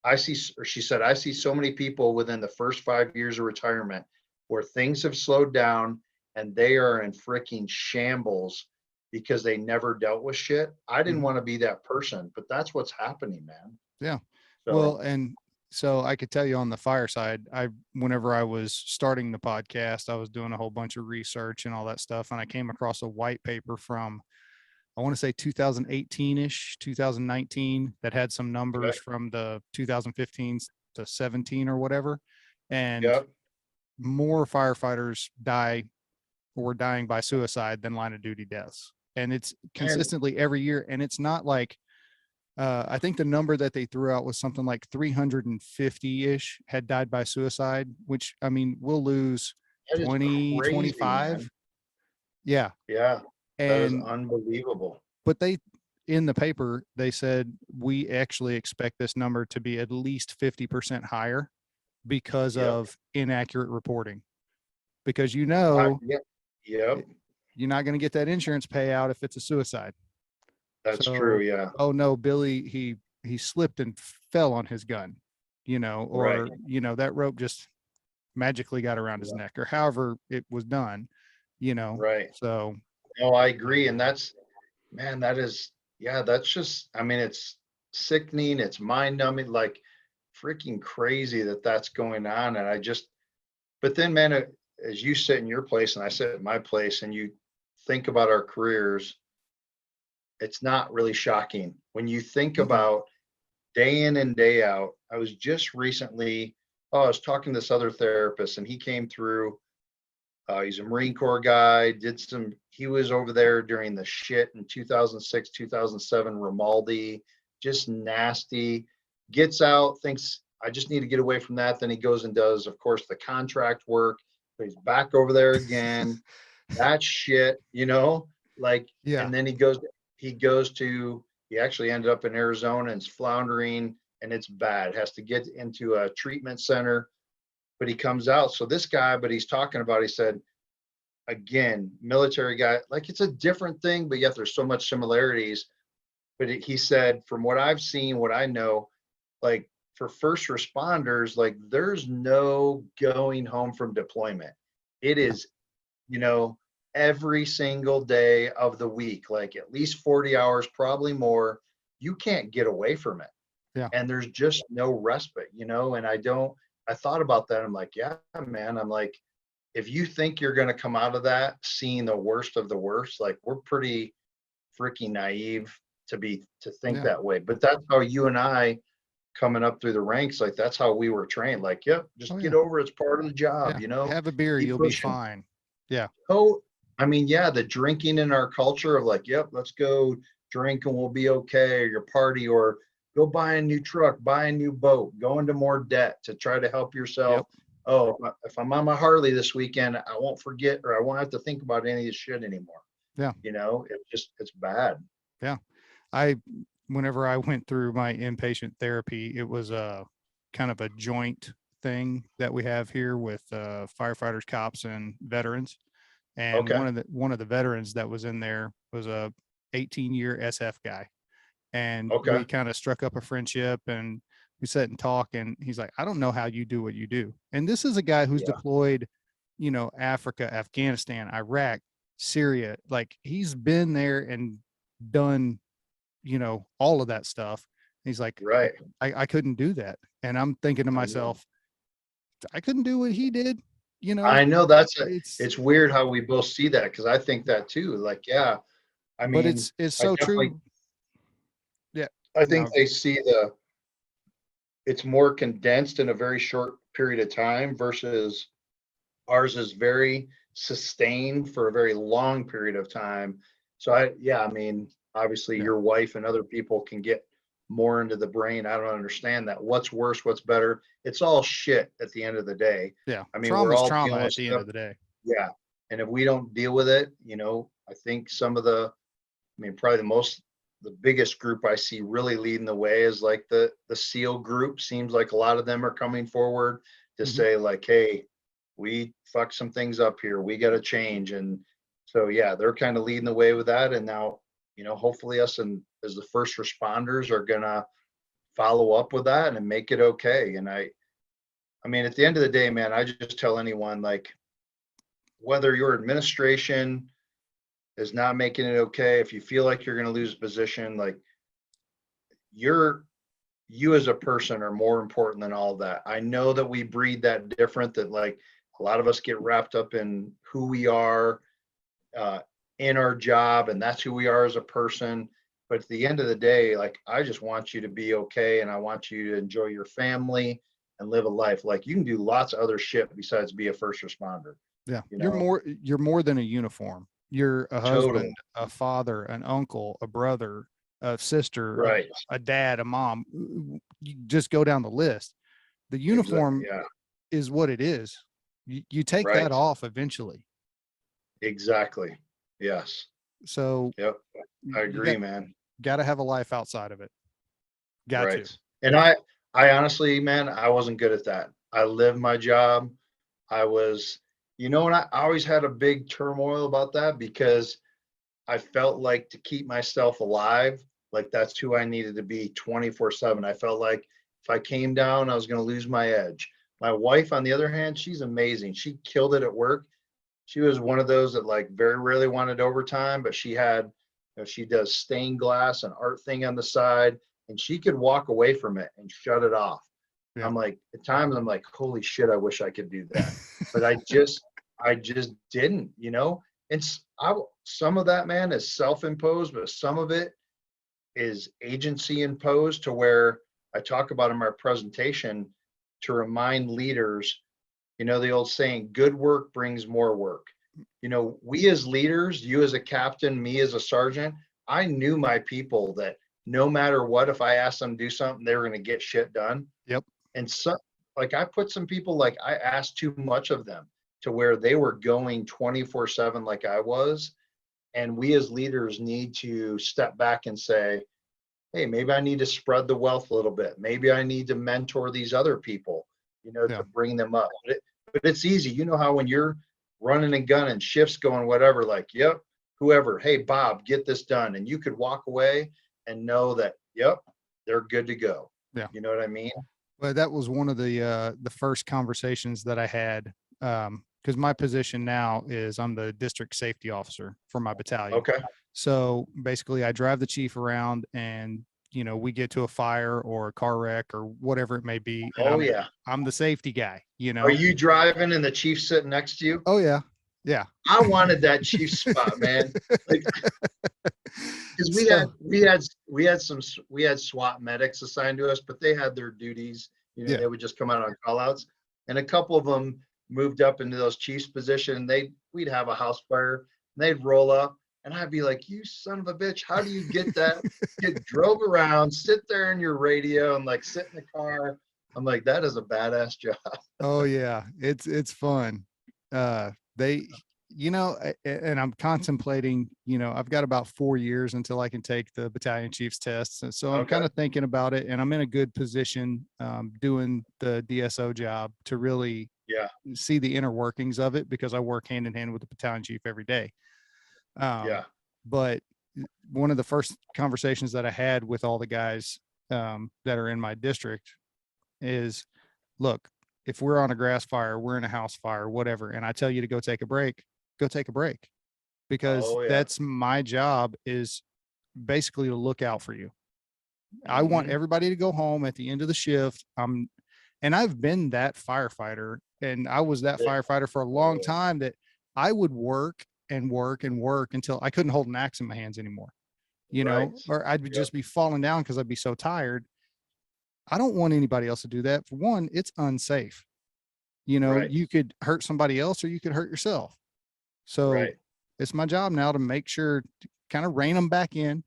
I see, or she said, I see so many people within the first 5 years of retirement where things have slowed down and they are in freaking shambles because they never dealt with shit. I didn't Hmm. want to be that person, but that's what's happening, man. Yeah. Well, So, and so I could tell you on the fire side, whenever I was starting the podcast, I was doing a whole bunch of research and all that stuff. And I came across a white paper from, I want to say 2018-ish, 2019, that had some numbers okay. from the 2015 to 17 or whatever. And Yep. more firefighters were dying by suicide than line of duty deaths. And it's And consistently every year. And it's not like, I think the number that they threw out was something like 350-ish had died by suicide, which, I mean, we'll lose that is 20, crazy, 25. man. Yeah. Yeah. That is And, unbelievable. but in the paper, they said, we actually expect this number to be at least 50% higher because Yep. of inaccurate reporting. Because, Yep. Yep. you're not going to get that insurance payout if it's a suicide. That's true. So, Yeah. oh no, Billy, he slipped and fell on his gun, Right. or that rope just magically got around his Yeah. neck, or however it was done, you know. Right. So No, I agree. And that's, man, that is, yeah, that's just, I mean, it's sickening. It's mind numbing, like freaking crazy that that's going on. And I just, but then, man, as you sit in your place and I sit in my place and you think about our careers, it's not really shocking when you think mm-mm. about day in and day out. I was just recently, oh, I was talking to this other therapist and he came through. He's a Marine Corps guy, he was over there during the shit in 2006, 2007, Ramaldi, just nasty. Gets out, thinks, I just need to get away from that. Then he goes and does, of course, the contract work. So he's back over there again. That shit, like, Yeah. and then he actually ended up in Arizona and is floundering and it's bad. Has to get into a treatment center, but he comes out. So this guy, but he's talking about, he said, again, military guy, like it's a different thing, but yet there's so much similarities. But he said, from what I've seen, what I know, like for first responders, like there's no going home from deployment. It Yeah. is, you know, every single day of the week, like at least 40 hours, probably more. You can't get away from it. Yeah. And there's just no respite, and I thought about that. I'm like, yeah, man. I'm like, if you think you're going to come out of that seeing the worst of the worst, like we're pretty freaking naive to think Yeah. that way. But that's how you and I coming up through the ranks, like that's how we were trained. Like, yep, Oh just get yeah. over it. It's part of the job, Yeah. Have a beer, keep you'll be pushing. fine. Yeah. Oh, I mean, yeah, the drinking in our culture of like, yep, let's go drink and we'll be okay, or your party, or go buy a new truck, buy a new boat, go into more debt to try to help yourself. Yep. Oh, if I'm on my Harley this weekend, I won't forget, or I won't have to think about any of this shit anymore. Yeah. It's bad. Yeah. I Whenever I went through my inpatient therapy, it was a kind of a joint thing that we have here with firefighters, cops, and veterans. And Okay. one of the veterans that was in there was a 18-year SF guy, and Okay. we kind of struck up a friendship. And we sit and talk, and he's like, I don't know how you do what you do. And this is a guy who's Yeah. deployed, Africa, Afghanistan, Iraq, Syria. Like, he's been there and done, all of that stuff. He's like, Right. I couldn't do that. And I'm thinking to I know. myself, I couldn't do what he did. I know It's, it's weird how we both see that, because I think that too. Like, yeah, I but mean, it's I so definitely, true. Yeah. I think No. they see it's more condensed in a very short period of time versus ours is very sustained for a very long period of time. So yeah, I mean, obviously Yeah. your wife and other people can get more into the brain. I don't understand that. What's worse? What's better? It's all shit at the end of the day. Yeah. I mean, we're Trauma's all trauma dealing with at the end stuff. of the day. Yeah. And if we don't deal with it, I think I mean, probably the biggest group I see really leading the way is like the SEAL group. Seems like a lot of them are coming forward to Hmm. say like, hey, we fucked some things up here. We got to change. And so, yeah, they're kind of leading the way with that. And now, hopefully us and as the first responders are going to follow up with that and make it okay. And I mean, at the end of the day, man, I just tell anyone, like, whether your administration is not making it okay, if you feel like you're going to lose a position, like, you're you as a person are more important than all of that. I know that we breed that different, that like a lot of us get wrapped up in who we are uh, in our job, and that's who we are as a person. But at the end of the day, like, I just want you to be okay, and I want you to enjoy your family and live a life. Like, you can do lots of other shit besides be a first responder, Yeah. you You're know? more than a uniform. You're a Totally. husband, a father, an uncle, a brother, a sister, Right. a dad, a mom. You just go down the list. The Exactly. uniform Yeah. is what it is. You take that Right. off eventually. Exactly. Yes. So Yep. I you agree, man. got to have a life outside of it. Got Right. to. And I honestly, man, I wasn't good at that. I lived my job. I was, and I always had a big turmoil about that because I felt like to keep myself alive, like that's who I needed to be 24/7. I felt like if I came down, I was going to lose my edge. My wife, on the other hand, she's amazing. She killed it at work. She was one of those that like very rarely wanted overtime, but she does stained glass and art thing on the side, and she could walk away from it and shut it off. Yeah. I'm like, at times I'm like, holy shit, I wish I could do that. But I just didn't. And some of that, man, is self-imposed, but some of it is agency imposed, to where I talk about in my presentation to remind leaders, the old saying, good work brings more work. We as leaders, you as a captain, me as a sergeant, I knew my people that no matter what, if I asked them to do something, they were going to get shit done. Yep. And so, like, I put some people, like, I asked too much of them to where they were going 24/7 like I was. And we as leaders need to step back and say, hey, maybe I need to spread the wealth a little bit. Maybe I need to mentor these other people, Yeah. to bring them up. But it's easy. You know how when you're running and gunning, shifts going, whatever, like, yep, whoever, hey, Bob, get this done. And you could walk away and know that, yep, they're good to go. Yeah. You know what I mean? Well, that was one of the first conversations that I had, because my position now is I'm the district safety officer for my battalion. Okay. So basically, I drive the chief around, and we get to a fire or a car wreck or whatever it may be, and Oh, I'm yeah. I'm the safety guy. Are you driving and the chief sitting next to you? Oh yeah, yeah. I wanted that chief spot, man. Like, because we had So we had we had some we had SWAT medics assigned to us, but they had their duties. yeah, They would just come out on call outs, and a couple of them moved up into those chiefs position. We'd have a house fire, and they'd roll up, and I'd be like, "You son of a bitch! How do you get that? Get drove around, sit there in your radio, and like sit in the car." I'm like, that is a badass job. oh yeah, it's fun. They, and I'm contemplating. I've got about 4 years until I can take the battalion chief's tests, and so I'm Okay. kind of thinking about it, and I'm in a good position, doing the DSO job to really Yeah. see the inner workings of it, because I work hand in hand with the battalion chief every day. Yeah. But one of the first conversations that I had with all the guys, that are in my district is, look, if we're on a grass fire, we're in a house fire, whatever, and I tell you to go take a break, go take a break, because Oh yeah. that's my job, is basically to look out for you. I want Hmm. everybody to go home at the end of the shift. And I've been that firefighter, and I was that Yeah. firefighter for a long time, that I would work and work and work until I couldn't hold an axe in my hands anymore, Right. or I'd Yep. just be falling down because I'd be so tired. I don't want anybody else to do that. For one, it's unsafe. Right. You could hurt somebody else or you could hurt yourself. So Right. it's my job now to make sure to kind of rein them back in.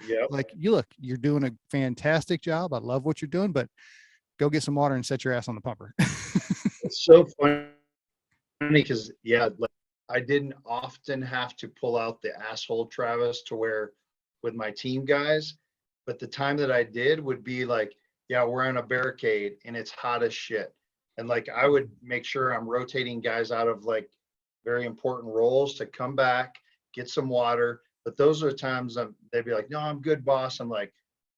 Yep. Like, you're doing a fantastic job. I love what you're doing, but go get some water and set your ass on the pumper. It's so funny because yeah, like I didn't often have to pull out the asshole Travis to where with my team guys, but the time that I did would be like, yeah, we're on a barricade and it's hot as shit. And like I would make sure I'm rotating guys out of like very important roles to come back, get some water. But those are times they'd be like, no, I'm good, boss. I'm like,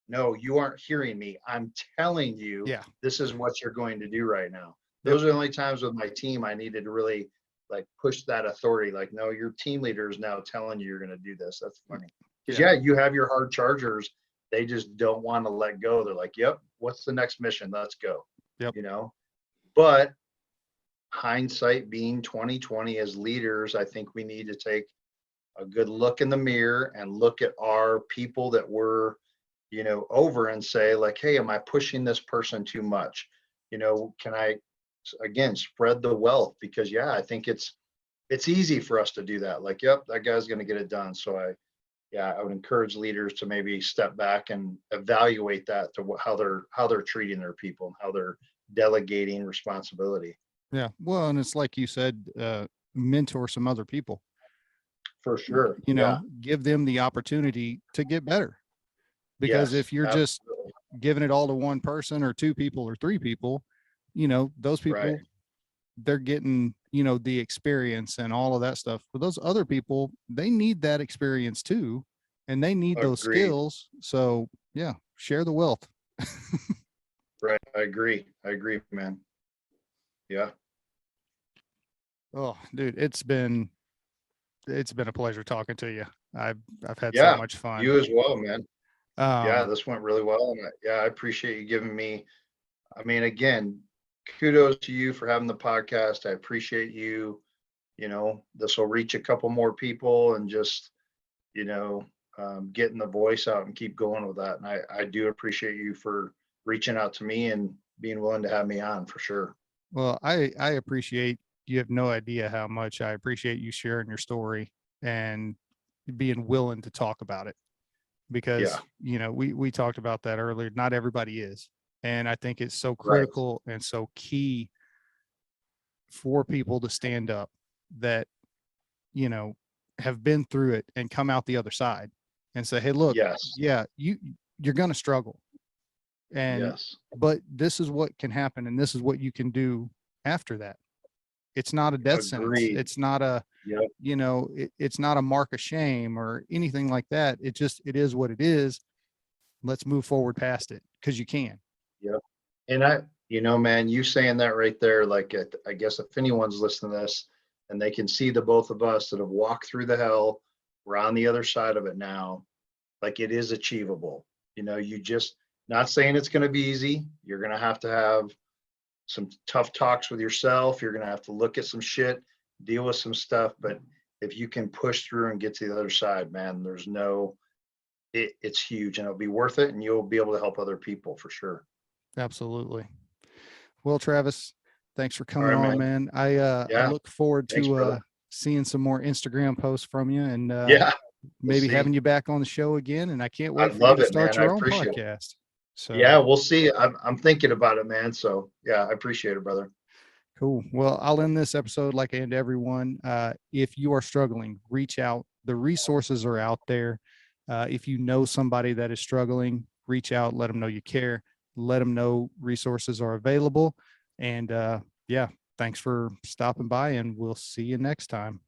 no, you aren't hearing me. I'm telling you, Yeah. this is what you're going to do right now. Yep. Those are the only times with my team I needed to really like push that authority. Like, no, your team leader is now telling you you're going to do this. That's funny. Because Yeah. yeah, you have your hard chargers. They just don't want to let go. They're like, yep, what's the next mission? Let's go. Yep. You know, but hindsight being 2020 as leaders, I think we need to take a good look in the mirror and look at our people that we're, over and say like, hey, am I pushing this person too much? Can I again spread the wealth? Because yeah, I think it's easy for us to do that. Like, yep, that guy's going to get it done. So I would encourage leaders to maybe step back and evaluate that to how they're treating their people, how they're delegating responsibility. Yeah. Well, and it's like you said, mentor some other people, For sure. Yeah. give them the opportunity to get better. Because Yes. if you're just Absolutely. giving it all to one person or two people or three people, those Right. people, they're getting, the experience and all of that stuff. But those other people, they need that experience too, and they need those Agreed. skills. So yeah, share the wealth. Right. I agree. I agree, man. Yeah. Oh, dude, it's been a pleasure talking to you. I've had so Yeah. much fun. You as well, man. Yeah, Um, this went really well. And I appreciate you giving me, I mean, again, kudos to you for having the podcast. I appreciate you. This will reach a couple more people and just, you know, getting the voice out and keep going with that. And I do appreciate you for reaching out to me and being willing to have me on for sure. well, I appreciate, you have no idea how much I appreciate you sharing your story and being willing to talk about it, Yeah. because, we talked about that earlier. Not everybody is. And I think it's so Right. critical and so key for people to stand up that, you know, have been through it and come out the other side and say, hey, look, Yes. yeah, you're going to struggle. And, Yes. but this is what can happen. And this is what you can do after that. It's not a death sentence. Agreed. It's not a, Yep. it's not a mark of shame or anything like that. It is what it is. Let's move forward past it, because you can. Yep. And man, you saying that right there, like, I guess if anyone's listening to this and they can see the both of us that have walked through the hell, we're on the other side of it now. Like, it is achievable. You just, not saying it's going to be easy. You're going to have some tough talks with yourself. You're going to have to look at some shit, deal with some stuff. But if you can push through and get to the other side, man, it's huge and it'll be worth it. And you'll be able to help other people for sure. Absolutely. Well, Travis, thanks for All coming right, on, man. man. I Yeah. look forward Thanks, to brother. seeing some more Instagram posts from you, and Yeah. We'll maybe see. having you back on the show again. And I can't wait I'd for you love to it, start man. I your own appreciate it. podcast. Yeah, So we'll see. I'm thinking about it, man. So yeah, I appreciate it, brother. cool. Well, I'll end this episode like I end everyone. If you are struggling, reach out. The resources are out there. If you know somebody that is struggling, reach out, let them know you care, let them know resources are available. And yeah, thanks for stopping by, and we'll see you next time.